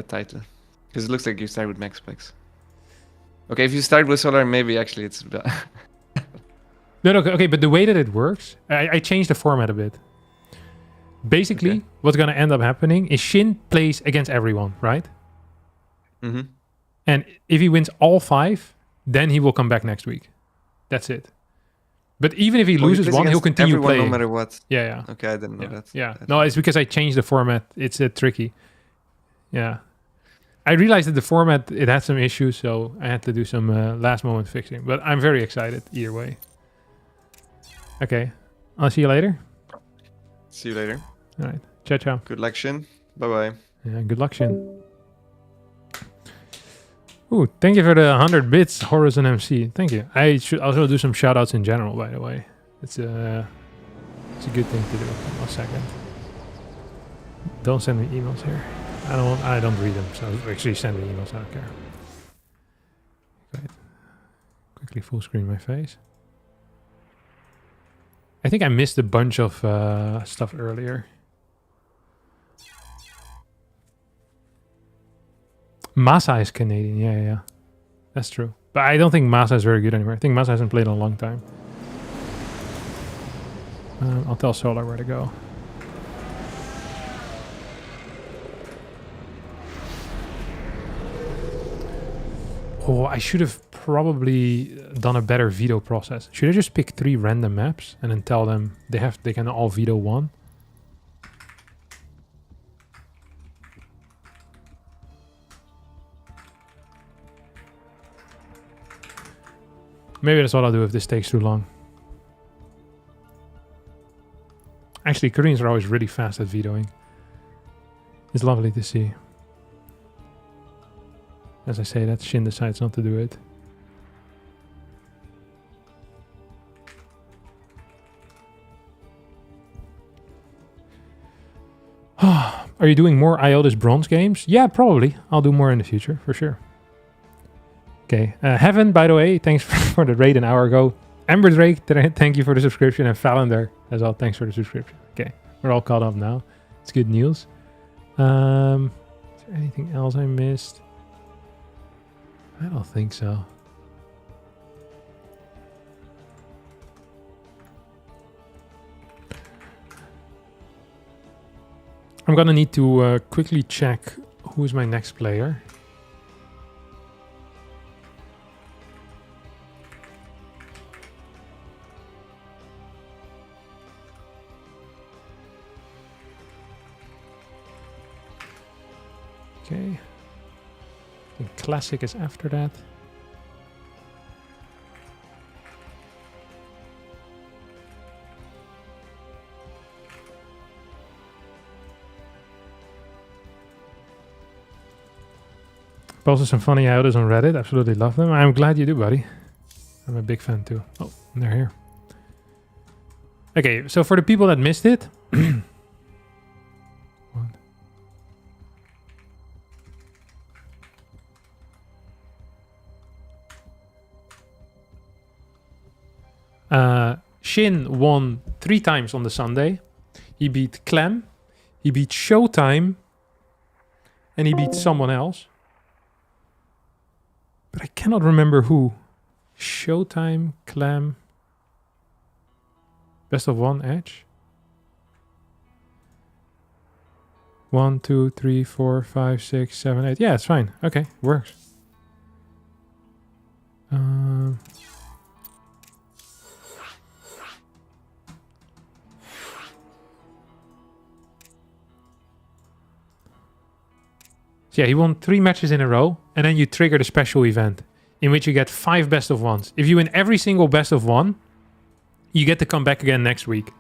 title. Because it looks like you started with Maxpax. Okay, if you start with Solar, maybe actually it's... No, okay, but the way that it works, I changed the format a bit. Basically, what's going to end up happening is SHIN plays against everyone, right? Mm-hmm. And if he wins all 5, then he will come back next week. That's it. But even if he Oh, you loses plays one, he'll against continue everyone playing. no matter what. Yeah. Okay, I didn't know that. Yeah. That's No, it's because I changed the format. It's tricky. Yeah. I realized that the format, it had some issues, so I had to do some last moment fixing. But I'm very excited either way. Okay. I'll see you later. See you later. All right. Ciao, ciao. Good luck, Shin. Bye-bye. Yeah, good luck, Shin. Ooh, thank you for the 100 bits, Horace and MC. Thank you. I should also do some shoutouts in general, by the way. It's a good thing to do. 1 second. Don't send me emails here. I don't read them, so actually send me emails, I don't care. Great. Quickly full screen my face. I think I missed a bunch of stuff earlier. Masa is Canadian, yeah. That's true. But I don't think Masa is very good anymore. I think Masa hasn't played in a long time. I'll tell Solar where to go. Oh, I should have probably done a better veto process. Should I just pick 3 random maps and then tell them they can all veto 1? Maybe that's what I'll do if this takes too long. Actually, Koreans are always really fast at vetoing. It's lovely to see. As I say, that Shin decides not to do it. Are you doing more IOTIS bronze games? Yeah, probably. I'll do more in the future, for sure. Okay, Heaven, by the way, thanks for the raid an hour ago. Ember Drake, thank you for the subscription. And Falander as well, thanks for the subscription. Okay, we're all caught up now. It's good news. Is there anything else I missed? I don't think so. I'm gonna need to quickly check who's my next player. Okay. I think Classic is after that. Posted some funny IOTIS on Reddit. Absolutely love them. I'm glad you do, buddy. I'm a big fan too. Oh, they're here. Okay, so for the people that missed it. Shin won 3 times on the Sunday. He beat Clem, he beat Showtime, and he beat someone else. But I cannot remember who. Showtime, Clem, best of 1 Edge. 1, 2, 3, 4, 5, 6, 7, 8. Yeah, it's fine. Okay, works. Yeah, he won 3 matches in a row, and then you trigger the special event in which you get 5 best of 1s. If you win every single best of 1, you get to come back again next week.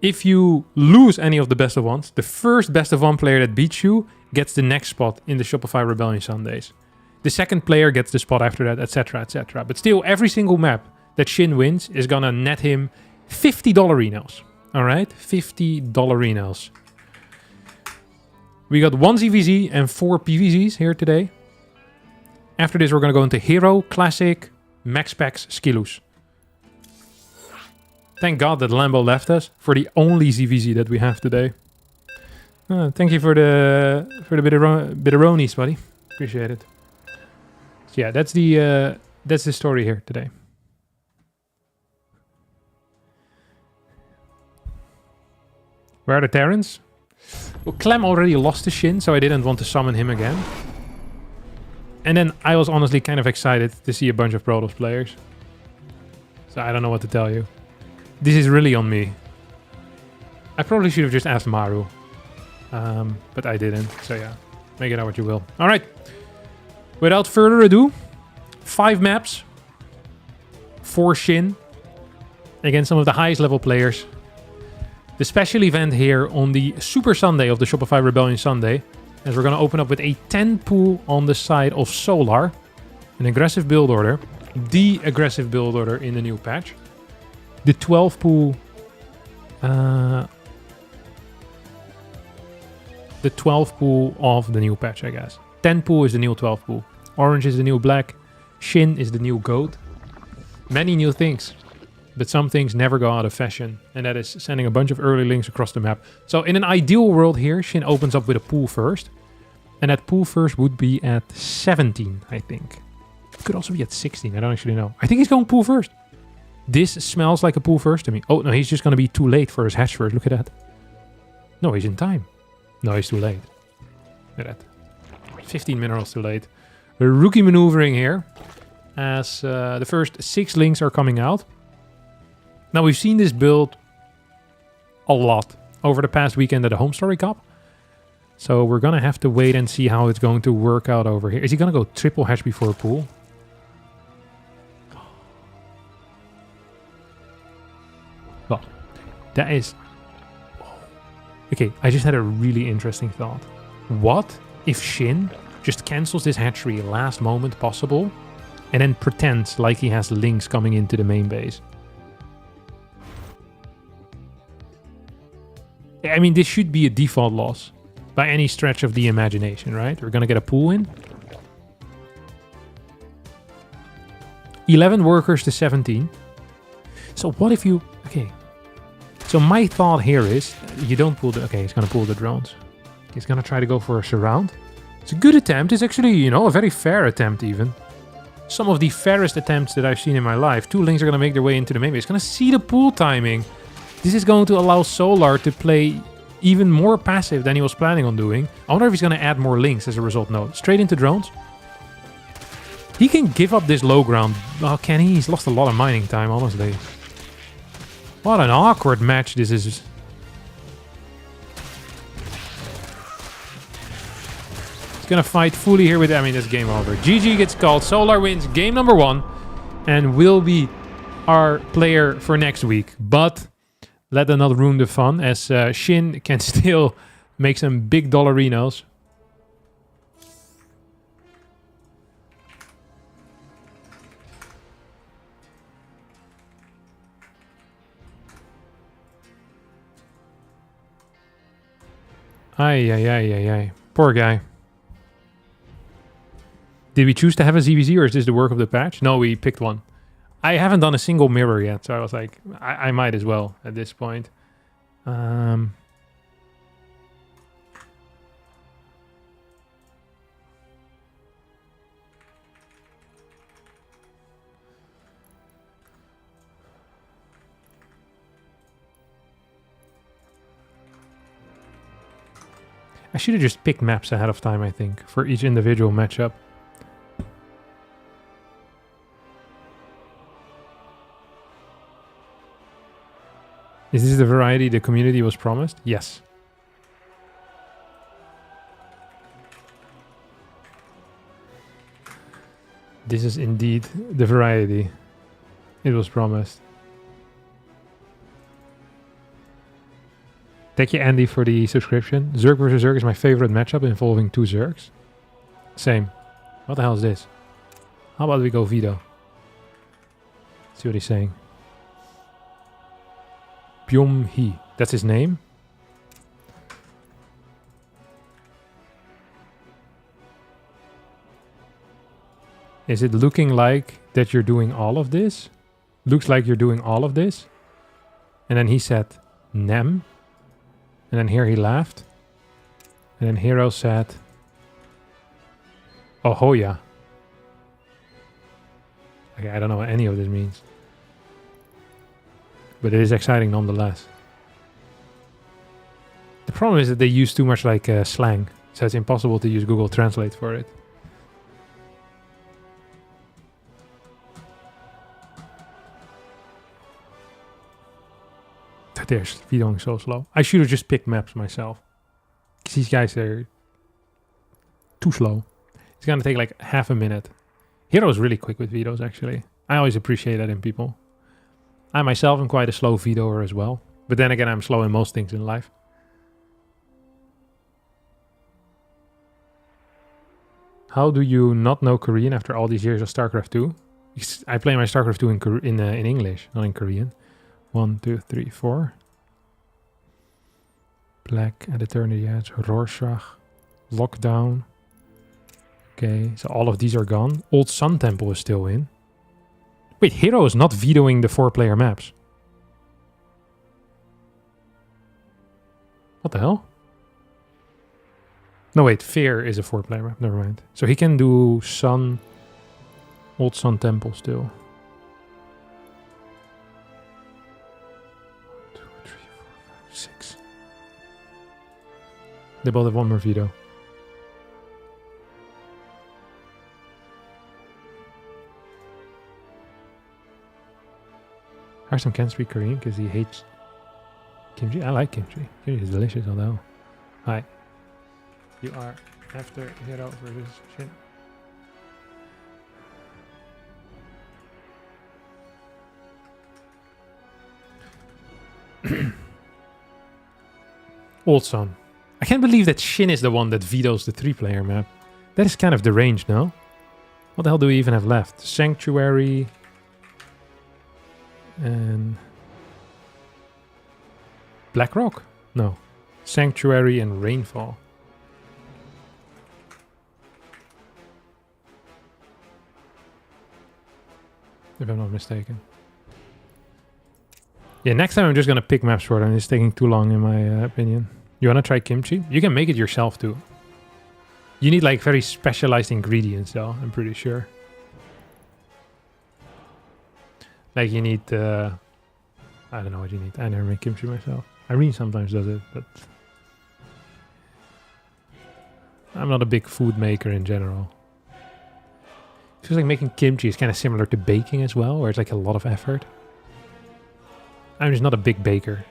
If you lose any of the best of 1s, the first best of 1 player that beats you gets the next spot in the Shopify Rebellion Sundays. The second player gets the spot after that, etc, etc. But still, every single map that Shin wins is gonna net him $50 renals. Alright? $50 renals. We got 1 ZVZ and 4 PVZs here today. After this, we're going to go into herO, Classic, Maxpax, Skillous. Thank God that Lambo left us for the only ZVZ that we have today. Thank you for the bitteronis, buddy. Appreciate it. So yeah, that's the story here today. Where are the Terrans? Well, Clem already lost to Shin, so I didn't want to summon him again. And then I was honestly kind of excited to see a bunch of Protoss players. So So I don't know what to tell you. This is really on me. I probably should have just asked Maru. But I didn't. So yeah, make it out what you will. All right. Without further ado, 5 maps for SHIN against some of the highest level players. The special event here on the Super Sunday of the Shopify Rebellion Sunday, as we're going to open up with a 10 pool on the side of Solar, an aggressive build order, the aggressive build order in the new patch. The 12 pool, the 12 pool of the new patch, I guess. 10 pool is the new 12 pool. Orange is the new black. SHIN is the new gold. Many new things, but some things never go out of fashion, and that is sending a bunch of early links across the map. So in an ideal world here, SHIN opens up with a pool first, and that pool first would be at 17, I think. It could also be at 16, I don't actually know. I think he's going pool first. This smells like a pool first to me. Oh, no, he's just going to be too late for his hatch first. Look at that. No, he's in time. No, he's too late. Look at that. 15 minerals too late. A rookie maneuvering here, as the first 6 links are coming out. Now, we've seen this build a lot over the past weekend at the Home Story Cup. So we're going to have to wait and see how it's going to work out over here. Is he going to go triple hatch before a pool? Well, that is... Okay, I just had a really interesting thought. What if SHIN just cancels this hatchery last moment possible and then pretends like he has links coming into the main base? I mean, this should be a default loss by any stretch of the imagination, right? We're going to get a pool in. 11 workers to 17. So what if you... Okay. So my thought here is, you don't pull the... Okay, he's going to pull the drones. He's going to try to go for a surround. It's a good attempt. It's actually, you know, a very fair attempt even. Some of the fairest attempts that I've seen in my life. 2 links are going to make their way into the main base. He's going to see the pool timing. This is going to allow Solar to play even more passive than he was planning on doing. I wonder if he's going to add more links as a result. No, straight into drones. He can give up this low ground. Oh, can he? He's lost a lot of mining time, honestly. What an awkward match this is. He's going to fight fully here with... I mean, this game over. GG gets called. Solar wins game number 1 and will be our player for next week. But let that not ruin the fun, as SHIN can still make some big dollarinos. Ay. Poor guy. Did we choose to have a ZVZ, or is this the work of the patch? No, we picked one. I haven't done a single mirror yet, so I was like, I might as well at this point. I should have just picked maps ahead of time, I think, for each individual matchup. Is this the variety the community was promised? Yes. This is indeed the variety it was promised. Thank you, Andy, for the subscription. Zerg versus Zerg is my favorite matchup involving 2 Zergs. Same. What the hell is this? How about we go Vito? See what he's saying. Byom-hee. That's his name? Is it looking like that you're doing all of this? Looks like you're doing all of this? And then he said, Nem. And then here he laughed. And then herO said, Ahoya. Okay, I don't know what any of this means. But it is exciting nonetheless. The problem is that they use too much like slang. So it's impossible to use Google Translate for it. They're vetoing so slow. I should have just picked maps myself. Because these guys are too slow. It's gonna take like half a minute. herO's really quick with vetoes, actually. I always appreciate that in people. I myself am quite a slow vetoer as well. But then again, I'm slow in most things in life. How do you not know Korean after all these years of StarCraft 2? Because I play my StarCraft 2 in English, not in Korean. 1, 2, 3, 4. Black at Eternity Edge, Rorschach, Lockdown. Okay, so all of these are gone. Old Sun Temple is still in. Wait, herO is not vetoing the 4-player maps. What the hell? No, wait, Fear is a 4-player map. Never mind. So he can do Sun, Old Sun Temple still. 1, 2, 3, 4, 5, 6. They both have one more veto. Harstem can't speak Korean because he hates kimchi. I like kimchi. Kimchi is delicious, although. Hi. You are after herO versus SHIN. Old Sun. I can't believe that SHIN is the one that vetoes the 3-player map. That is kind of deranged, no? What the hell do we even have left? Sanctuary. And Blackrock? No. Sanctuary and Rainfall. If I'm not mistaken. Yeah, next time I'm just gonna pick maps for them. It's taking too long in my opinion. You wanna try kimchi? You can make it yourself too. You need like very specialized ingredients though, I'm pretty sure. Like you need, I don't know what you need. I never make kimchi myself. Irene sometimes does it, but I'm not a big food maker in general. Feels like making kimchi is kind of similar to baking as well, where it's like a lot of effort. I'm just not a big baker.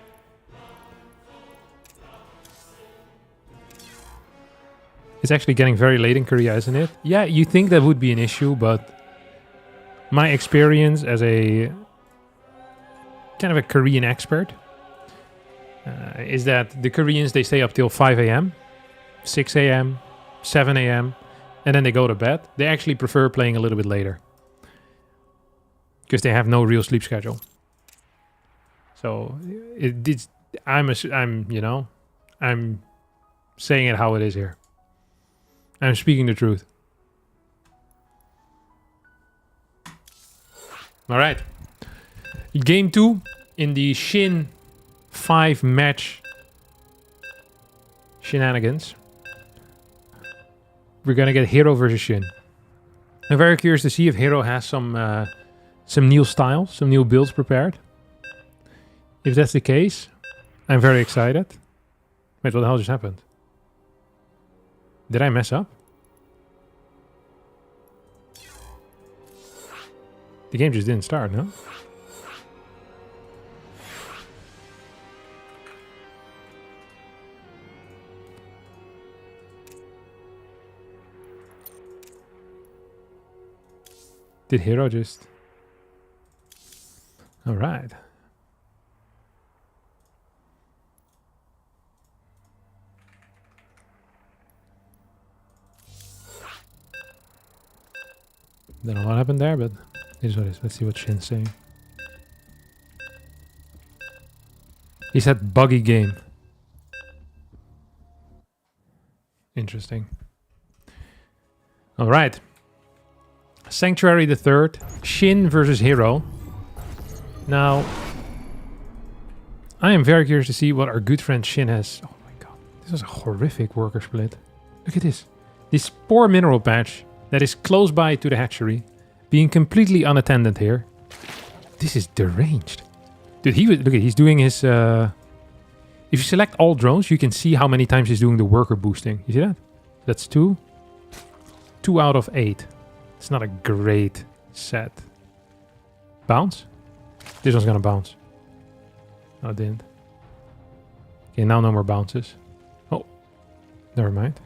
It's actually getting very late in Korea, isn't it? Yeah, you think that would be an issue, but my experience as a kind of a Korean expert is that the Koreans, they stay up till 5 a.m., 6 a.m., 7 a.m., and then they go to bed. They actually prefer playing a little bit later because they have no real sleep schedule. So I'm saying it how it is here. I'm speaking the truth. All right. Game 2 in the SHIN 5 match shenanigans. We're gonna get herO versus SHIN. I'm very curious to see if herO has some new styles, some new builds prepared. If that's the case, I'm very excited. Wait, what the hell just happened? Did I mess up? The game just didn't start, no? Did herO just... Alright. Don't know what happened there, but it is what it is. Let's see what SHIN's saying. He said buggy game. Interesting. Alright. Sanctuary the Third. SHIN versus herO. Now, I am very curious to see what our good friend SHIN has. Oh my god. This was a horrific worker split. Look at this. This poor mineral patch that is close by to the hatchery, being completely unattended here. This is deranged. Dude, look at, he's doing his... if you select all drones, you can see how many times he's doing the worker boosting. You see that? That's 2. 2 out of 8. It's not a great set. Bounce? This one's gonna bounce. No, it didn't. Okay, now no more bounces. Oh, never mind.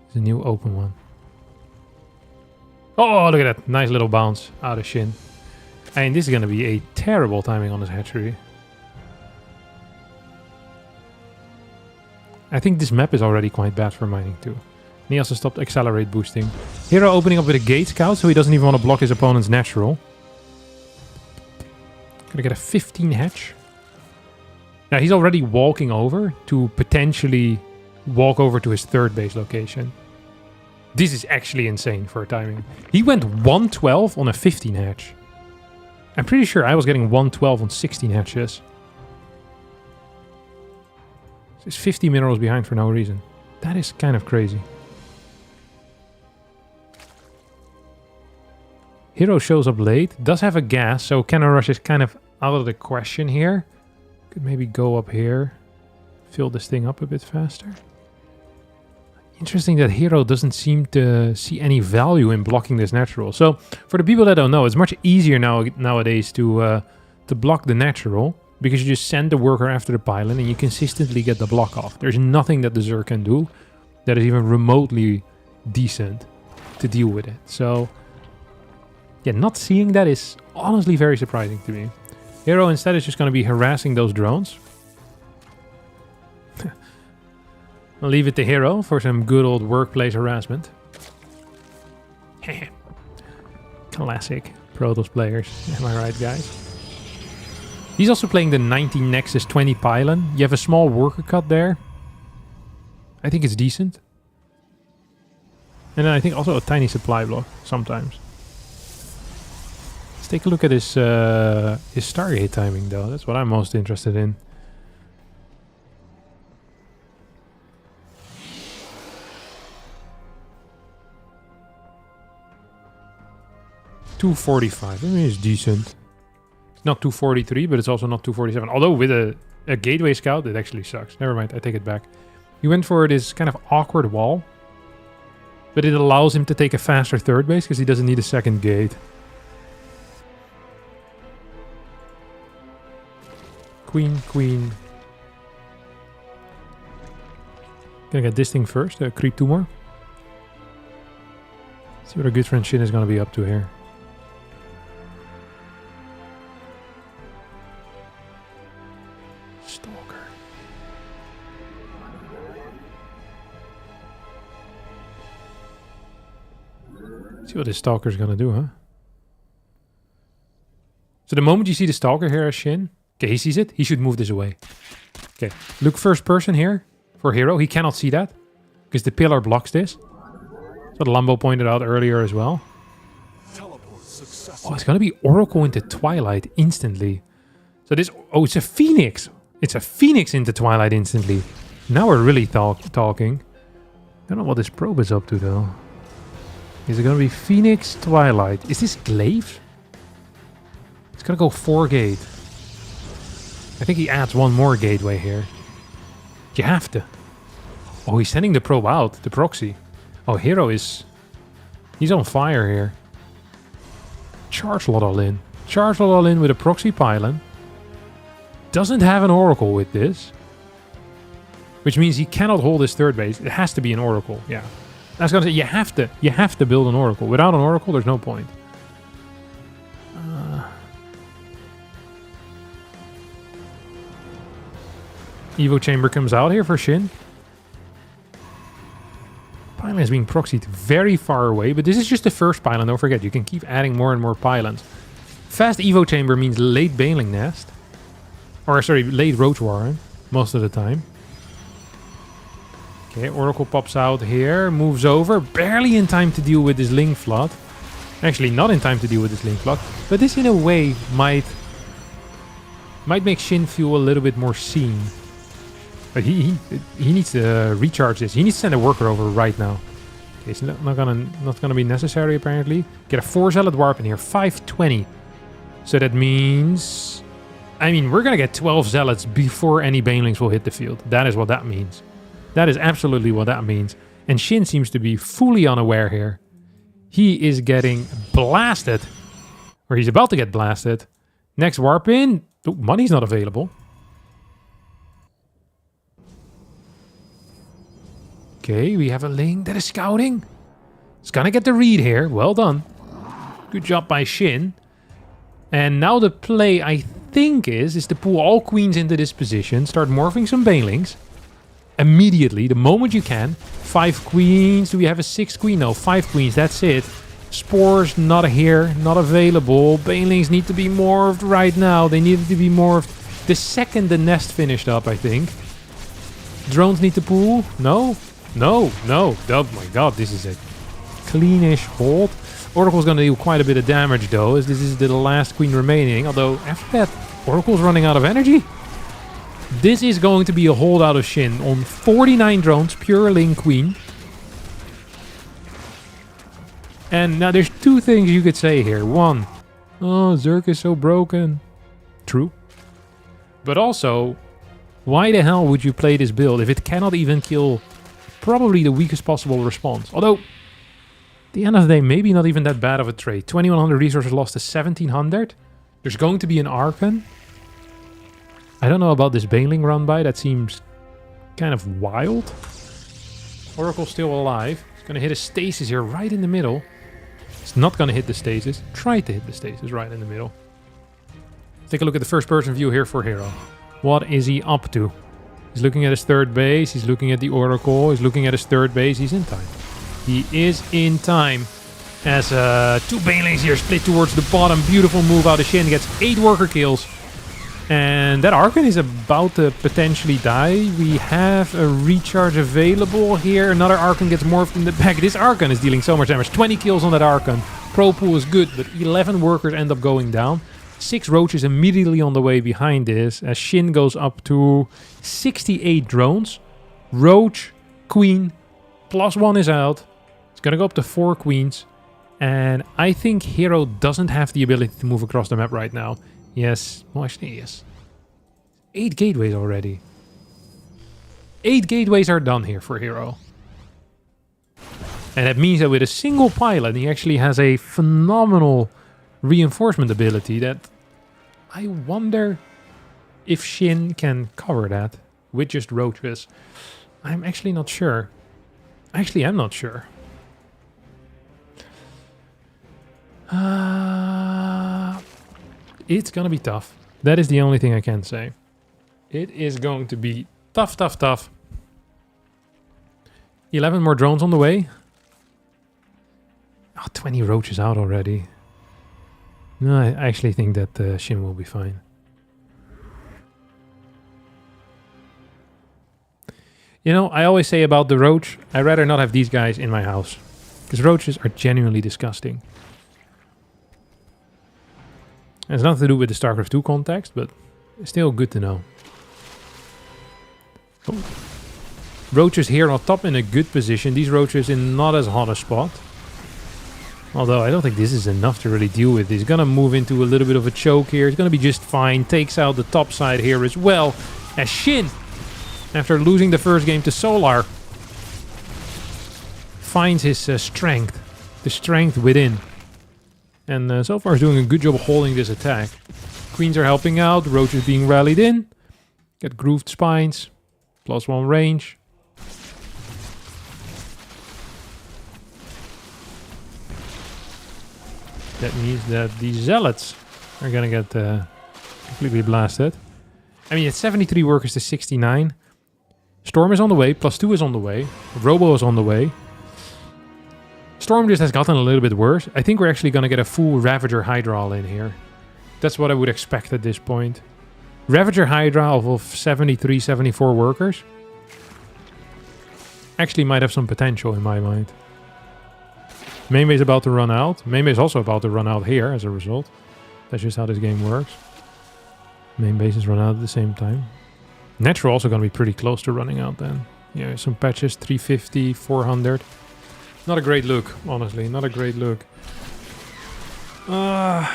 There's a new open one. Oh, look at that. Nice little bounce out of SHIN. And this is going to be a terrible timing on this hatchery. I think this map is already quite bad for mining too. And he also stopped accelerate boosting. herO opening up with a gate scout, so he doesn't even want to block his opponent's natural. Gonna get a 15 hatch. Now he's already walking over to potentially walk over to his third base location. This is actually insane for timing. He went 112 on a 15 hatch. I'm pretty sure I was getting 112 on 16 hatches. He's 50 minerals behind for no reason. That is kind of crazy. herO shows up late. Does have a gas, so cannon rush is kind of out of the question here. Could maybe go up here. Fill this thing up a bit faster. Interesting that herO doesn't seem to see any value in blocking this natural. So for the people that don't know, it's much easier nowadays to block the natural, because you just send the worker after the pylon and you consistently get the block off. There's nothing that the Zerg can do that is even remotely decent to deal with it. So yeah, not seeing that is honestly very surprising to me. herO instead is just going to be harassing those drones. I'll leave it to herO for some good old workplace harassment. Classic Protoss players. Am I right, guys? He's also playing the 19 Nexus 20 pylon. You have a small worker cut there. I think it's decent. And then I think also a tiny supply block sometimes. Let's take a look at his Stargate timing though. That's what I'm most interested in. $245. I mean, it's decent. It's not 243, but it's also not 247. Although with a gateway scout, it actually sucks. Never mind, I take it back. He went for this kind of awkward wall, but it allows him to take a faster third base because he doesn't need a second gate. Queen, queen. Gonna get this thing first, creep 2 more. See what our good friend SHIN is gonna be up to here. Stalker. See what this Stalker's gonna do, huh? So the moment you see the Stalker here as SHIN, okay, he sees it, he should move this away. Okay, look first person here for herO. He cannot see that because the pillar blocks this. That's what Lambo pointed out earlier as well. Oh, it's gonna be Oracle into Twilight instantly. So this, oh, it's a Phoenix. It's a Phoenix into Twilight instantly. Now we're really talking. I don't know what this probe is up to though. Is it gonna be Phoenix, Twilight? Is this Glaive? It's gonna go 4 gate. I think he adds 1 more gateway here. You have to. Oh, he's sending the probe out, the proxy. Oh, herO is... He's on fire here. Charge lot all in. Charge lot all in with a proxy pylon. Doesn't have an Oracle with this. Which means he cannot hold his third base. It has to be an Oracle, yeah. I was gonna say, you have to build an Oracle. Without an Oracle, there's no point. Evo chamber comes out here for SHIN. Pylon is being proxied very far away, but this is just the first pylon. Don't forget, you can keep adding more and more pylons. Fast Evo chamber means late Baneling Nest. Or sorry, late Roach Warren, most of the time. Okay, Oracle pops out here, moves over, barely in time to deal with this Link Flood. Actually, not in time to deal with this Link Flood, but this in a way might make SHIN feel a little bit more seen. But he needs to recharge this. He needs to send a worker over right now. Okay, it's not gonna be necessary apparently. Get a 4 Zealot Warp in here, 520. So that means, I mean, we're gonna get 12 Zealots before any Banelings will hit the field. That is what that means. That is absolutely what that means. And SHIN seems to be fully unaware here. He is getting blasted, or he's about to get blasted. Next warp in. Oh, money's not available. Okay, we have a Ling that is scouting. It's gonna get the read here. Well done. Good job by SHIN. And now the play, I think, is to pull all queens into this position. Start morphing some banelings. Immediately, the moment you can. 5 queens. Do we have a 6th queen? No, 5 queens. That's it. Spores not here, not available. Banelings need to be morphed right now. They need to be morphed the second the nest finished up, I think. Drones need to pull. No, no, no. Oh my god, this is a cleanish hold. Oracle's gonna do quite a bit of damage though, as this is the last queen remaining. Although after that, Oracle's running out of energy. This is going to be a hold out of SHIN on 49 drones, pure Ling queen. And now there's 2 things you could say here. 1, oh, Zerk is so broken. True. But also, why the hell would you play this build if it cannot even kill probably the weakest possible response? Although, at the end of the day, maybe not even that bad of a trade. 2100 resources lost to 1700. There's going to be an Archon. I don't know about this Baneling run by. That seems kind of wild. Oracle's still alive. He's going to hit a stasis here right in the middle. It's not going to hit the stasis. Try to hit the stasis right in the middle. Take a look at the first person view here for herO. What is he up to? He's looking at his 3rd base. He's looking at the Oracle. He's looking at his 3rd base. He's in time. He is in time. As 2 Banelings here split towards the bottom. Beautiful move out of SHIN. Gets 8 worker kills. And that Archon is about to potentially die. We have a recharge available here. Another Archon gets morphed in the back. This Archon is dealing so much damage. 20 kills on that Archon. Pro pool is good, but 11 workers end up going down. 6 roaches immediately on the way behind this. As SHIN goes up to 68 drones. Roach, queen, +1 is out. It's going to go up to 4 queens. And I think herO doesn't have the ability to move across the map right now. Yes. Well, actually, yes. 8 gateways already. 8 gateways are done here for herO. And that means that with a single pilot, he actually has a phenomenal reinforcement ability that I wonder if SHIN can cover that with just roaches. I'm actually not sure. Actually, I'm not sure. It's gonna be tough. That is the only thing I can say. It is going to be tough, tough, tough. 11 more drones on the way. Oh, 20 roaches out already. No, I actually think that SHIN will be fine. You know, I always say about the roach, I'd rather not have these guys in my house. Because roaches are genuinely disgusting. It has nothing to do with the StarCraft 2 context, but it's still good to know. Oh. Roaches here on top in a good position. These roaches in not as hot a spot. Although I don't think this is enough to really deal with. He's going to move into a little bit of a choke here. He's going to be just fine. Takes out the top side here as well. As SHIN, after losing the first game to Solar, finds his strength. The strength within. And so far is doing a good job of holding this attack. Queens are helping out. Roach is being rallied in. Get grooved spines. +1 range. That means that the Zealots are gonna get completely blasted. I mean, it's 73 workers to 69. Storm is on the way. +2 is on the way. Robo is on the way. Storm just has gotten a little bit worse. I think we're actually going to get a full Ravager Hydra in here. That's what I would expect at this point. Ravager Hydra of 73, 74 workers. Actually might have some potential in my mind. Main base about to run out. Main base also about to run out here as a result. That's just how this game works. Main bases run out at the same time. Natural also going to be pretty close to running out then. Yeah, some patches, 350, 400. Not a great look, honestly. Not a great look. The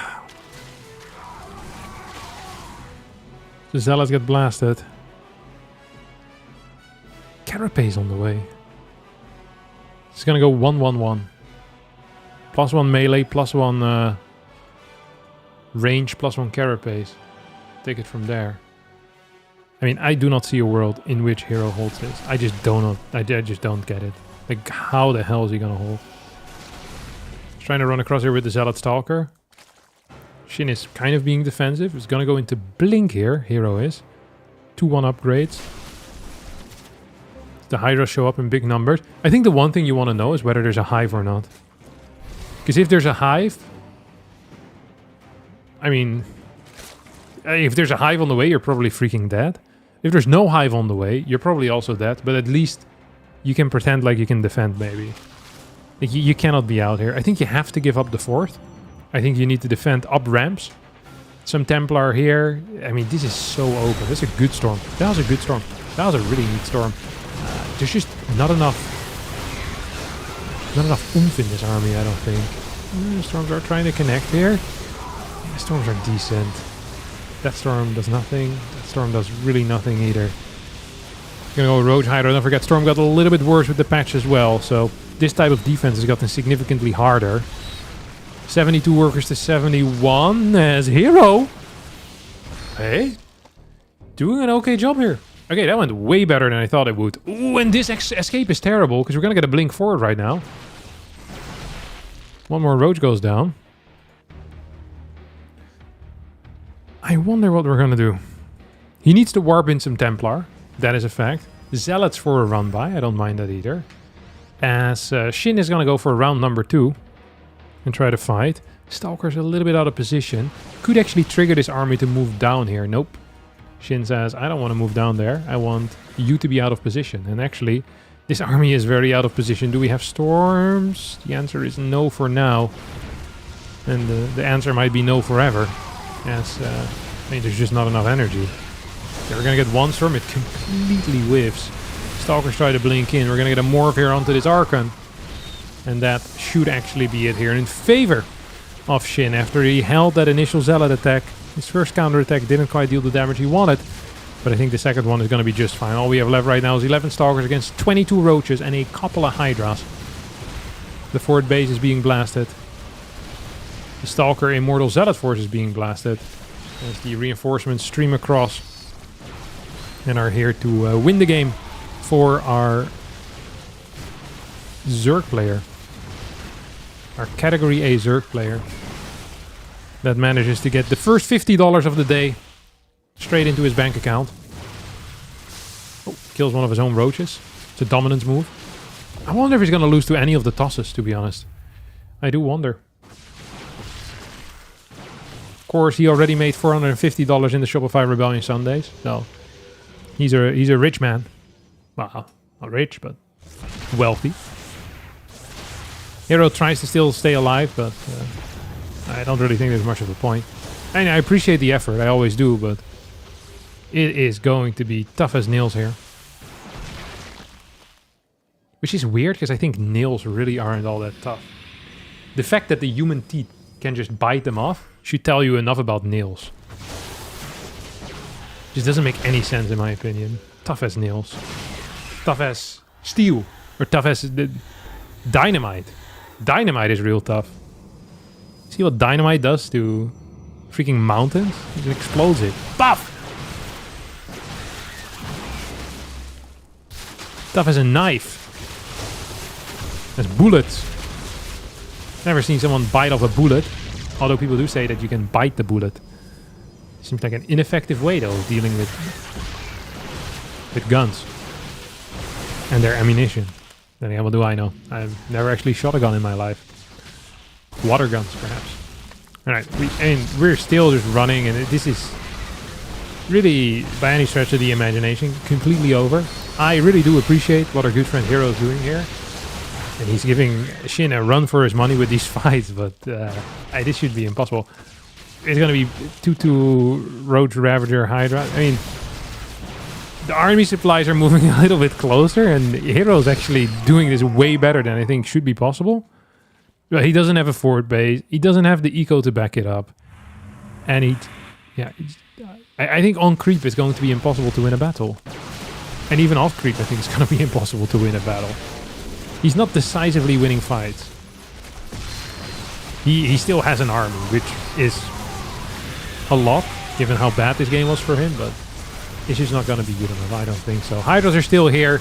Zealots get blasted. Carapace on the way. It's gonna go 1-1-1. +1 melee, +1 range, +1 carapace. Take it from there. I mean, I do not see a world in which herO holds this. I just don't get it. Like, how the hell is he gonna hold? He's trying to run across here with the Zealot Stalker. SHIN is kind of being defensive. He's gonna go into Blink here, herO is. 2-1 upgrades. The Hydras show up in big numbers. I think the one thing you want to know is whether there's a hive or not. Because if there's a hive... I mean... if there's a hive on the way, you're probably freaking dead. If there's no hive on the way, you're probably also dead. But at least you can pretend like you can defend, maybe. Like, you cannot be out here. I think you have to give up the fourth. I think you need to defend up ramps. Some Templar here. I mean, this is so open. That's a good storm. That was a good storm. That was a really neat storm. There's just not enough oomph in this army, I don't think. The storms are trying to connect here. The storms are decent. That storm does nothing. That storm does really nothing either. Gonna go Roach Hydra. Don't forget, storm got a little bit worse with the patch as well. So this type of defense has gotten significantly harder. 72 workers to 71 as herO. Hey, doing an okay job here. Okay, that went way better than I thought it would. Ooh, and this escape is terrible, because we're going to get a blink forward right now. One more Roach goes down. I wonder what we're going to do. He needs to warp in some Templar. That is a fact. Zealots for a run by. I don't mind that either. As SHIN is going to go for round number 2. And try to fight. Stalker's a little bit out of position. Could actually trigger this army to move down here. Nope. SHIN says, I don't want to move down there. I want you to be out of position. And actually, this army is very out of position. Do we have storms? The answer is no for now. And the answer might be no forever. As, I mean, there's just not enough energy. Okay, we're going to get one storm. It completely whiffs. Stalkers try to blink in. We're going to get a Morph here onto this Archon. And that should actually be it here in favor of SHIN after he held that initial Zealot attack. His first counterattack didn't quite deal the damage he wanted, but I think the second one is going to be just fine. All we have left right now is 11 Stalkers against 22 Roaches and a couple of Hydras. The forward base is being blasted. The Stalker Immortal Zealot Force is being blasted as the reinforcements stream across and are here to win the game for our Zerg player. Our Category A Zerg player. That manages to get the first $50 of the day straight into his bank account. Oh, kills one of his own Roaches. It's a dominance move. I wonder if he's going to lose to any of the tosses, to be honest. I do wonder. Of course, he already made $450 in the Shopify Rebellion Sundays. So, he's a rich man. Well, not rich, but wealthy. herO tries to still stay alive, but... I don't really think there's much of a point. And I appreciate the effort, I always do, but it is going to be tough as nails here. Which is weird, because I think nails really aren't all that tough. The fact that the human teeth can just bite them off should tell you enough about nails. Just doesn't make any sense in my opinion. Tough as nails. Tough as steel. Or tough as dynamite. Dynamite is real tough. See what dynamite does to freaking mountains? It explodes it. Puff! Tough as a knife. As bullets. Never seen someone bite off a bullet. Although people do say that you can bite the bullet. Seems like an ineffective way though of dealing with guns. And their ammunition. Then again, what do I know? I've never actually shot a gun in my life. Water guns, perhaps. Alright, we're still just running, and this is really, by any stretch of the imagination, completely over. I really do appreciate what our good friend herO is doing here. And he's giving SHIN a run for his money with these fights, but this should be impossible. It's going to be 2-2 Roach Ravager Hydra. I mean, the army supplies are moving a little bit closer, and herO is actually doing this way better than I think should be possible. But he doesn't have a forward base. He doesn't have the eco to back it up. And I think on creep it's going to be impossible to win a battle. And even off creep I think it's going to be impossible to win a battle. He's not decisively winning fights. He still has an army, which is a lot, given how bad this game was for him, but it's just not going to be good enough. I don't think so. Hydras are still here.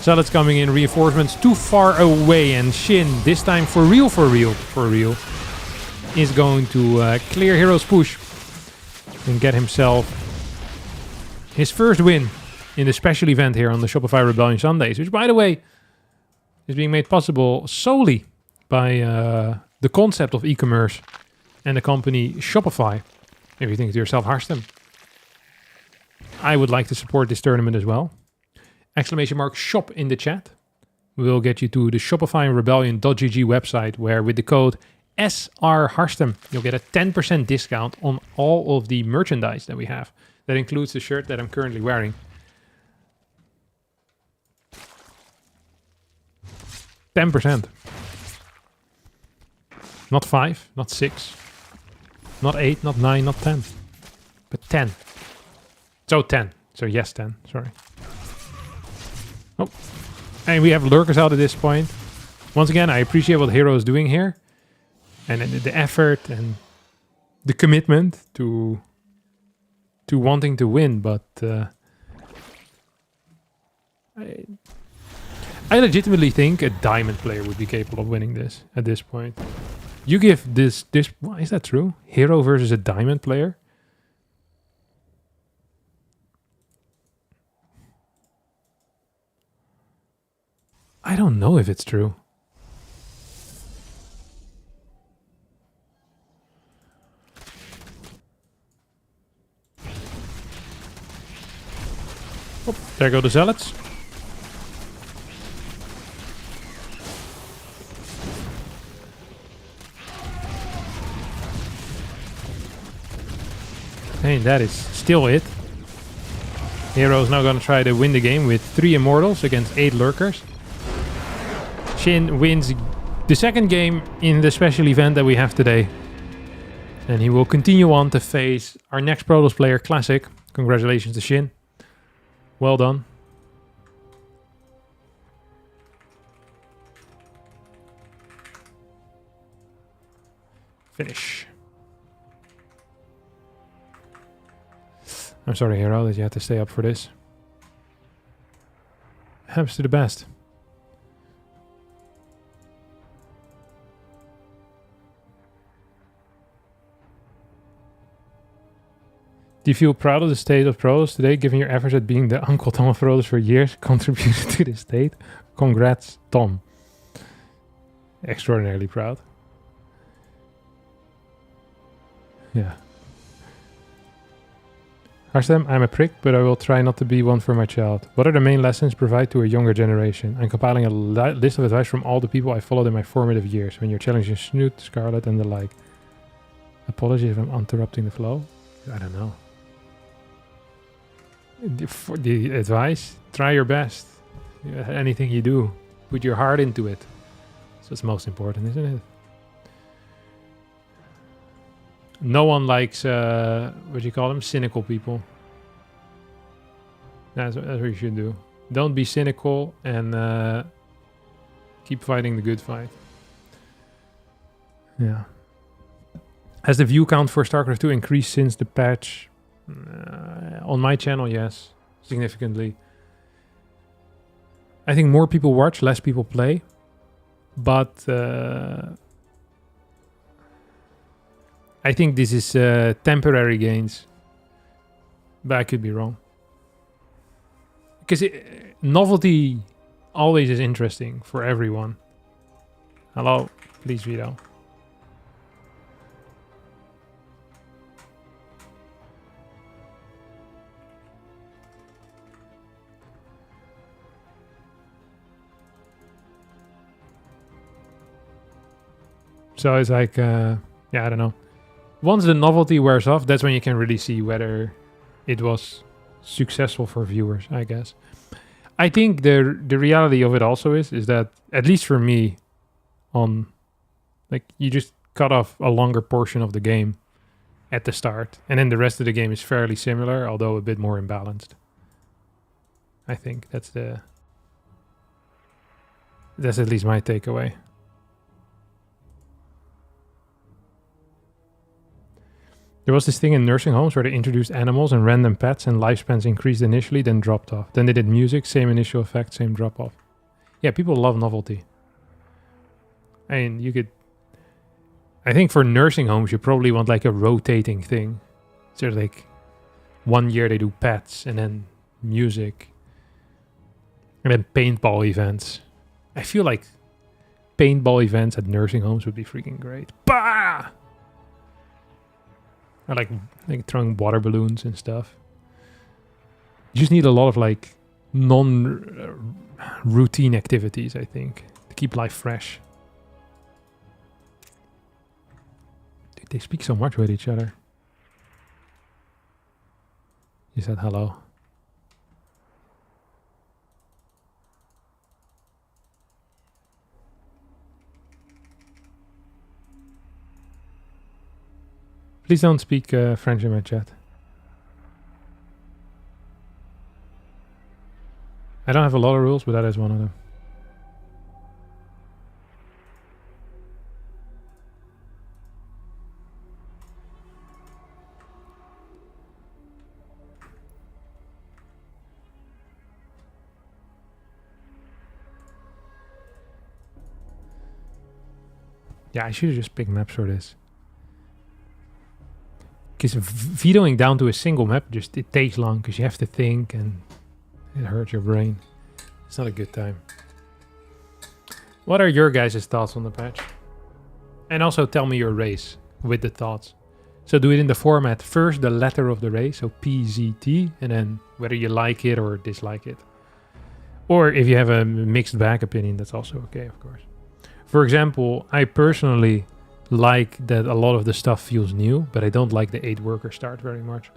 Zealots coming in. Reinforcements too far away. And Shin, this time for real, is going to clear hero's push and get himself his first win in the special event here on the Shopify Rebellion Sundays, which, by the way, is being made possible solely by the concept of e-commerce and the company Shopify. If you think to yourself, Harstem, I would like to support this tournament as well. !shop in the chat will get you to the shopifyrebellion.gg website, where with the code SRHarstem, you'll get a 10% discount on all of the merchandise that we have. That includes the shirt that I'm currently wearing. 10%. Not 5, not 6, not 8, not 9, not 10. But 10. So 10. So yes, 10. Sorry. Oh. And we have lurkers out at this point. Once again, I appreciate what herO is doing here. And the effort and the commitment to wanting to win. But I legitimately think a diamond player would be capable of winning this at this point. You give this, is that true? herO versus a diamond player? I don't know if it's true. Oh, there go the zealots. And that is still it. herO is now going to try to win the game with 3 immortals against 8 lurkers. Shin wins the second game in the special event that we have today. And he will continue on to face our next Protoss player, Classic. Congratulations to Shin. Well done. Finish. I'm sorry, herO, that you had to stay up for this. Happens to the best. Do you feel proud of the state of Protoss today, given your efforts at being the Uncle Tom of Protoss for years, contributed to the state? Congrats, Tom. Extraordinarily proud. Yeah. Harstem, I'm a prick, but I will try not to be one for my child. What are the main lessons provide to a younger generation? I'm compiling a list of advice from all the people I followed in my formative years, when you're challenging Snoot, Scarlet, and the like. Apologies if I'm interrupting the flow. I don't know. For the advice, try your best. Anything you do, put your heart into it. So it's most important, isn't it? No one likes, what do you call them? Cynical people. That's what you should do. Don't be cynical and keep fighting the good fight. Yeah. Has the view count for StarCraft 2 increased since the patch? On my channel, yes. Significantly. I think more people watch, less people play. But I think this is temporary gains. But I could be wrong. Because novelty always is interesting for everyone. Hello, please, Vito. So it's like, yeah, I don't know. Once the novelty wears off, that's when you can really see whether it was successful for viewers, I guess. I think the reality of it also is that, at least for me, like, you just cut off a longer portion of the game at the start, and then the rest of the game is fairly similar, although a bit more imbalanced. I think that's at least my takeaway. There was this thing in nursing homes where they introduced animals and random pets and lifespans increased initially, then dropped off. Then they did music, same initial effect, same drop off. Yeah, people love novelty. I mean, you could... I think for nursing homes, you probably want like a rotating thing. So like 1 year they do pets and then music. And then paintball events. I feel like paintball events at nursing homes would be freaking great. Bah! I like throwing water balloons and stuff. You just need a lot of like non-routine activities, I think, to keep life fresh. Dude, they speak so much with each other. You said hello. Please don't speak French in my chat. I don't have a lot of rules, but that is one of them. Yeah, I should have just picked maps for this. Because vetoing down to a single map, it takes long because you have to think and it hurts your brain. It's not a good time. What are your guys' thoughts on the patch? And also tell me your race with the thoughts. So do it in the format, first the letter of the race, so PZT, and then whether you like it or dislike it. Or if you have a mixed bag opinion, that's also okay, of course. For example, I personally like that a lot of the stuff feels new, but I don't like the 8 worker start very much.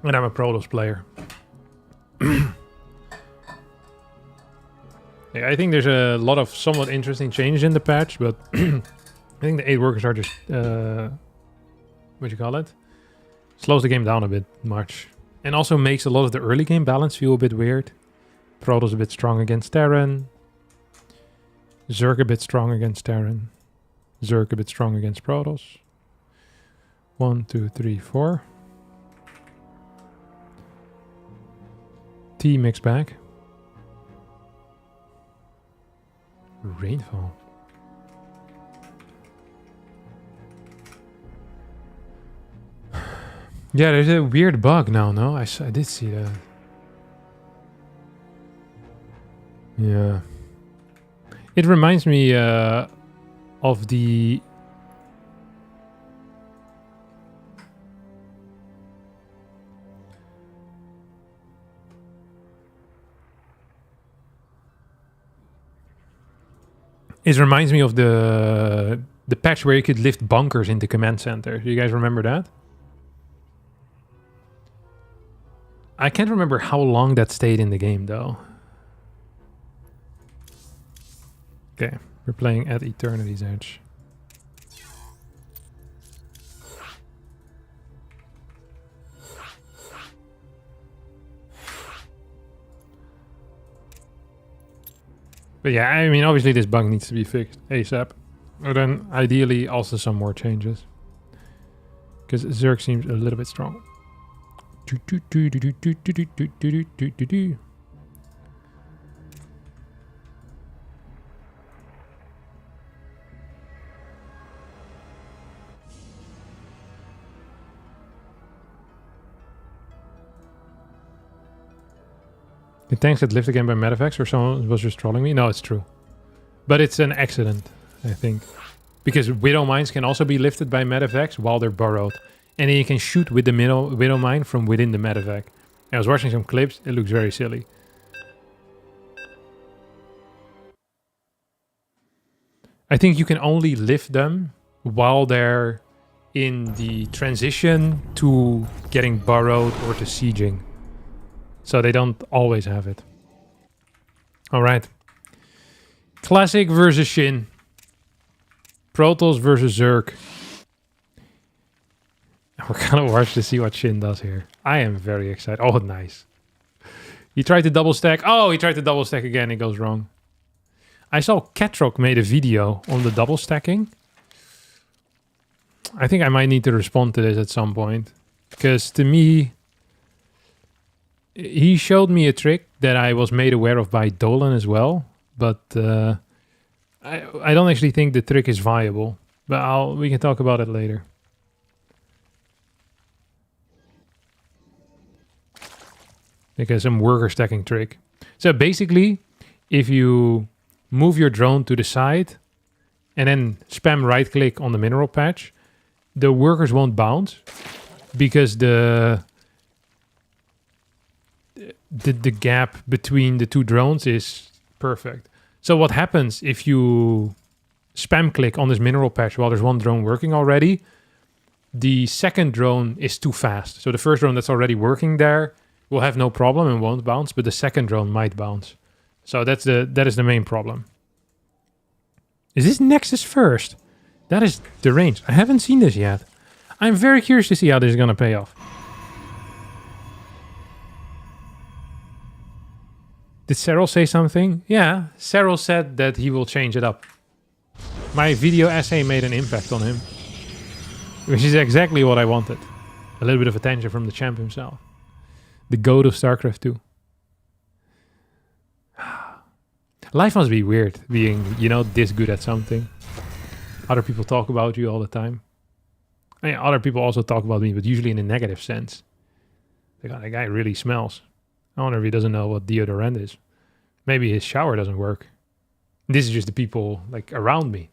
And I'm a Protoss player. Yeah, I think there's a lot of somewhat interesting changes in the patch, but I think the 8 workers are just, what you call it? Slows the game down a bit much. And also makes a lot of the early game balance feel a bit weird. Protoss a bit strong against Terran. Zerg a bit strong against Terran. Zerg a bit strong against Protoss. 1, 2, 3, 4. T mixed bag. Rainfall. Yeah, there's a weird bug now, no? I did see that. Yeah. It reminds me of the... It reminds me of the patch where you could lift bunkers into command center. Do you guys remember that? I can't remember how long that stayed in the game, though. Okay, we're playing at Eternity's Edge. But yeah, I mean, obviously this bug needs to be fixed ASAP. Or then, ideally, also some more changes. Because Zerg seems a little bit strong. The tanks get lifted again by medevacs, or someone was just trolling me? No, it's true. But it's an accident, I think. Because Widow Mines can also be lifted by medevacs while they're burrowed. And then you can shoot with the Widow Mine from within the medevac. I was watching some clips, it looks very silly. I think you can only lift them while they're in the transition to getting burrowed or to sieging. So they don't always have it. Alright. Classic versus SHIN. Protoss versus Zerg. We're gonna watch to see what SHIN does here. I am very excited. Oh, nice. He tried to double stack. Oh, he tried to double stack again. It goes wrong. I saw Catrock made a video on the double stacking. I think I might need to respond to this at some point. Because to me, he showed me a trick that I was made aware of by Dolan as well. But I don't actually think the trick is viable. But we can talk about it later. Because some worker stacking trick. So basically, if you move your drone to the side and then spam right click on the mineral patch, the workers won't bounce because the gap between the two drones is perfect. So what happens if you spam click on this mineral patch while there's one drone working already? The second drone is too fast. So the first drone that's already working there will have no problem and won't bounce, but the second drone might bounce. So that is the main problem. Is this Nexus first? That is deranged. I haven't seen this yet. I'm very curious to see how this is going to pay off. Did Cyril say something? Yeah, Cyril said that he will change it up. My video essay made an impact on him. Which is exactly what I wanted. A little bit of attention from the champ himself. The goat of StarCraft 2. Life must be weird, being, this good at something. Other people talk about you all the time. I mean, other people also talk about me, but usually in a negative sense. Like, oh, that guy really smells. I wonder if he doesn't know what deodorant is. Maybe his shower doesn't work. This is just the people around me.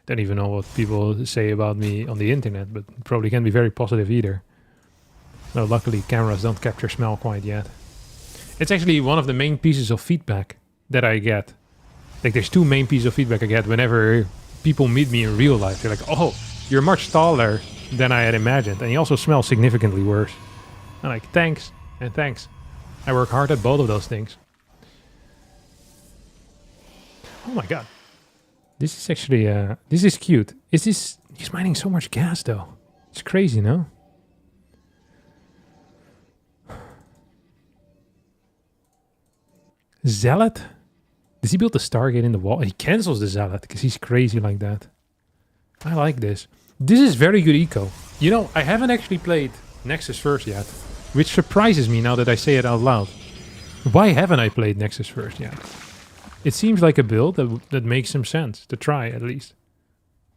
Don't even know what people say about me on the internet, but probably can be very positive either. No, luckily cameras don't capture smell quite yet. It's actually one of the main pieces of feedback that I get. There's two main pieces of feedback I get whenever people meet me in real life. They're like, oh, you're much taller than I had imagined. And you also smell significantly worse. I'm like, thanks and thanks. I work hard at both of those things. Oh my god. This is actually, this is cute. He's mining so much gas though. It's crazy, no? Zealot? Does he build the Stargate in the wall? He cancels the Zealot because he's crazy like that. I like this. This is very good eco. I haven't actually played Nexus First yet, which surprises me now that I say it out loud. Why haven't I played Nexus First yet? It seems like a build that makes some sense to try at least.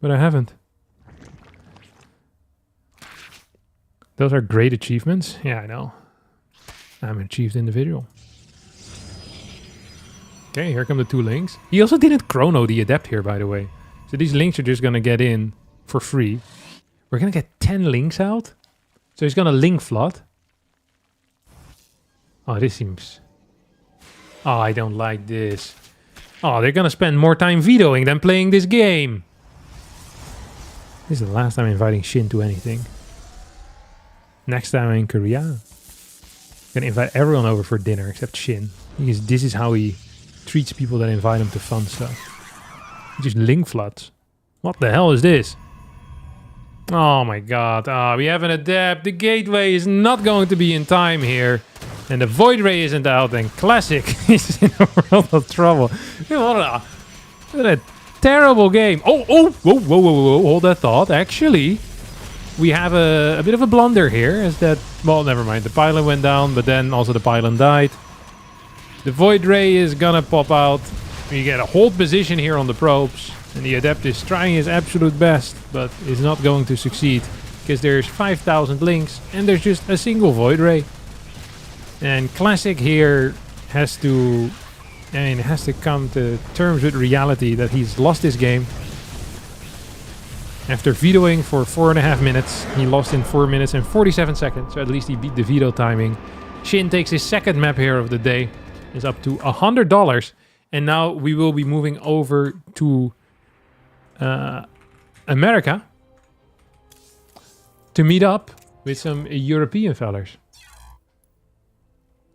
But I haven't. Those are great achievements. Yeah, I know. I'm an achieved individual. Okay, here come the two links. He also didn't chrono the adept here, by the way. So these links are just going to get in for free. We're going to get 10 links out. So he's going to link flood. Oh, this seems... Oh, I don't like this. Oh, they're going to spend more time vetoing than playing this game. This is the last time I'm inviting SHIN to anything. Next time I'm in Korea, I'm going to invite everyone over for dinner except SHIN. Because this is how he treats people that invite him to fun stuff. He just link floods. What the hell is this? Oh my god. We have an adept. The gateway is not going to be in time here. And the void ray isn't out. And classic is in a world of trouble. What a terrible game. Whoa. Hold that thought. Actually, we have a bit of a blunder here. Is that... Well, never mind. The pylon went down, but then also the pylon died. The void ray is gonna pop out. We get a hold position here on the probes. And the adept is trying his absolute best, but is not going to succeed. Because there's 5,000 links and there's just a single void ray. And Classic here has to come to terms with reality that he's lost this game. After vetoing for 4.5 minutes, he lost in 4 minutes and 47 seconds. So at least he beat the veto timing. SHIN takes his second map here of the day. Is up to $100. And now we will be moving over to America to meet up with some European fellas.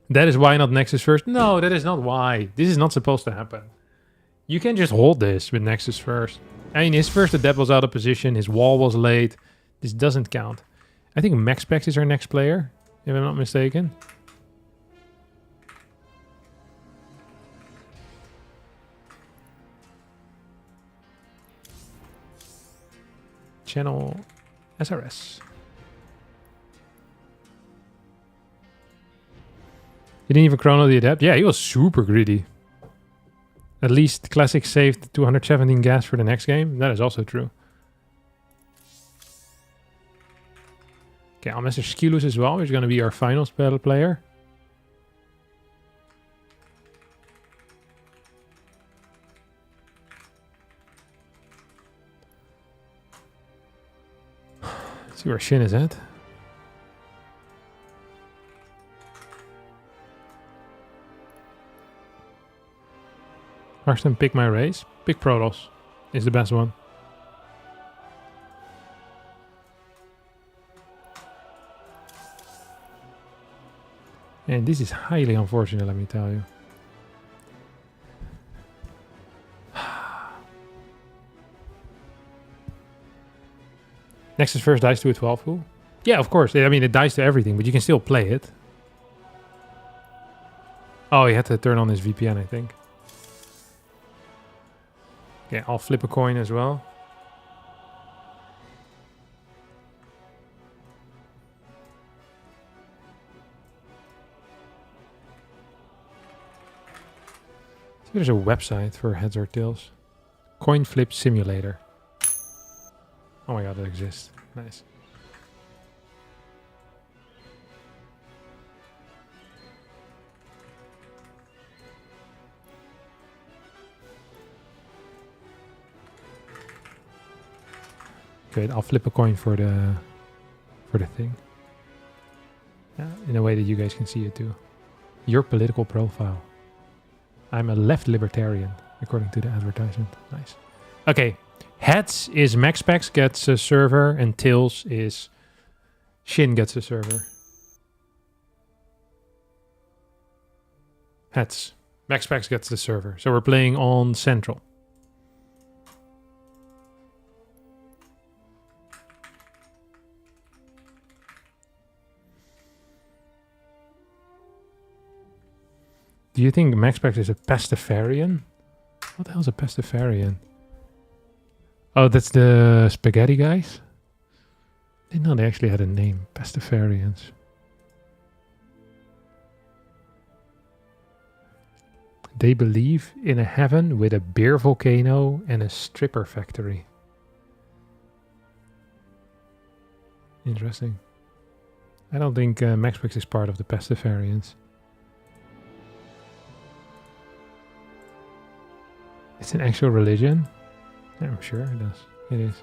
That is why not Nexus First. No, that is not why. This is not supposed to happen. You can just hold this with Nexus First. I mean, his first adept was out of position. His wall was late. This doesn't count. I think Maxpax is our next player, if I'm not mistaken. Channel SRS. He didn't even chrono the adapt. Yeah, he was super greedy. At least Classic saved 217 gas for the next game. That is also true. Okay, I'll message Skillous as well. He's going to be our finals battle player. Let's see where SHIN is at. Harstem, pick my race. Pick Protoss. Is the best one. And this is highly unfortunate, let me tell you. Next is first dice to a 12 pool. Yeah, of course. I mean, it dies to everything, but you can still play it. Oh, he had to turn on his VPN, I think. Okay, I'll flip a coin as well. There's a website for heads or tails. Coin flip simulator. Oh my god, that exists. Nice. Good, I'll flip a coin for the thing. Yeah, in a way that you guys can see it too. Your political profile. I'm a left libertarian, according to the advertisement. Nice. Okay, heads is Maxpax gets a server, and tails is SHIN gets a server. Heads. Maxpax gets the server. So we're playing on Central. Do you think Maxpax is a Pastafarian? What the hell is a Pastafarian? Oh, that's the spaghetti guys? I didn't know they actually had a name. Pastafarians. They believe in a heaven with a beer volcano and a stripper factory. Interesting. I don't think Maxpax is part of the Pastafarians. It's an actual religion? Yeah, I'm sure it does. It is.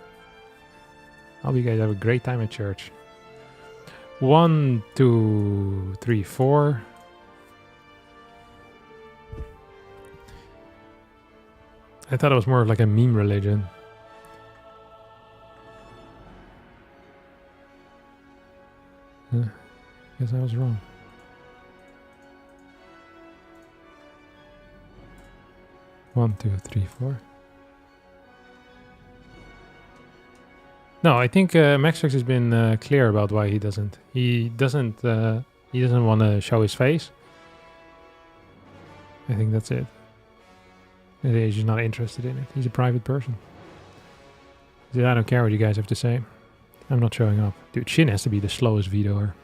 I hope you guys have a great time at church. 1, 2, 3, 4. I thought it was more of like a meme religion. Guess I was wrong. One, two, three, four. No, I think Maxpax has been clear about why he doesn't. He doesn't want to show his face. I think that's it. He's just not interested in it. He's a private person. He said, I don't care what you guys have to say. I'm not showing up. Dude, SHIN has to be the slowest vetoer.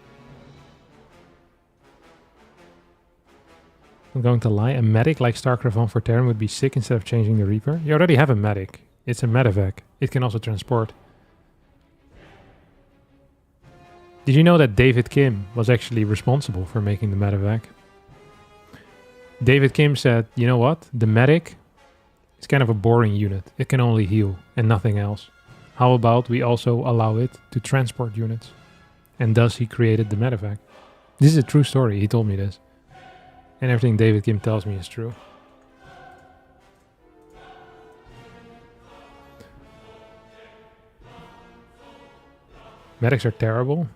I'm going to lie. A medic like StarCraft 1 for Terran would be sick instead of changing the Reaper. You already have a medic. It's a medevac. It can also transport. Did you know that David Kim was actually responsible for making the medevac? David Kim said, you know what? The medic is kind of a boring unit. It can only heal and nothing else. How about we also allow it to transport units? And thus he created the medevac. This is a true story. He told me this. And everything David Kim tells me is true. Medics are terrible.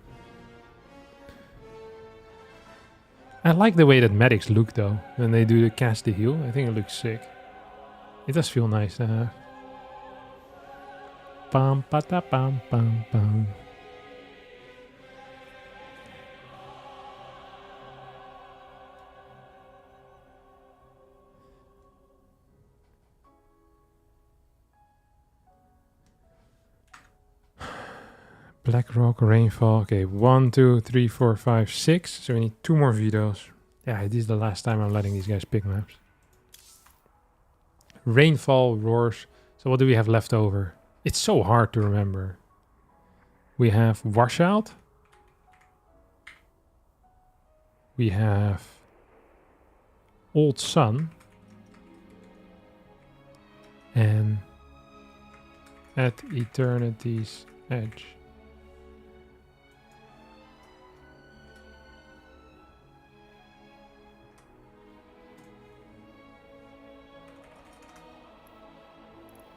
I like the way that medics look though. When they do the cast the heal. I think it looks sick. It does feel nice to have. Pam pata pam pam pam. Black Rock, Rainfall. Okay, 1, 2, 3, 4, 5, 6. So we need 2 more vetoes. Yeah, this is the last time I'm letting these guys pick maps. Rainfall, Roars. So what do we have left over? It's so hard to remember. We have Washout. We have Old Sun. And At Eternity's Edge.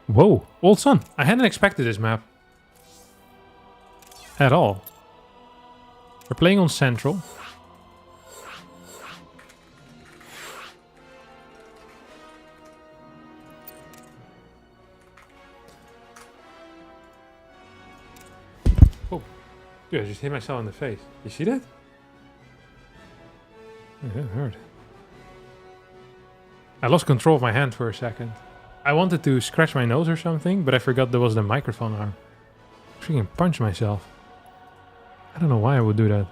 Whoa, Old Sun. I hadn't expected this map. At all. We're playing on Central. Oh, dude, I just hit myself in the face. You see that? Yeah, that hurt. I lost control of my hand for a second. I wanted to scratch my nose or something, but I forgot there was the microphone arm. I freaking punched myself. I don't know why I would do that.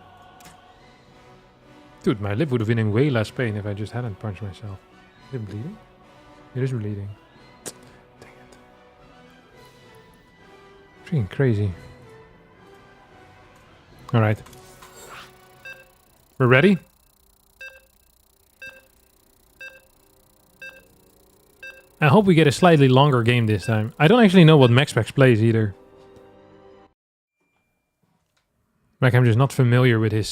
Dude, my lip would have been in way less pain if I just hadn't punched myself. Is it bleeding? It is bleeding. Dang it. Freaking crazy. Alright. We're ready? I hope we get a slightly longer game this time. I don't actually know what Maxpax plays either. Like, I'm just not familiar with his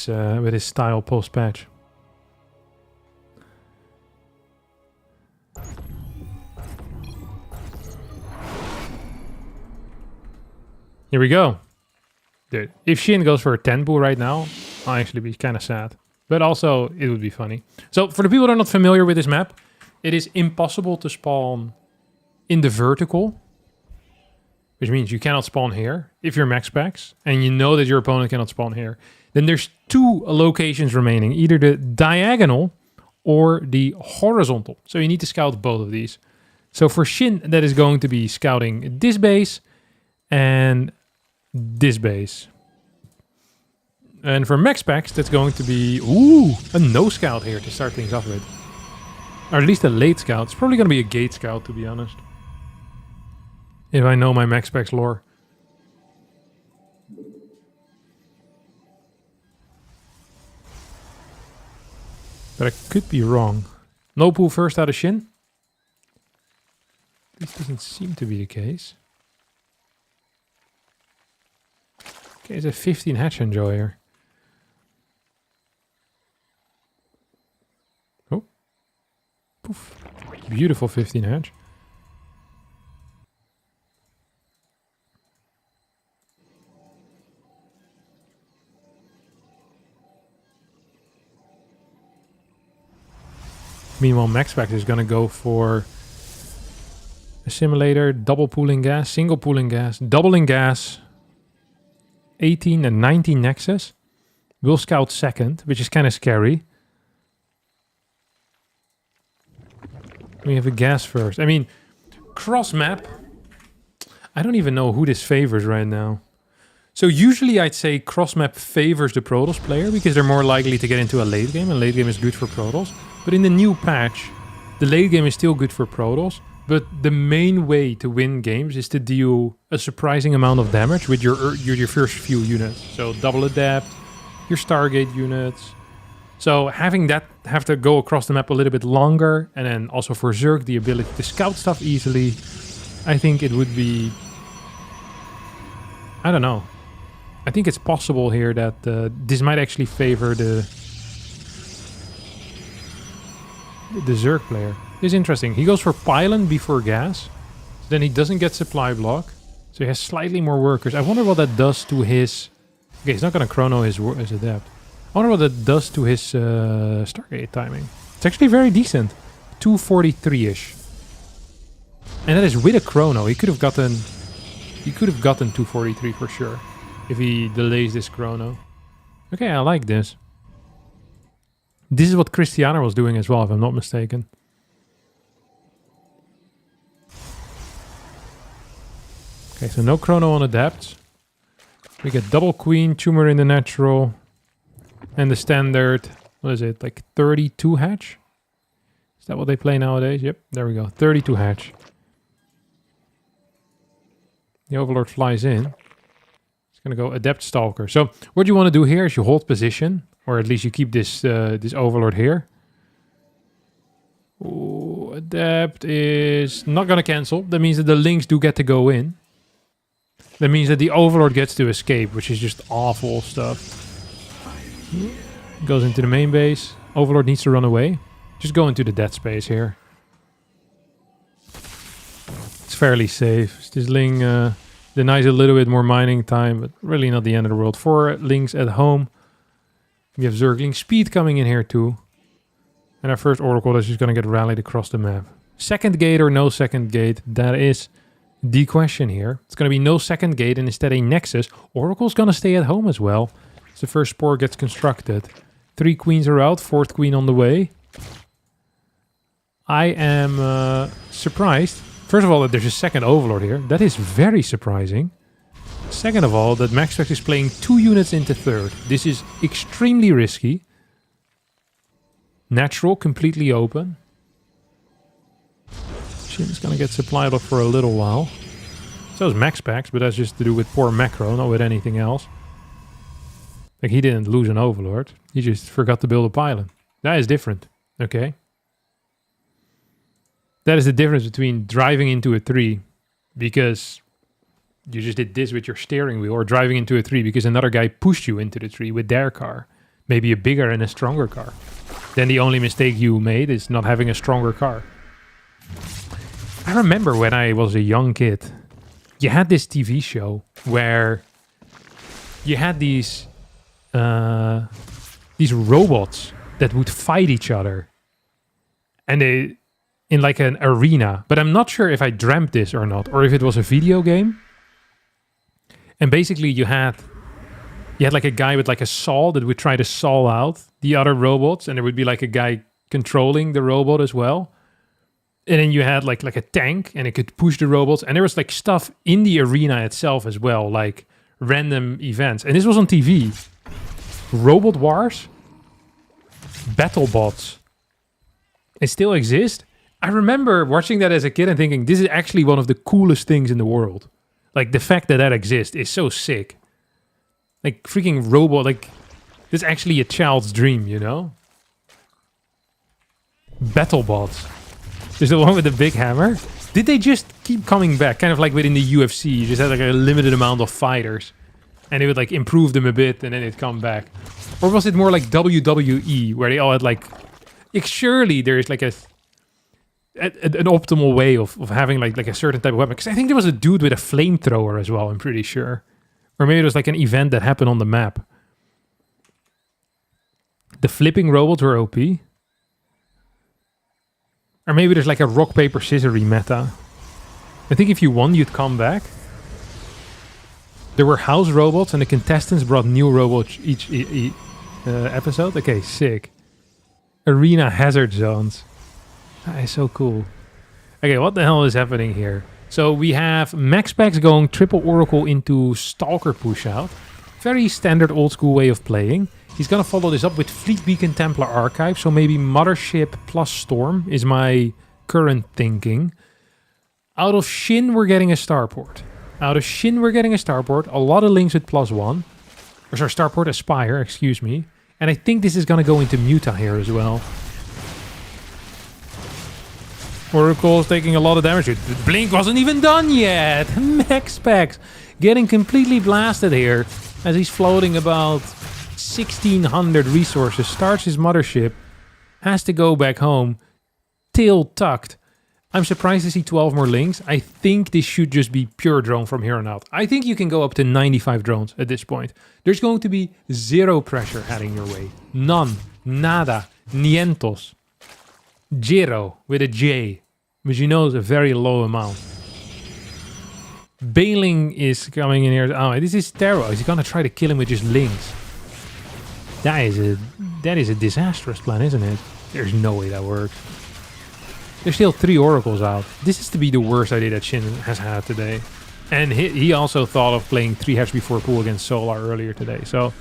style post-patch. Here we go. Dude, if SHIN goes for a 10 pool right now, I'll actually be kind of sad. But also, it would be funny. So, for the people that are not familiar with this map, it is impossible to spawn in the vertical, which means you cannot spawn here if you're Maxpax, and you know that your opponent cannot spawn here. Then there's 2 locations remaining, either the diagonal or the horizontal. So you need to scout both of these. So for SHIN, that is going to be scouting this base and this base. And for Maxpax, that's going to be, ooh, a no scout here to start things off with. Or at least a late scout. It's probably going to be a gate scout, to be honest. If I know my Maxpax lore. But I could be wrong. No pool first out of SHIN? This doesn't seem to be the case. Okay, it's a 15 hatch enjoyer. Oh. Poof. Beautiful 15 hatch. Meanwhile, Maxpax is going to go for assimilator, double pooling gas, single pooling gas, doubling gas, 18 and 19 nexus. We'll scout second, which is kind of scary. We have a gas first. I mean, cross map. I don't even know who this favors right now. So usually I'd say cross map favors the Protoss player because they're more likely to get into a late game, and late game is good for Protoss. But in the new patch, the late game is still good for Protoss, but the main way to win games is to deal a surprising amount of damage with your first few units. So double adept, your Stargate units. So having that have to go across the map a little bit longer, and then also for Zerg the ability to scout stuff easily, I think it would be... I don't know. I think it's possible here that this might actually favor the Zerg player. This is interesting. He goes for pylon before gas. So then he doesn't get supply block. So he has slightly more workers. I wonder what that does to his... Okay, he's not going to chrono his adept. I wonder what that does to his Stargate timing. It's actually very decent. 243-ish. And that is with a chrono. He could have gotten 243 for sure. If he delays this chrono. Okay, I like this. This is what Christiana was doing as well, if I'm not mistaken. Okay, so no chrono on adepts. We get double queen, tumor in the natural, and the standard, what is it, like 32 hatch? Is that what they play nowadays? Yep, there we go, 32 hatch. The Overlord flies in. It's gonna go Adept Stalker. So what you want to do here is you hold position, or at least you keep this this Overlord here. Ooh, Adept is not gonna cancel. That means that the links do get to go in. That means that the Overlord gets to escape, which is just awful stuff. Goes into the main base. Overlord needs to run away. Just go into the dead space here. It's fairly safe. This Ling denies a little bit more mining time, but really not the end of the world. 4 Lings at home. We have Zergling Speed coming in here too. And our first Oracle is just going to get rallied across the map. Second gate or no second gate, that is the question here. It's going to be no second gate and instead a Nexus. Oracle's going to stay at home as well. As the first spore gets constructed. 3 queens are out, 4th queen on the way. I am surprised. First of all, that there's a second Overlord here. That is very surprising. Second of all, that Maxpax is playing 2 units into 3rd. This is extremely risky. Natural, completely open. SHIN is going to get supplied up for a little while. So is Maxpax, but that's just to do with poor macro, not with anything else. Like, he didn't lose an Overlord. He just forgot to build a pylon. That is different, okay? That is the difference between driving into a 3 because you just did this with your steering wheel, or driving into a 3 because another guy pushed you into the 3 with their car. Maybe a bigger and a stronger car. Then the only mistake you made is not having a stronger car. I remember when I was a young kid, you had this TV show where you had these robots that would fight each other. And they... in like an arena, but I'm not sure if I dreamt this or not, or if it was a video game. And basically you had like a guy with like a saw that would try to saw out the other robots, and there would be like a guy controlling the robot as well. And then you had like a tank, and it could push the robots, and there was like stuff in the arena itself as well, like random events. And this was on TV. Robot Wars, BattleBots. It still exists. I remember watching that as a kid and thinking, this is actually one of the coolest things in the world. Like, the fact that that exists is so sick. Like, freaking robot, like, this is actually a child's dream, you know? BattleBots. There's the one with the big hammer. Did they just keep coming back? Kind of like within the UFC, you just had like a limited amount of fighters. And they would like improve them a bit and then it'd come back. Or was it more like WWE, where they all had like... surely there is like an optimal way of having like a certain type of weapon. Because I think there was a dude with a flamethrower as well, I'm pretty sure. Or maybe it was like an event that happened on the map. The flipping robots were OP. Or maybe there's like a rock, paper, scissory meta. I think if you won, you'd come back. There were house robots and the contestants brought new robots each episode. Okay, sick. Arena hazard zones. That is so cool. Okay, what the hell is happening here? So we have Maxpax going triple Oracle into Stalker push out. Very standard old school way of playing. He's gonna follow this up with Fleet Beacon Templar Archive. So maybe Mothership plus Storm is my current thinking. Out of SHIN we're getting a Starport. Out of SHIN we're getting a Starport. A lot of links with +1. Or sorry, Starport Aspire, excuse me. And I think this is gonna go into Muta here as well. Oracle's taking a lot of damage. Blink wasn't even done yet. Maxpax getting completely blasted here as he's floating about 1,600 resources. Starts his mothership. Has to go back home. Tail tucked. I'm surprised to see 12 more links. I think this should just be pure drone from here on out. I think you can go up to 95 drones at this point. There's going to be zero pressure heading your way. None. Nada. Nientos. Zero with a J, which you know is a very low amount. Bailing is coming in here. Oh, this is terrible. Is he gonna try to kill him with just links? That is a disastrous plan, isn't it? There's no way that works. There's still 3 oracles out. This is to be the worst idea that SHIN has had today. And he also thought of playing 3 hatch before pool against Solar earlier today. So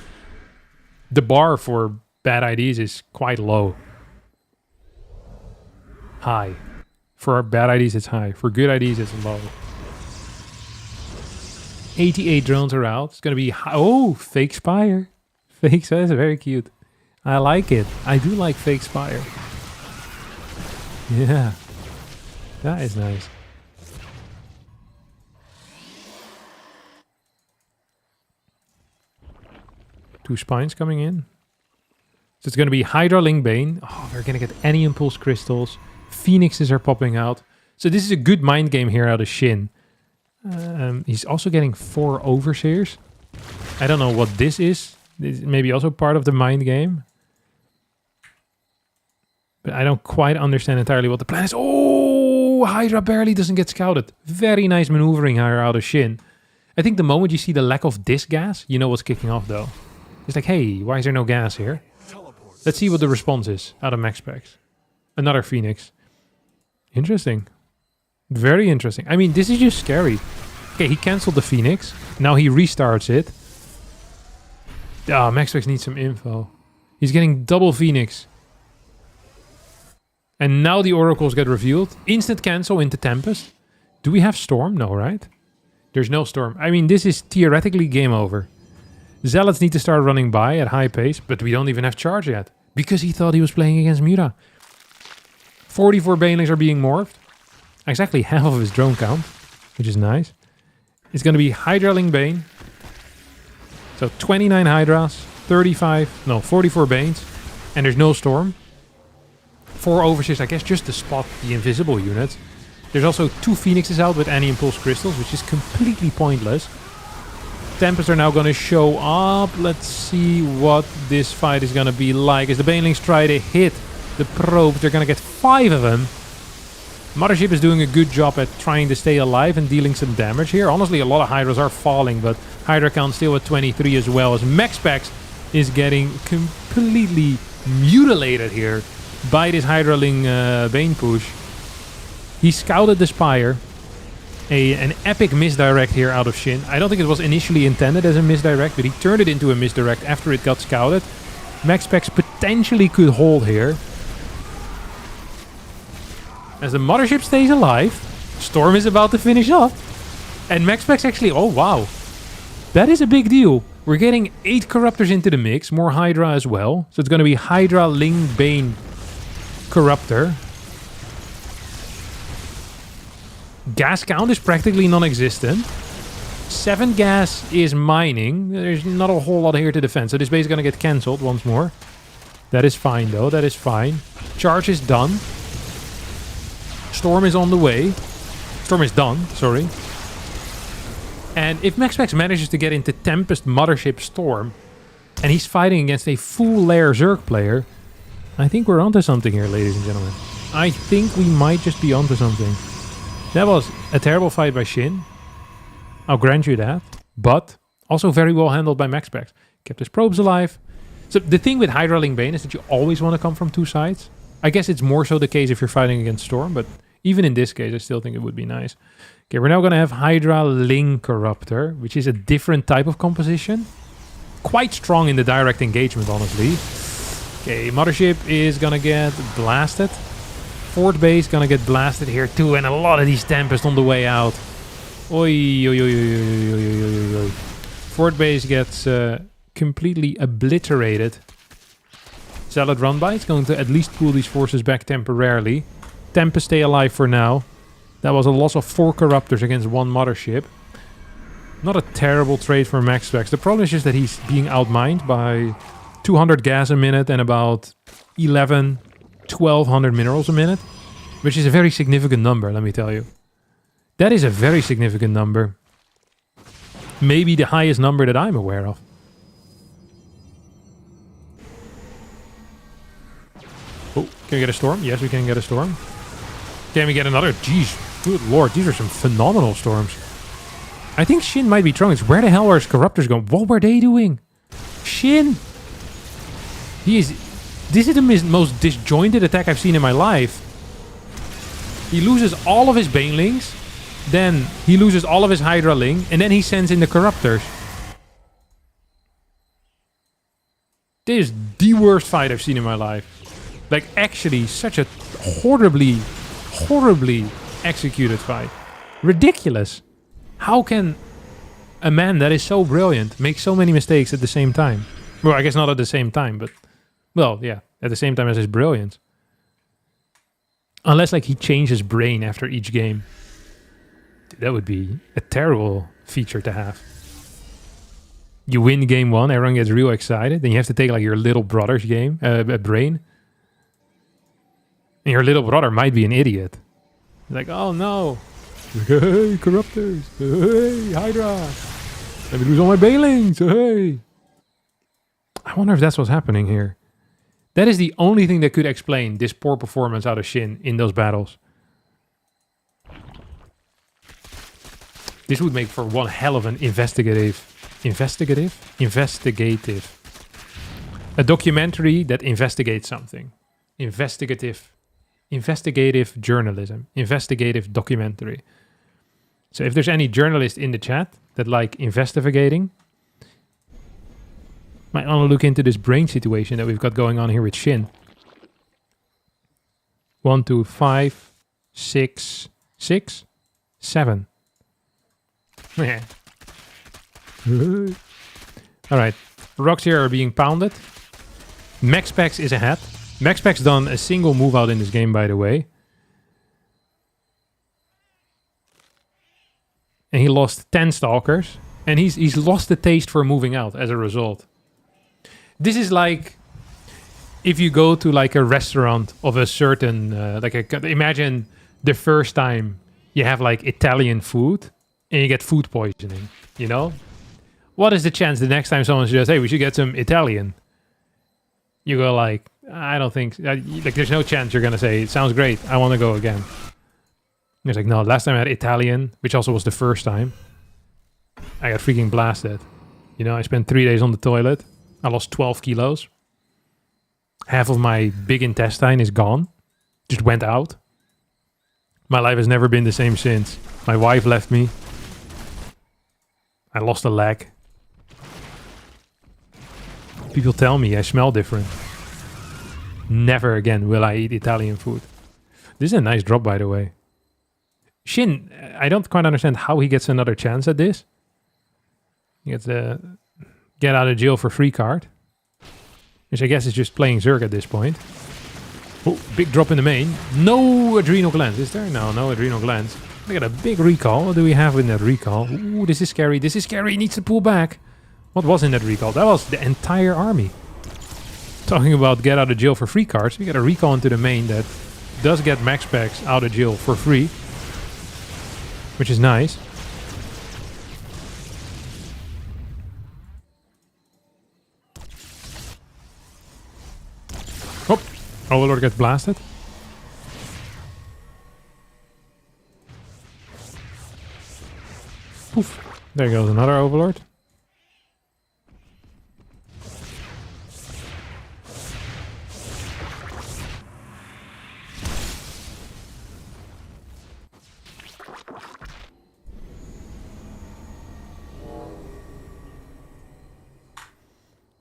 the bar for bad IDs is quite low. High. For bad IDs, it's high. For good IDs, it's low. 88 drones are out. It's going to be... Oh, fake Spire. Fake Spire is very cute. I like it. I do like fake Spire. Yeah. That is nice. Two spines coming in. So it's going to be Hydra Ling Bane. Oh, we're going to get any impulse crystals. Phoenixes are popping out. So this is a good mind game here out of SHIN. He's also getting 4 Overseers. I don't know what this is. This is maybe also part of the mind game. But I don't quite understand entirely what the plan is. Oh, Hydra barely doesn't get scouted. Very nice maneuvering here out of SHIN. I think the moment you see the lack of disc gas, you know what's kicking off though. It's like, hey, why is there no gas here? Let's see what the response is out of Maxpax. Another Phoenix. Interesting. Very interesting. I mean, this is just scary. Okay, he cancelled the Phoenix. Now he restarts it. Ah, Maxpax needs some info. He's getting double Phoenix. And now the oracles get revealed. Instant cancel into Tempest. Do we have Storm? No, right? There's no Storm. I mean, this is theoretically game over. Zealots need to start running by at high pace, but we don't even have charge yet. Because he thought he was playing against Muta. 44 Banelings are being morphed. Exactly half of his drone count, which is nice. It's going to be Hydra Ling Bane. So 29 Hydras, 44 Banes, and there's no Storm. 4 Overseers, I guess, just to spot the invisible units. There's also 2 Phoenixes out with anti-impulse crystals, which is completely pointless. Tempests are now going to show up. Let's see what this fight is going to be like. As the Banelings try to hit the probes, they're going to get 5 of them. Mothership is doing a good job at trying to stay alive and dealing some damage here. Honestly, a lot of Hydras are falling, but Hydra count still at 23 as well. As Maxpax is getting completely mutilated here by this Hydraling Bane push. He scouted the Spire. An epic misdirect here out of SHIN. I don't think it was initially intended as a misdirect, but he turned it into a misdirect after it got scouted. Maxpax potentially could hold here. As the Mothership stays alive, Storm is about to finish up. And Maxpax actually... Oh, wow. That is a big deal. We're getting 8 Corruptors into the mix. More Hydra as well. So it's going to be Hydra, Ling, Bane, Corruptor. Gas count is practically non-existent. 7 gas is mining. There's not a whole lot here to defend. So this base is going to get cancelled once more. That is fine though. That is fine. Charge is done. Storm is on the way. Storm is done, sorry. And if Maxpax manages to get into Tempest, Mothership, Storm, and he's fighting against a full layer Zerg player, I think we're onto something here, ladies and gentlemen. I think we might just be onto something. That was a terrible fight by SHIN. I'll grant you that. But also very well handled by Maxpax. Kept his probes alive. So the thing with Hydra Ling Bane is that you always want to come from 2 sides. I guess it's more so the case if you're fighting against Storm, but even in this case, I still think it would be nice. Okay, we're now going to have Hydra Ling Corruptor, which is a different type of composition. Quite strong in the direct engagement, honestly. Okay, Mothership is going to get blasted. Fort base gonna get blasted here too, and a lot of these Tempests on the way out. Oi, oi, oi, oi, oi, oi, oi, oi. Fort base gets completely obliterated. Zealot run by. It's going to at least pull these forces back temporarily. Tempest stay alive for now. That was a loss of 4 Corruptors against 1 Mothership. Not a terrible trade for Maxpax. The problem is just that he's being outmined by 200 gas a minute and about 1,200 minerals a minute, which is a very significant number, let me tell you. That is a very significant number. Maybe the highest number that I'm aware of. Oh, can we get a storm? Yes, we can get a storm. Can we get another? Jeez, good lord, these are some phenomenal storms. I think SHIN might be trunks. Where the hell are his Corruptors going? What were they doing? SHIN! This is the most disjointed attack I've seen in my life. He loses all of his Banelings. Then he loses all of his Hydra Ling, and then he sends in the Corruptors. This is the worst fight I've seen in my life. Like, actually, such a horribly executed fight. Ridiculous. How can a man that is so brilliant make so many mistakes at the same time? Well, I guess not at the same time, but... Well, yeah, at the same time as his brilliance. Unless, like, he changed his brain after each game. Dude, that would be a terrible feature to have. You win game 1, everyone gets real excited, then you have to take, like, your little brother's brain. And your little brother might be an idiot. Like, oh no. Hey, Corruptors. Hey, Hydra. Let me lose all my Bailings. Hey. I wonder if that's what's happening here. That is the only thing that could explain this poor performance out of SHIN in those battles. This would make for one hell of an investigative. A documentary that investigates something. Investigative journalism. Investigative documentary. So if there's any journalist in the chat that like investigating, might want to look into this brain situation that we've got going on here with SHIN. 1, 2, 5, 6, 6, 7. Yeah. Alright. Rocks here are being pounded. Maxpax is ahead. Maxpax done a single move out in this game, by the way. And he lost 10 Stalkers. And he's lost the taste for moving out as a result. This is like if you go to like a restaurant of a certain imagine the first time you have like Italian food and you get food poisoning, you know? What is the chance the next time someone suggests, hey, we should get some Italian? You go like, I don't think, like there's no chance you're gonna say, it sounds great, I want to go again. It's like, no, last time I had Italian, which also was the first time, I got freaking blasted. You know, I spent 3 days on the toilet. I lost 12 kilos. Half of my big intestine is gone. Just went out. My life has never been the same since. My wife left me. I lost a leg. People tell me I smell different. Never again will I eat Italian food. This is a nice drop, by the way. SHIN, I don't quite understand how he gets another chance at this. He gets a get out of jail for free card. Which I guess is just playing Zerg at this point. Oh, big drop in the main. No adrenal glands, is there? No adrenal glands. Look at a big recall. What do we have in that recall? Ooh, this is scary. This is scary. He needs to pull back. What was in that recall? That was the entire army. Talking about get out of jail for free cards. We got a recall into the main that does get Maxpax out of jail for free. Which is nice. Oh, Overlord gets blasted. Poof. There goes another Overlord.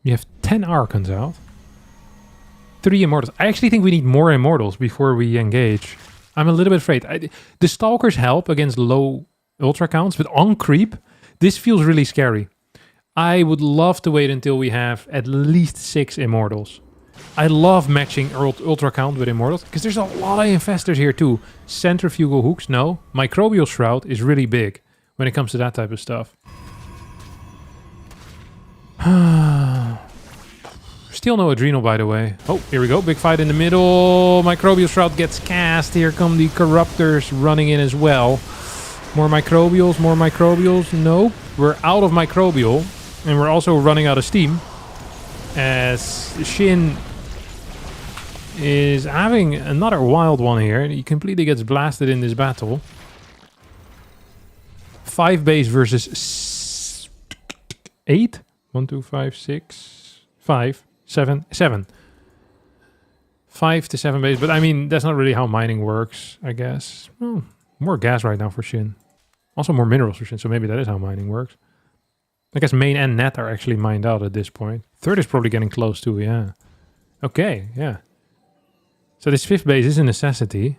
We have 10 Archons out. 3 Immortals. I actually think we need more Immortals before we engage. I'm a little bit afraid. The Stalkers help against low Ultra counts, but on creep, this feels really scary. I would love to wait until we have at least 6 Immortals. I love matching Ultra count with Immortals, because there's a lot of Infestors here too. Centrifugal Hooks, no. Microbial Shroud is really big when it comes to that type of stuff. Still no Adrenal, by the way. Oh, here we go. Big fight in the middle. Microbial Shroud gets cast. Here come the Corruptors running in as well. More Microbials, more Microbials. Nope. We're out of Microbial. And we're also running out of steam. As SHIN is having another wild one here. He completely gets blasted in this battle. 5 base versus 8. 1, 2, 5, 6, 5, 7, 7. 5 to 7 base, but I mean, that's not really how mining works, I guess. Oh, more gas right now for SHIN. Also more minerals for Shin, so maybe that is how mining works. I guess main and net are actually mined out at this point. Third is probably getting close too, yeah. Okay, yeah. So this 5th base is a necessity.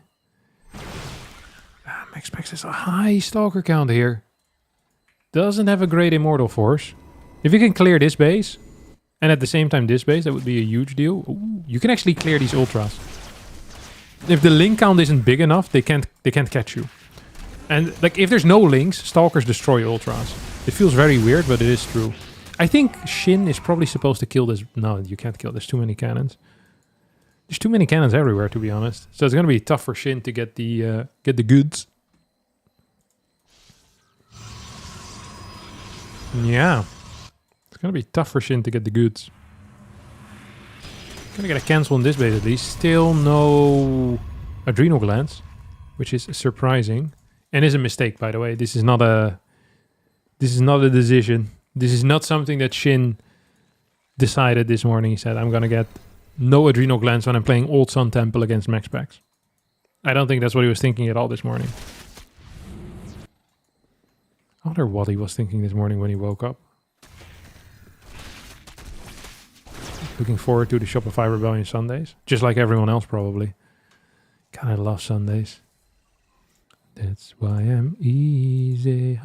Maxpax has a high stalker count here. Doesn't have a great immortal force. If you can clear this base, and at the same time this base, that would be a huge deal. Ooh, you can actually clear these ultras. If the link count isn't big enough, they can't catch you. And like if there's no links, stalkers destroy ultras. It feels very weird, but it is true. I think Shin is probably supposed to kill this. No, you can't kill. There's too many cannons. There's too many cannons everywhere, to be honest. So it's gonna be tough for Shin to get the goods. Yeah, it's gonna be tough for Shin to get the goods. Gonna get a cancel on this base at least. Still no adrenal glands, which is surprising and is a mistake, by the way. This is not a decision. This is not something that Shin decided this morning. He said, I'm gonna get no adrenal glands when I'm playing Old Sun Temple against Maxpax. I don't think that's what he was thinking at all this morning. I wonder what he was thinking this morning when he woke up. Looking forward to the Shopify Rebellion Sundays. Just like everyone else, probably. God, I love Sundays. That's why I'm easy.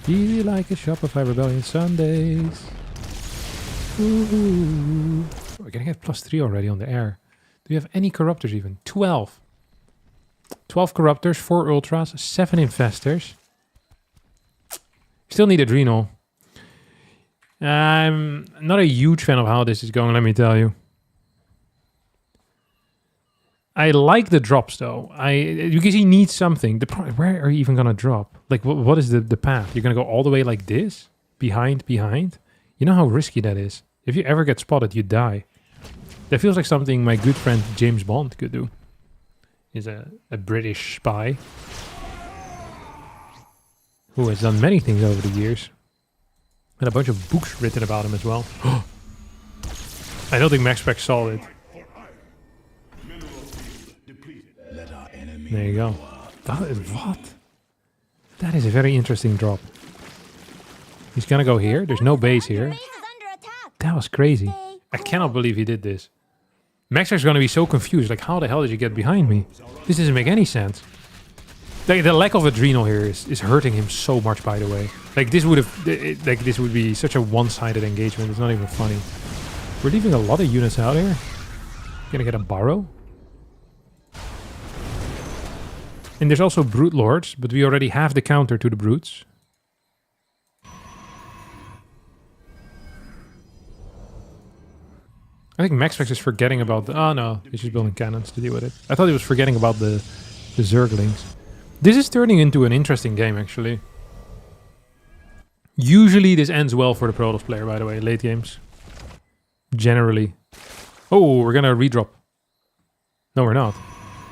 Easy like a Shopify Rebellion Sundays. Ooh. We're gonna get +3 already on the air. Do we have any corruptors even? 12. 12 corruptors, 4 ultras, 7 infestors. Still need adrenal. I'm not a huge fan of how this is going, let me tell you. I like the drops though. Because he needs something. Where are you even gonna drop? Like, what is the path? You're gonna go all the way like this? Behind? You know how risky that is. If you ever get spotted, you die. That feels like something my good friend James Bond could do. He's a British spy who has done many things over the years. And a bunch of books written about him as well. I don't think Maxpax saw it. There you go. What? That is a very interesting drop. He's gonna go here. There's no base here. That was crazy. I cannot believe he did this. Maxpax is gonna be so confused. Like, how the hell did you get behind me? This doesn't make any sense. The lack of adrenal here is hurting him so much, by the way. Like, this would be such a one-sided engagement. It's not even funny. We're leaving a lot of units out here. Gonna get a burrow. And there's also Brute Lords, but we already have the counter to the Brutes. I think Maxpax is forgetting about the... Oh no, he's just building cannons to deal with it. I thought he was forgetting about the Zerglings. This is turning into an interesting game, actually. Usually this ends well for the Protoss player, by the way, late games. Generally. Oh, we're gonna redrop. No, we're not.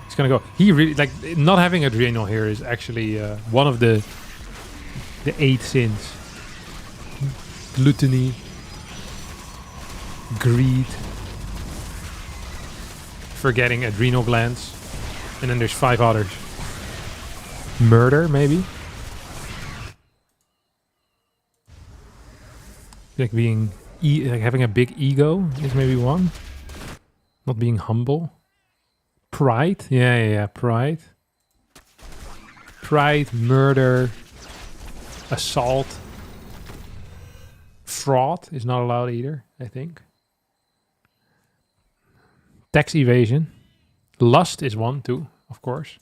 He's gonna go. He really... Like, not having adrenal here is actually one of the 8 sins. Gluttony. Greed. Forgetting adrenal glands. And then there's 5 others. Murder, maybe? Like being... like having a big ego is maybe one. Not being humble. Pride? Yeah. Pride. Pride, murder, assault. Fraud is not allowed either, I think. Tax evasion. Lust is one too, of course.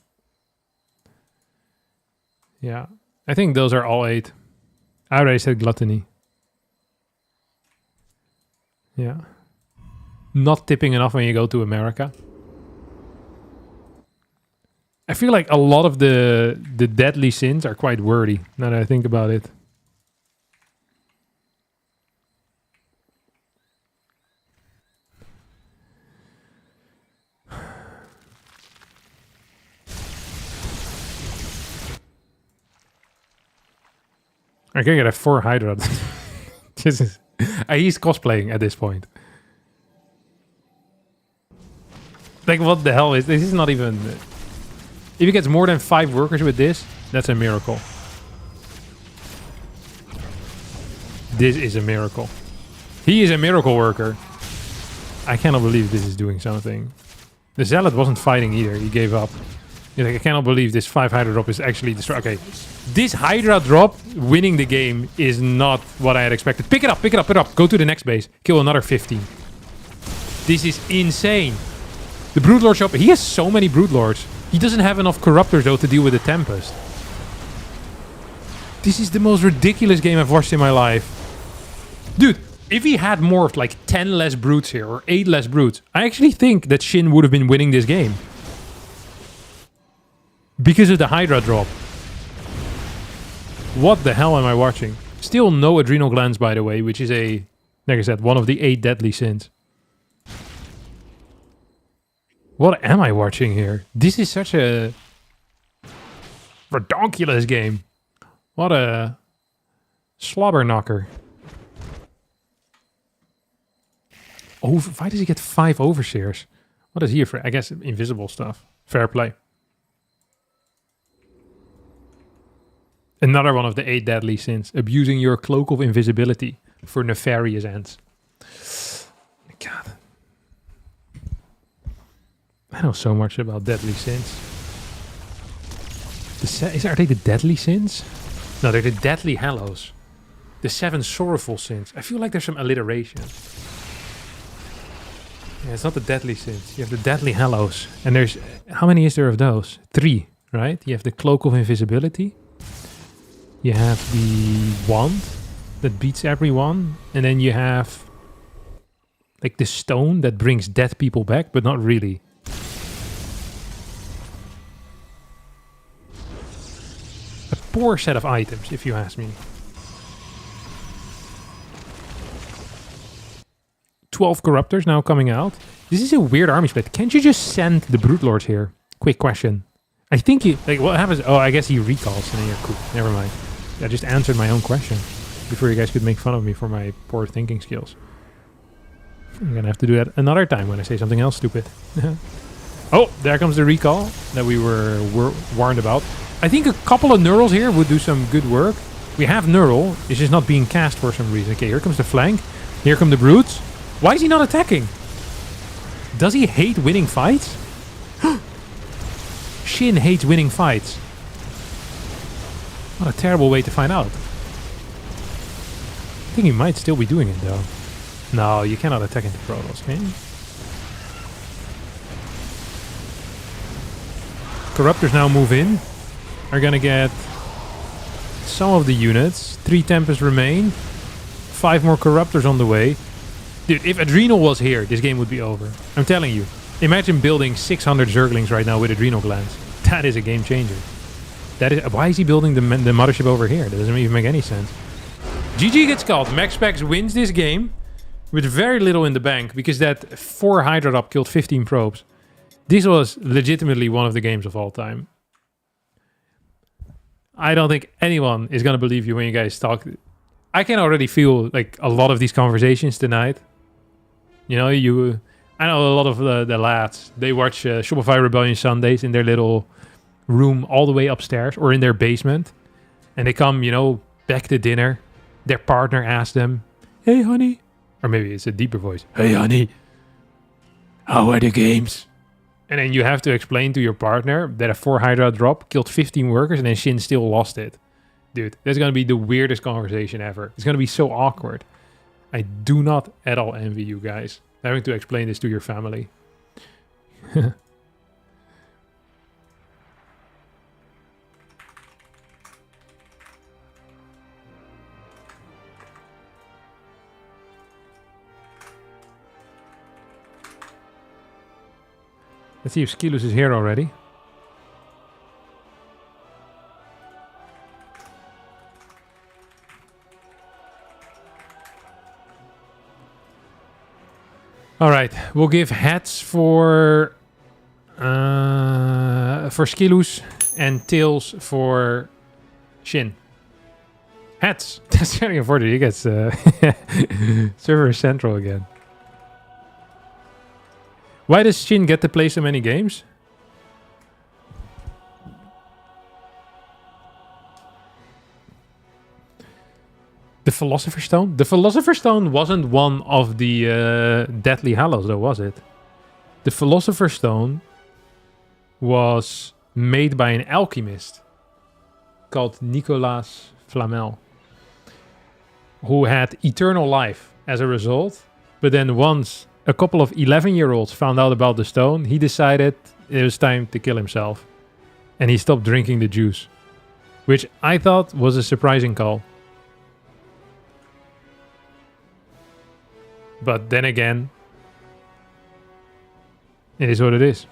Yeah. I think those are all 8. I already said gluttony. Yeah. Not tipping enough when you go to America. I feel like a lot of the deadly sins are quite wordy, now that I think about it. I can get a 4 Hydra. He's cosplaying at this point. Like, what the hell is this? Is not even... If he gets more than 5 workers with this, that's a miracle. This is a miracle. He is a miracle worker. I cannot believe this is doing something. The Zealot wasn't fighting either. He gave up. He's like, I cannot believe this 5 Hydra drop is actually destroyed. Okay. This Hydra drop winning the game is not what I had expected. Pick it up, pick it up, pick it up. Go to the next base. Kill another 15. This is insane. The Broodlord shop. He has so many Broodlords. He doesn't have enough Corruptors though to deal with the Tempest. This is the most ridiculous game I've watched in my life. Dude, if he had morphed like 10 less brutes here or 8 less brutes, I actually think that Shin would have been winning this game. Because of the Hydra drop. What the hell am I watching? Still no adrenal glands, by the way, which is a, like I said, one of the 8 deadly sins. What am I watching here? This is such a redonkulous game. What a slobber knocker. Oh, why does he get 5 overseers? What is he for? I guess invisible stuff. Fair play. Another one of the 8 deadly sins. Abusing your cloak of invisibility for nefarious ends. God. I know so much about deadly sins. Are they the deadly sins? No, they're the deadly hallows. The 7 sorrowful sins. I feel like there's some alliteration. Yeah, it's not the deadly sins. You have the deadly hallows. And there's... How many is there of those? 3, right? You have the cloak of invisibility. You have the wand that beats everyone. And then you have... like the stone that brings dead people back, but not really. A poor set of items, if you ask me. 12 Corruptors now coming out. This is a weird army split. Can't you just send the Broodlords here? Quick question. I think he... like, what happens... Oh, I guess he recalls. And then you're cool. Never mind. I just answered my own question. Before you guys could make fun of me for my poor thinking skills. I'm gonna have to do that another time when I say something else stupid. Oh, there comes the recall that we were warned about. I think a couple of Neurals here would do some good work. We have Neural. It's just not being cast for some reason. Okay, here comes the flank. Here come the Brutes. Why is he not attacking? Does he hate winning fights? Shin hates winning fights. What a terrible way to find out. I think he might still be doing it though. No, you cannot attack into Protoss, can you? Corruptors now move in. Are gonna get some of the units. 3 Tempests remain. 5 more Corruptors on the way. Dude, if Adrenal was here, this game would be over. I'm telling you. Imagine building 600 Zerglings right now with Adrenal Glands. That is a game changer. That is. Why is he building the mothership over here? That doesn't even make any sense. GG gets called. Maxpax wins this game with very little in the bank because that 4 Hydra drop killed 15 probes. This was legitimately one of the games of all time. I don't think anyone is going to believe you when you guys talk. I can already feel like a lot of these conversations tonight. You know, I know a lot of the lads, they watch Shopify Rebellion Sundays in their little room all the way upstairs or in their basement. And they come, you know, back to dinner. Their partner asks them, "Hey, honey." Or maybe it's a deeper voice. "Hey, honey. How are the games?" And then you have to explain to your partner that a 4 Hydra drop killed 15 workers and then Shin still lost it. Dude, that's going to be the weirdest conversation ever. It's going to be so awkward. I do not at all envy you guys having to explain this to your family. Let's see if Skillous is here already. All right, we'll give hats for Skillous and tails for Shin. Hats. That's very important. He gets server central again. Why does Shin get to play so many games? The Philosopher's Stone? The Philosopher's Stone wasn't one of the Deathly Hallows, though, was it? The Philosopher's Stone was made by an alchemist called Nicolas Flamel, who had eternal life as a result. But then once a couple of 11-year-olds found out about the stone, he decided it was time to kill himself. And he stopped drinking the juice, which I thought was a surprising call. But then again, it is what it is.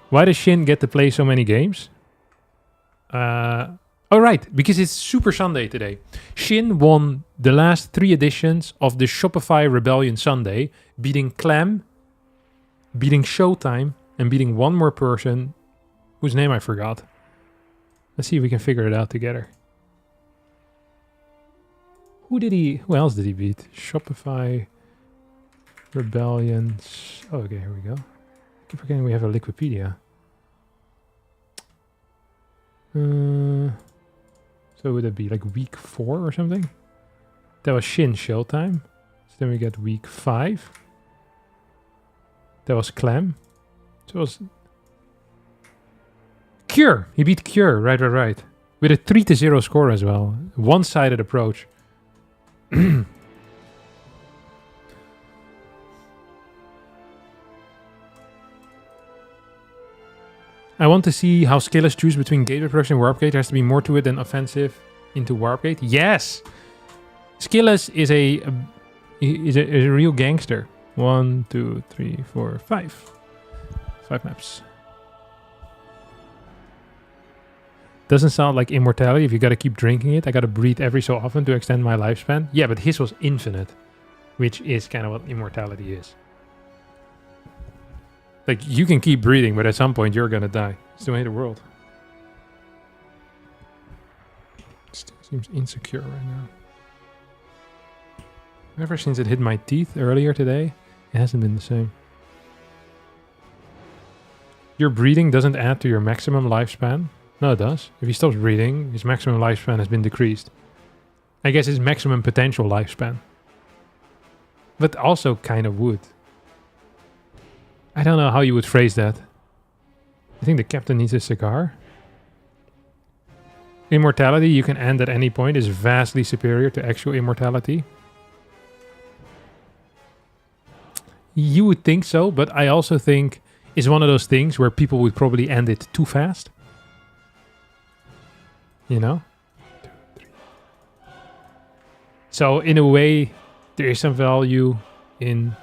Why does SHIN get to play so many games? Oh, right, because it's Super Sunday today. SHIN won the last 3 editions of the Shopify Rebellion Sunday, beating Clem, beating Showtime, and beating one more person whose name I forgot. Let's see if we can figure it out together. Who else did he beat? Shopify Rebellion. Oh, okay, here we go. I keep forgetting we have a Wikipedia. So would it be like week 4 or something? That was SHIN Showtime. So then we get week 5. That was Clem. So it was Cure. He beat Cure. Right. With a 3-0 score as well. One-sided approach. I want to see how Skillous choose between gateway protection and warp gate. There has to be more to it than offensive into warp gate. Yes! Skillous is a real gangster. 1, 2, 3, 4, 5. 5 maps. Doesn't sound like immortality if you gotta keep drinking it. I gotta breathe every so often to extend my lifespan. Yeah, but his was infinite, which is kind of what immortality is. Like, you can keep breathing, but at some point you're gonna die. It's the way of the world. Still seems insecure right now. Ever since it hit my teeth earlier today, it hasn't been the same. Your breathing doesn't add to your maximum lifespan. No, it does. If he stops breathing, his maximum lifespan has been decreased. I guess his maximum potential lifespan. But also kind of would. I don't know how you would phrase that. I think the captain needs a cigar. Immortality you can end at any point is vastly superior to actual immortality. You would think so, but I also think it's one of those things where people would probably end it too fast. You know? 2, 3. So in a way, there is some value in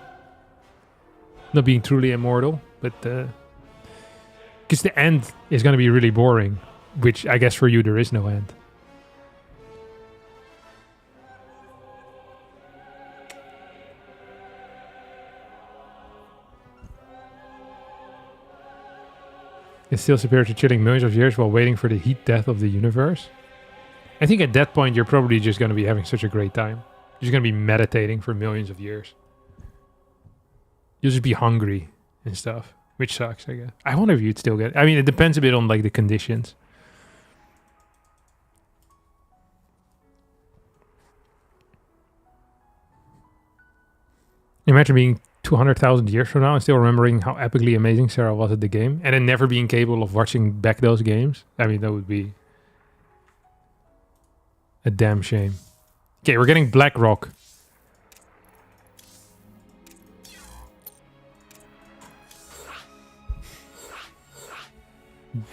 not being truly immortal, but because the end is going to be really boring, which I guess for you there is no end. It's still superior to chilling millions of years while waiting for the heat death of the universe. I think at that point you're probably just going to be having such a great time. You're just going to be meditating for millions of years. You'll just be hungry and stuff, which sucks, I guess. I wonder if you'd still get... I mean, it depends a bit on, like, the conditions. Imagine being 200,000 years from now and still remembering how epically amazing Sarah was at the game, and then never being capable of watching back those games. I mean, that would be a damn shame. Okay, we're getting Black Rock.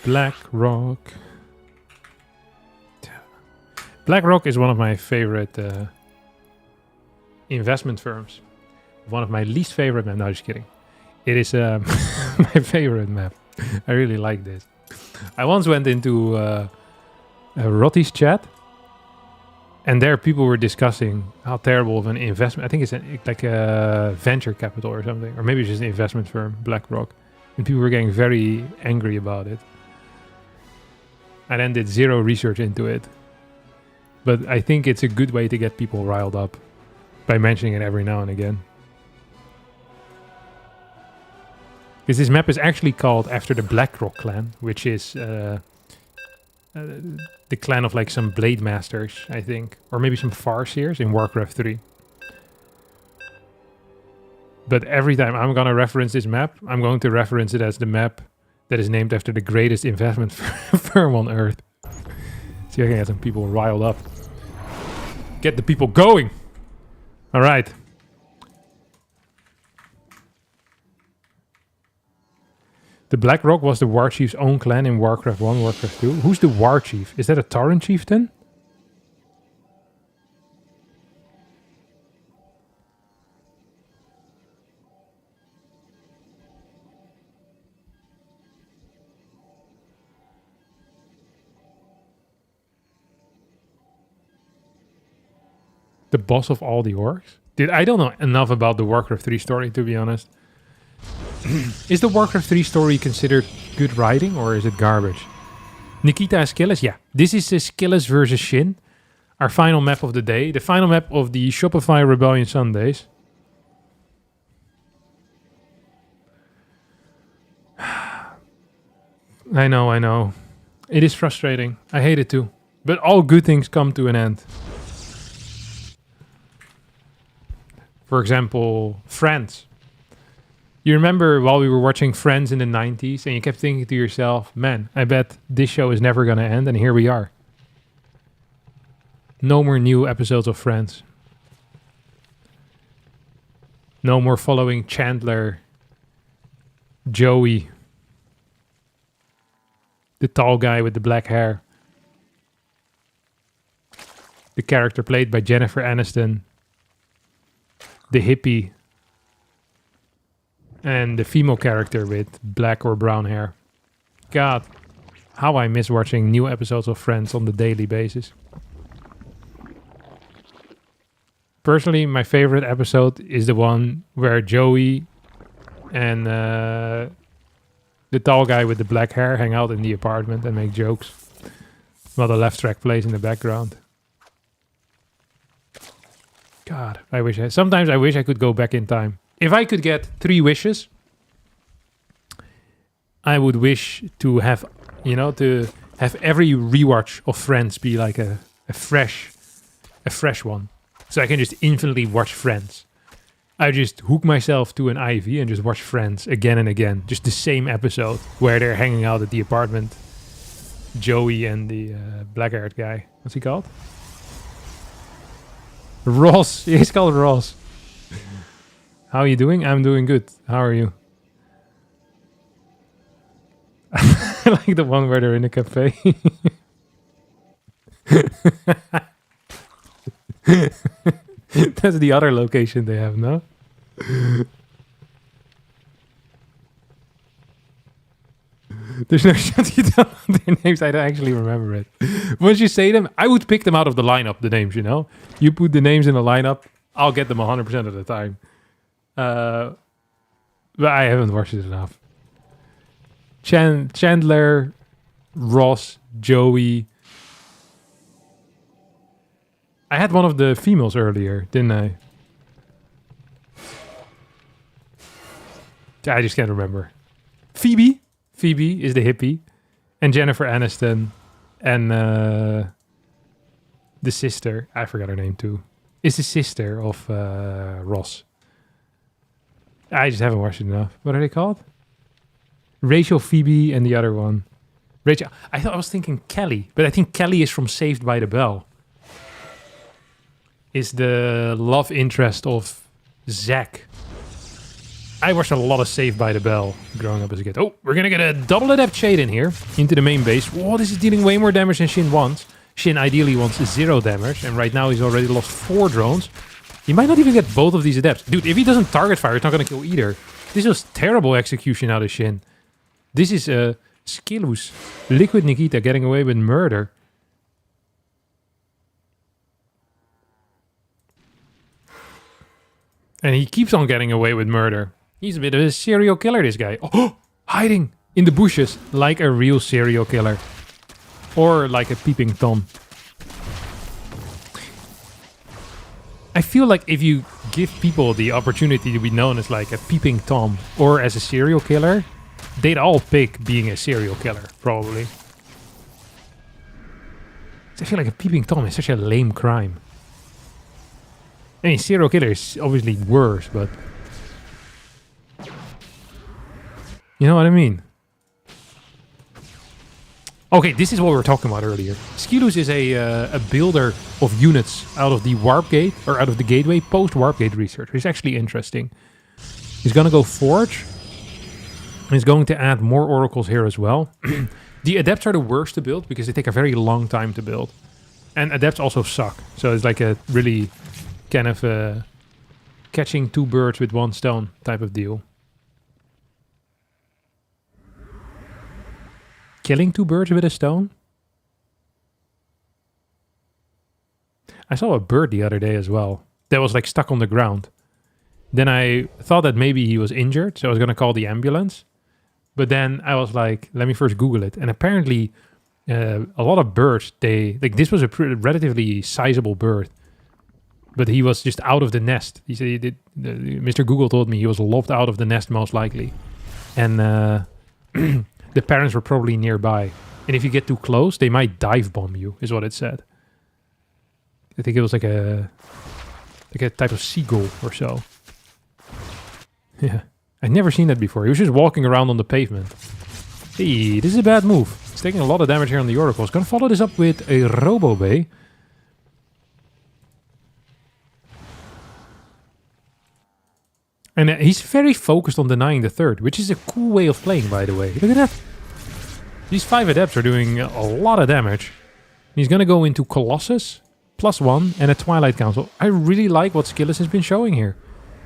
BlackRock. BlackRock is one of my favorite investment firms. One of my least favorite maps. No, just kidding. It is my favorite map. I really like this. I once went into Rotti's chat, and there people were discussing how terrible of an investment. I think it's like a venture capital or something, or maybe it's just an investment firm, BlackRock. And people were getting very angry about it. I then did zero research into it. But I think it's a good way to get people riled up by mentioning it every now and again. Because this map is actually called after the BlackRock clan, which is the clan of like some Blade Masters, I think. Or maybe some Farseers in Warcraft 3. But every time I'm going to reference this map, I'm going to reference it as the map that is named after the greatest investment firm on Earth. See, I can get some people riled up. Get the people going! Alright. The Black Rock was the War Chief's own clan in Warcraft 1, Warcraft 2. Who's the War Chief? Is that a Tauren chieftain? The boss of all the orcs? Dude, I don't know enough about the Warcraft 3 story, to be honest. Is the Warcraft 3 story considered good writing, or is it garbage? Nikita and Skillous? Yeah. This is Skillous versus SHIN. Our final map of the day. The final map of the Shopify Rebellion Sundays. I know. It is frustrating. I hate it too. But all good things come to an end. For example, Friends. You remember while we were watching Friends in the 90s and you kept thinking to yourself, man, I bet this show is never going to end, and here we are. No more new episodes of Friends. No more following Chandler, Joey, the tall guy with the black hair, the character played by Jennifer Aniston, the hippie, and the female character with black or brown hair. God, how I miss watching new episodes of Friends on the daily basis. Personally, my favorite episode is the one where Joey and the tall guy with the black hair hang out in the apartment and make jokes while the left track plays in the background. God, sometimes I wish I could go back in time. If I could get 3 wishes, I would wish to have, to have every rewatch of Friends be like a fresh one. So I can just infinitely watch Friends. I just hook myself to an IV and just watch Friends again and again. Just the same episode where they're hanging out at the apartment. Joey and the black-haired guy. What's he called? Ross. He's called Ross. How are you doing? I'm doing good. How are you? I like the one where they're in a cafe. That's the other location they have, no? There's no shot you don't know their names. I don't actually remember it. Once you say them, I would pick them out of the lineup, the names, You put the names in the lineup, I'll get them 100% of the time. But I haven't watched it enough. Chandler, Ross, Joey. I had one of the females earlier, didn't I? I just can't remember. Phoebe is the hippie. And Jennifer Aniston. And the sister, I forgot her name too, is the sister of Ross. I just haven't watched it enough. What are they called? Rachel, Phoebe, and the other one. Rachel. I was thinking Kelly, but I think Kelly is from Saved by the Bell. Is the love interest of Zach. I watched a lot of Saved by the Bell growing up as a kid. Oh, we're gonna get a double adept shade in here into the main base. Whoa, this is dealing way more damage than SHIN wants. SHIN ideally wants 0 damage, and right now he's already lost 4 drones. He might not even get both of these adepts. Dude, if he doesn't target fire, it's not gonna kill either. This was terrible execution out of SHIN. This is Skillous. Liquid Nikita getting away with murder. And he keeps on getting away with murder. He's a bit of a serial killer, this guy. Oh, hiding in the bushes like a real serial killer. Or like a peeping Tom. I feel like if you give people the opportunity to be known as like a peeping Tom or as a serial killer, they'd all pick being a serial killer, probably. I feel like a peeping Tom is such a lame crime. I mean, serial killer is obviously worse, but... You know what I mean? Okay, this is what we were talking about earlier. Skillous is a builder of units out of the warp gate, or out of the gateway, post-warp gate research, which is actually interesting. He's gonna go forge. And he's going to add more oracles here as well. The adepts are the worst to build because they take a very long time to build. And adepts also suck. So it's like a really kind of catching two birds with one stone type of deal. Killing two birds with a stone? I saw a bird the other day as well. That was like stuck on the ground. Then I thought that maybe he was injured. So I was going to call the ambulance. But then I was like, let me first Google it. And apparently a lot of birds, this was a relatively sizable bird. But he was just out of the nest. He said Mr. Google told me he was lopped out of the nest most likely. And the parents were probably nearby. And if you get too close, they might dive bomb you, is what it said. I think it was like a type of seagull or so. Yeah. I'd never seen that before. He was just walking around on the pavement. Hey, this is a bad move. He's taking a lot of damage here on the Oracle. He's going to follow this up with a Robo Bay. And he's very focused on denying the third, which is a cool way of playing, by the way. Look at that. These 5 adepts are doing a lot of damage. He's going to go into Colossus, +1, and a Twilight Council. I really like what Skillous has been showing here.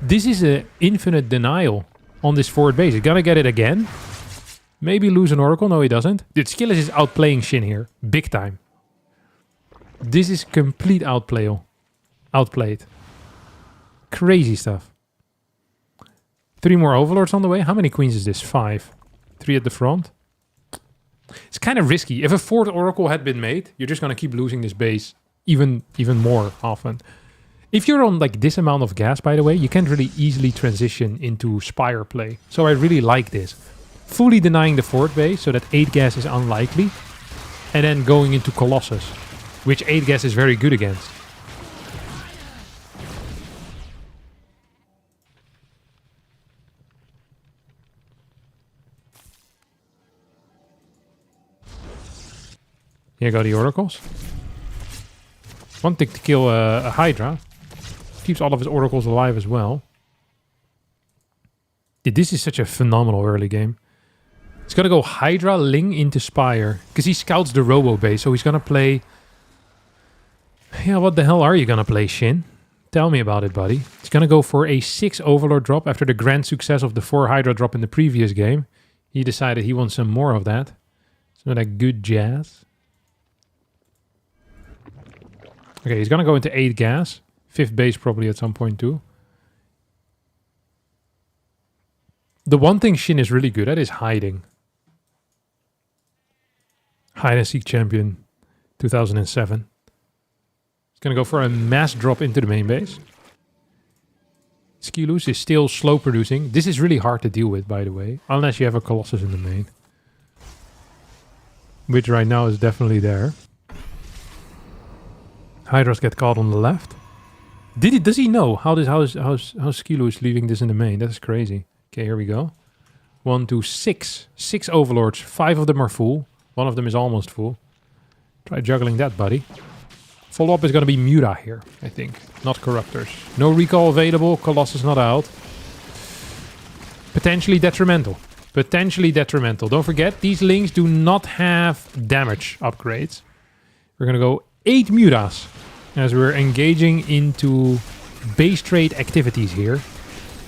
This is an infinite denial on this forward base. He's going to get it again. Maybe lose an Oracle. No, he doesn't. Dude, Skillous is outplaying SHIN here. Big time. This is complete outplay. Outplayed. Crazy stuff. 3 more Overlords on the way. How many queens is this? 5. 3 at the front. It's kind of risky. If a 4th Oracle had been made, you're just going to keep losing this base even more often. If you're on like this amount of gas, by the way, you can't really easily transition into Spire play. So I really like this. Fully denying the 4th base so that 8 gas is unlikely. And then going into Colossus, which 8 gas is very good against. Here go the Oracles. One tick to kill a Hydra. Keeps all of his Oracles alive as well. Yeah, this is such a phenomenal early game. He's going to go Hydra, Ling into Spire. Because he scouts the Robo base. So he's going to play... Yeah, what the hell are you going to play, SHIN? Tell me about it, buddy. He's going to go for a 6 Overlord drop after the grand success of the 4 Hydra drop in the previous game. He decided he wants some more of that. Some of that good jazz. Okay, he's going to go into 8 gas. 5th base probably at some point too. The one thing SHIN is really good at is hiding. Hide and seek champion 2007. He's going to go for a mass drop into the main base. Skillous is still slow producing. This is really hard to deal with, by the way. Unless you have a Colossus in the main. Which right now is definitely there. Hydras get caught on the left. Does he know how Skillous is leaving this in the main? That is crazy. Okay, here we go. 1, 2, 6. 6 Overlords. 5 of them are full. 1 of them is almost full. Try juggling that, buddy. Follow-up is going to be Muta here, I think. Not Corruptors. No recall available. Colossus not out. Potentially detrimental. Potentially detrimental. Don't forget, these Lings do not have damage upgrades. We're going to go 8 Mutas as we're engaging into base trade activities here.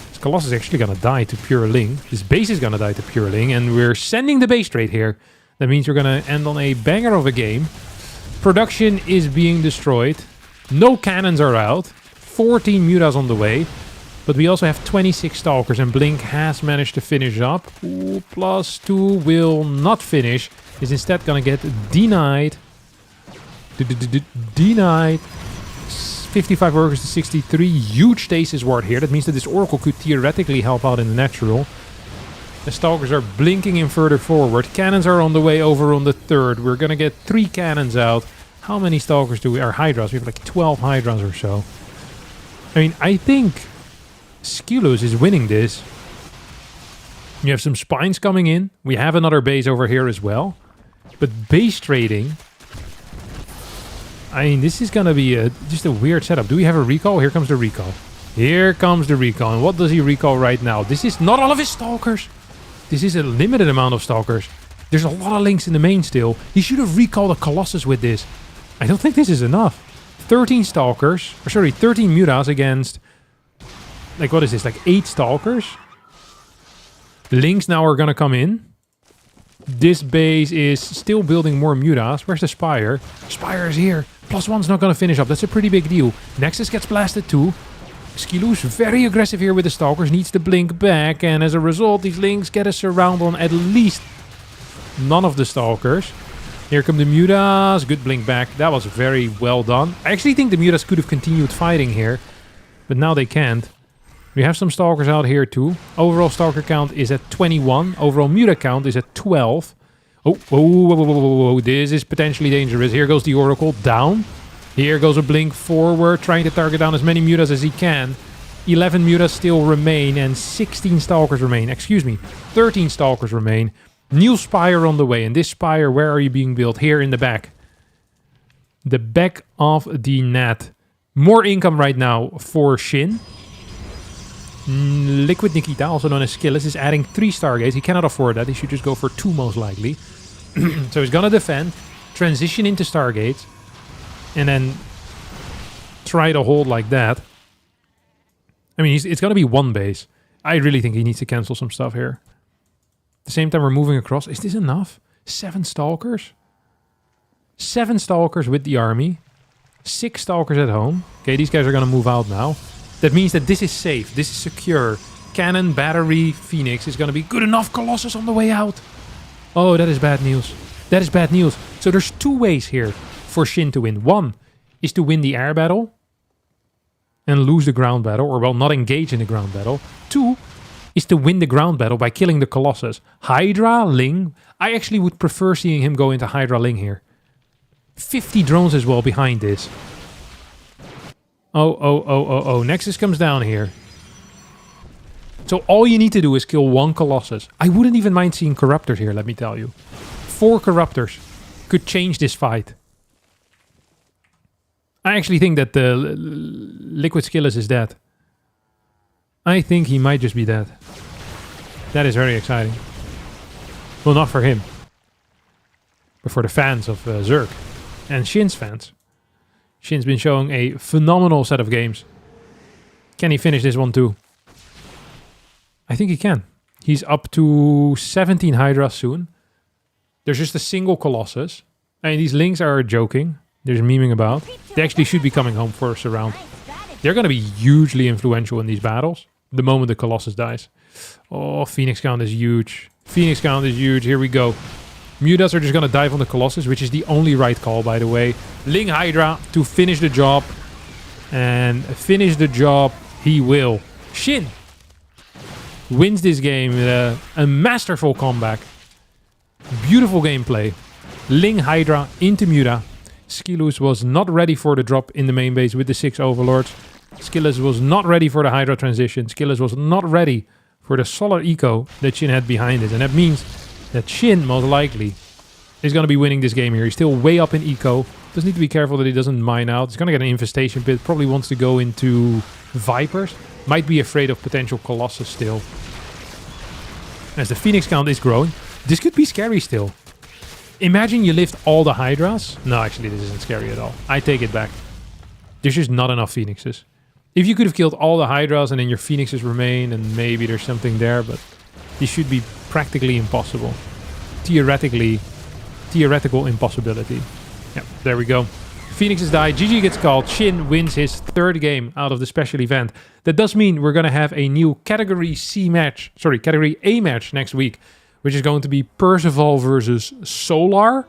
This Colossus is actually going to die to Pure Ling. This base is going to die to Pure Ling, and we're sending the base trade here. That means we're going to end on a banger of a game. Production is being destroyed. No cannons are out. 14 Mutas on the way. But we also have 26 Stalkers, and Blink has managed to finish up. Ooh, +2 will not finish. Is instead going to get denied. Denied. 55 workers to 63. Huge stasis ward here. That means that this Oracle could theoretically help out in the natural. The Stalkers are blinking in further forward. Cannons are on the way over on the 3rd. We're going to get 3 cannons out. How many Stalkers do we... Or Hydras. We have like 12 Hydras or so. I mean, I think Skillous is winning this. You have some Spines coming in. We have another base over here as well. But base trading... I mean, this is going to be just a weird setup. Do we have a recall? Here comes the recall. Here comes the recall. And what does he recall right now? This is not all of his Stalkers. This is a limited amount of Stalkers. There's a lot of links in the main still. He should have recalled a Colossus with this. I don't think this is enough. 13 Stalkers. Or sorry, 13 Mutas against... Like, what is this? Like 8 Stalkers? Links now are going to come in. This base is still building more Mutas. Where's the Spire? Spire is here. +1's not going to finish up. That's a pretty big deal. Nexus gets blasted too. Skillous very aggressive here with the Stalkers. Needs to blink back. And as a result, these links get a surround on at least none of the Stalkers. Here come the Mutas. Good blink back. That was very well done. I actually think the Mutas could have continued fighting here. But now they can't. We have some Stalkers out here too. Overall Stalker count is at 21. Overall Muta count is at 12. Oh, this is potentially dangerous. Here goes the Oracle down. Here goes a blink forward, trying to target down as many Mutas as he can. 11 Mutas still remain and 16 Stalkers remain. Excuse me, 13 Stalkers remain. New Spire on the way. And this Spire, where are you being built? Here in the back. The back of the net. More income right now for SHIN. Liquid Nikita, also known as Skillous, is adding 3 Stargates. He cannot afford that. He should just go for 2 most likely. So he's going to defend, transition into Stargates, and then try to hold like that. I mean, it's going to be 1 base. I really think he needs to cancel some stuff here. At the same time, we're moving across. Is this enough? 7 Stalkers? 7 Stalkers with the army. 6 Stalkers at home. Okay, these guys are going to move out now. That means that this is safe. This is secure. Cannon, battery, Phoenix is going to be good enough. Colossus on the way out. Oh, that is bad news. That is bad news. So there's 2 ways here for SHIN to win. 1 is to win the air battle and lose the ground battle, or well, not engage in the ground battle. 2 is to win the ground battle by killing the Colossus. Hydra, Ling. I actually would prefer seeing him go into Hydra Ling here. 50 drones as well behind this. Oh. Nexus comes down here. So all you need to do is kill 1 Colossus. I wouldn't even mind seeing Corruptors here, let me tell you. 4 Corruptors could change this fight. I actually think that the Liquid Skillous is dead. I think he might just be dead. That is very exciting. Well, not for him. But for the fans of Zerg. And SHIN's fans. SHIN's been showing a phenomenal set of games. Can he finish this one too? I think he can. He's up to 17 Hydras soon. There's just a single Colossus. I mean, these links are joking. They're memeing about. They actually should be coming home for a surround. They're going to be hugely influential in these battles. The moment the Colossus dies. Oh, Phoenix count is huge. Phoenix count is huge. Here we go. Mutas are just going to dive on the Colossus, which is the only right call, by the way. Ling Hydra to finish the job. And finish the job he will. SHIN wins this game with a masterful comeback. Beautiful gameplay. Ling Hydra into Muta. Skillous was not ready for the drop in the main base with the 6 Overlords. Skillous was not ready for the Hydra transition. Skillous was not ready for the solid eco that SHIN had behind it. And that means that SHIN, most likely, is going to be winning this game here. He's still way up in eco. Does need to be careful that he doesn't mine out. He's going to get an infestation pit. Probably wants to go into Vipers. Might be afraid of potential Colossus still. As the Phoenix count is growing. This could be scary still. Imagine you lift all the Hydras. No, actually, this isn't scary at all. I take it back. There's just not enough Phoenixes. If you could have killed all the Hydras and then your Phoenixes remain, and maybe there's something there, but this should be practically impossible. Theoretical impossibility. Yeah, there we go. Phoenixes die, GG gets called, SHIN wins his 3rd game out of the special event. That does mean we're going to have a new Category A match next week, which is going to be Percival versus Solar.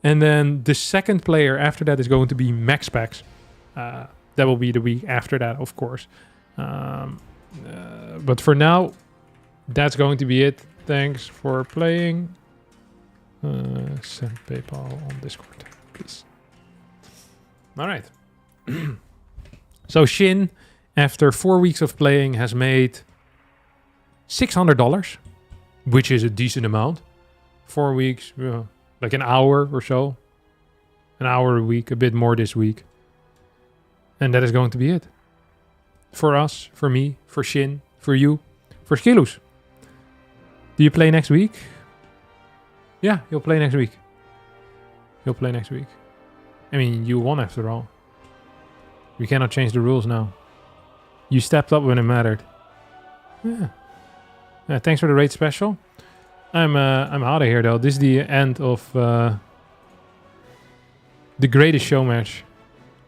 And then the second player after that is going to be Maxpax. That will be the week after that, of course. But for now, that's going to be it. Thanks for playing. Send PayPal on Discord, please. All right. So SHIN, after 4 weeks of playing, has made $600, which is a decent amount. 4 weeks, like an hour or so. An hour a week, a bit more this week. And that is going to be it. For us, for me, for SHIN, for you, for Skillous. Do you play next week? Yeah, you'll play next week. You'll play next week. I mean, you won after all. We cannot change the rules now. You stepped up when it mattered. Yeah. Thanks for the raid special. I'm out of here though. This is the end of the greatest show match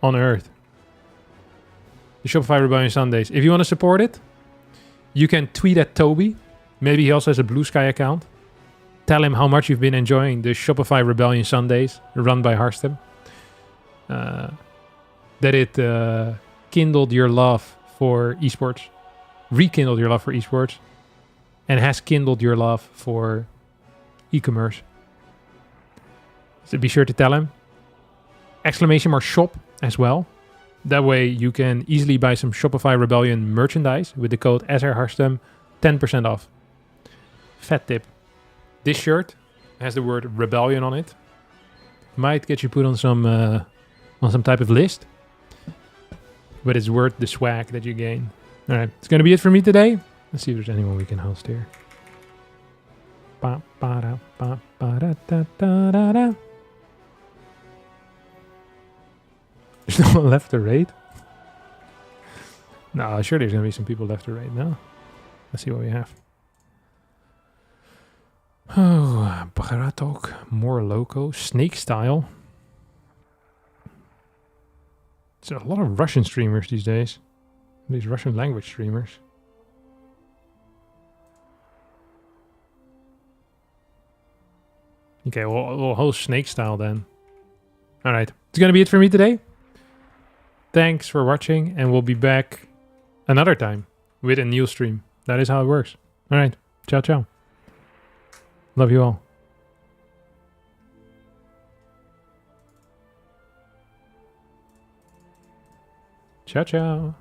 on earth. The Shopify Rebellion Sundays. If you want to support it, you can tweet at Toby. Maybe he also has a Blue Sky account. Tell him how much you've been enjoying the Shopify Rebellion Sundays run by Harstem. That it kindled your love for esports, rekindled your love for esports, and has kindled your love for e-commerce. So be sure to tell him. !shop as well. That way you can easily buy some Shopify Rebellion merchandise with the code SRHarstem, 10% off. Fat tip. This shirt has the word Rebellion on it. Might get you put on some type of list. But it's worth the swag that you gain. Alright, it's going to be it for me today. Let's see if there's anyone we can host here. There's no one left to raid? No, sure there's going to be some people left to raid now. Let's see what we have. Oh, Bharatok, more loco, snake style. There's a lot of Russian streamers these days. These Russian language streamers. Okay, we'll host snake style then. Alright, it's going to be it for me today. Thanks for watching, and we'll be back another time with a new stream. That is how it works. Alright, ciao ciao. Love you all. Ciao ciao.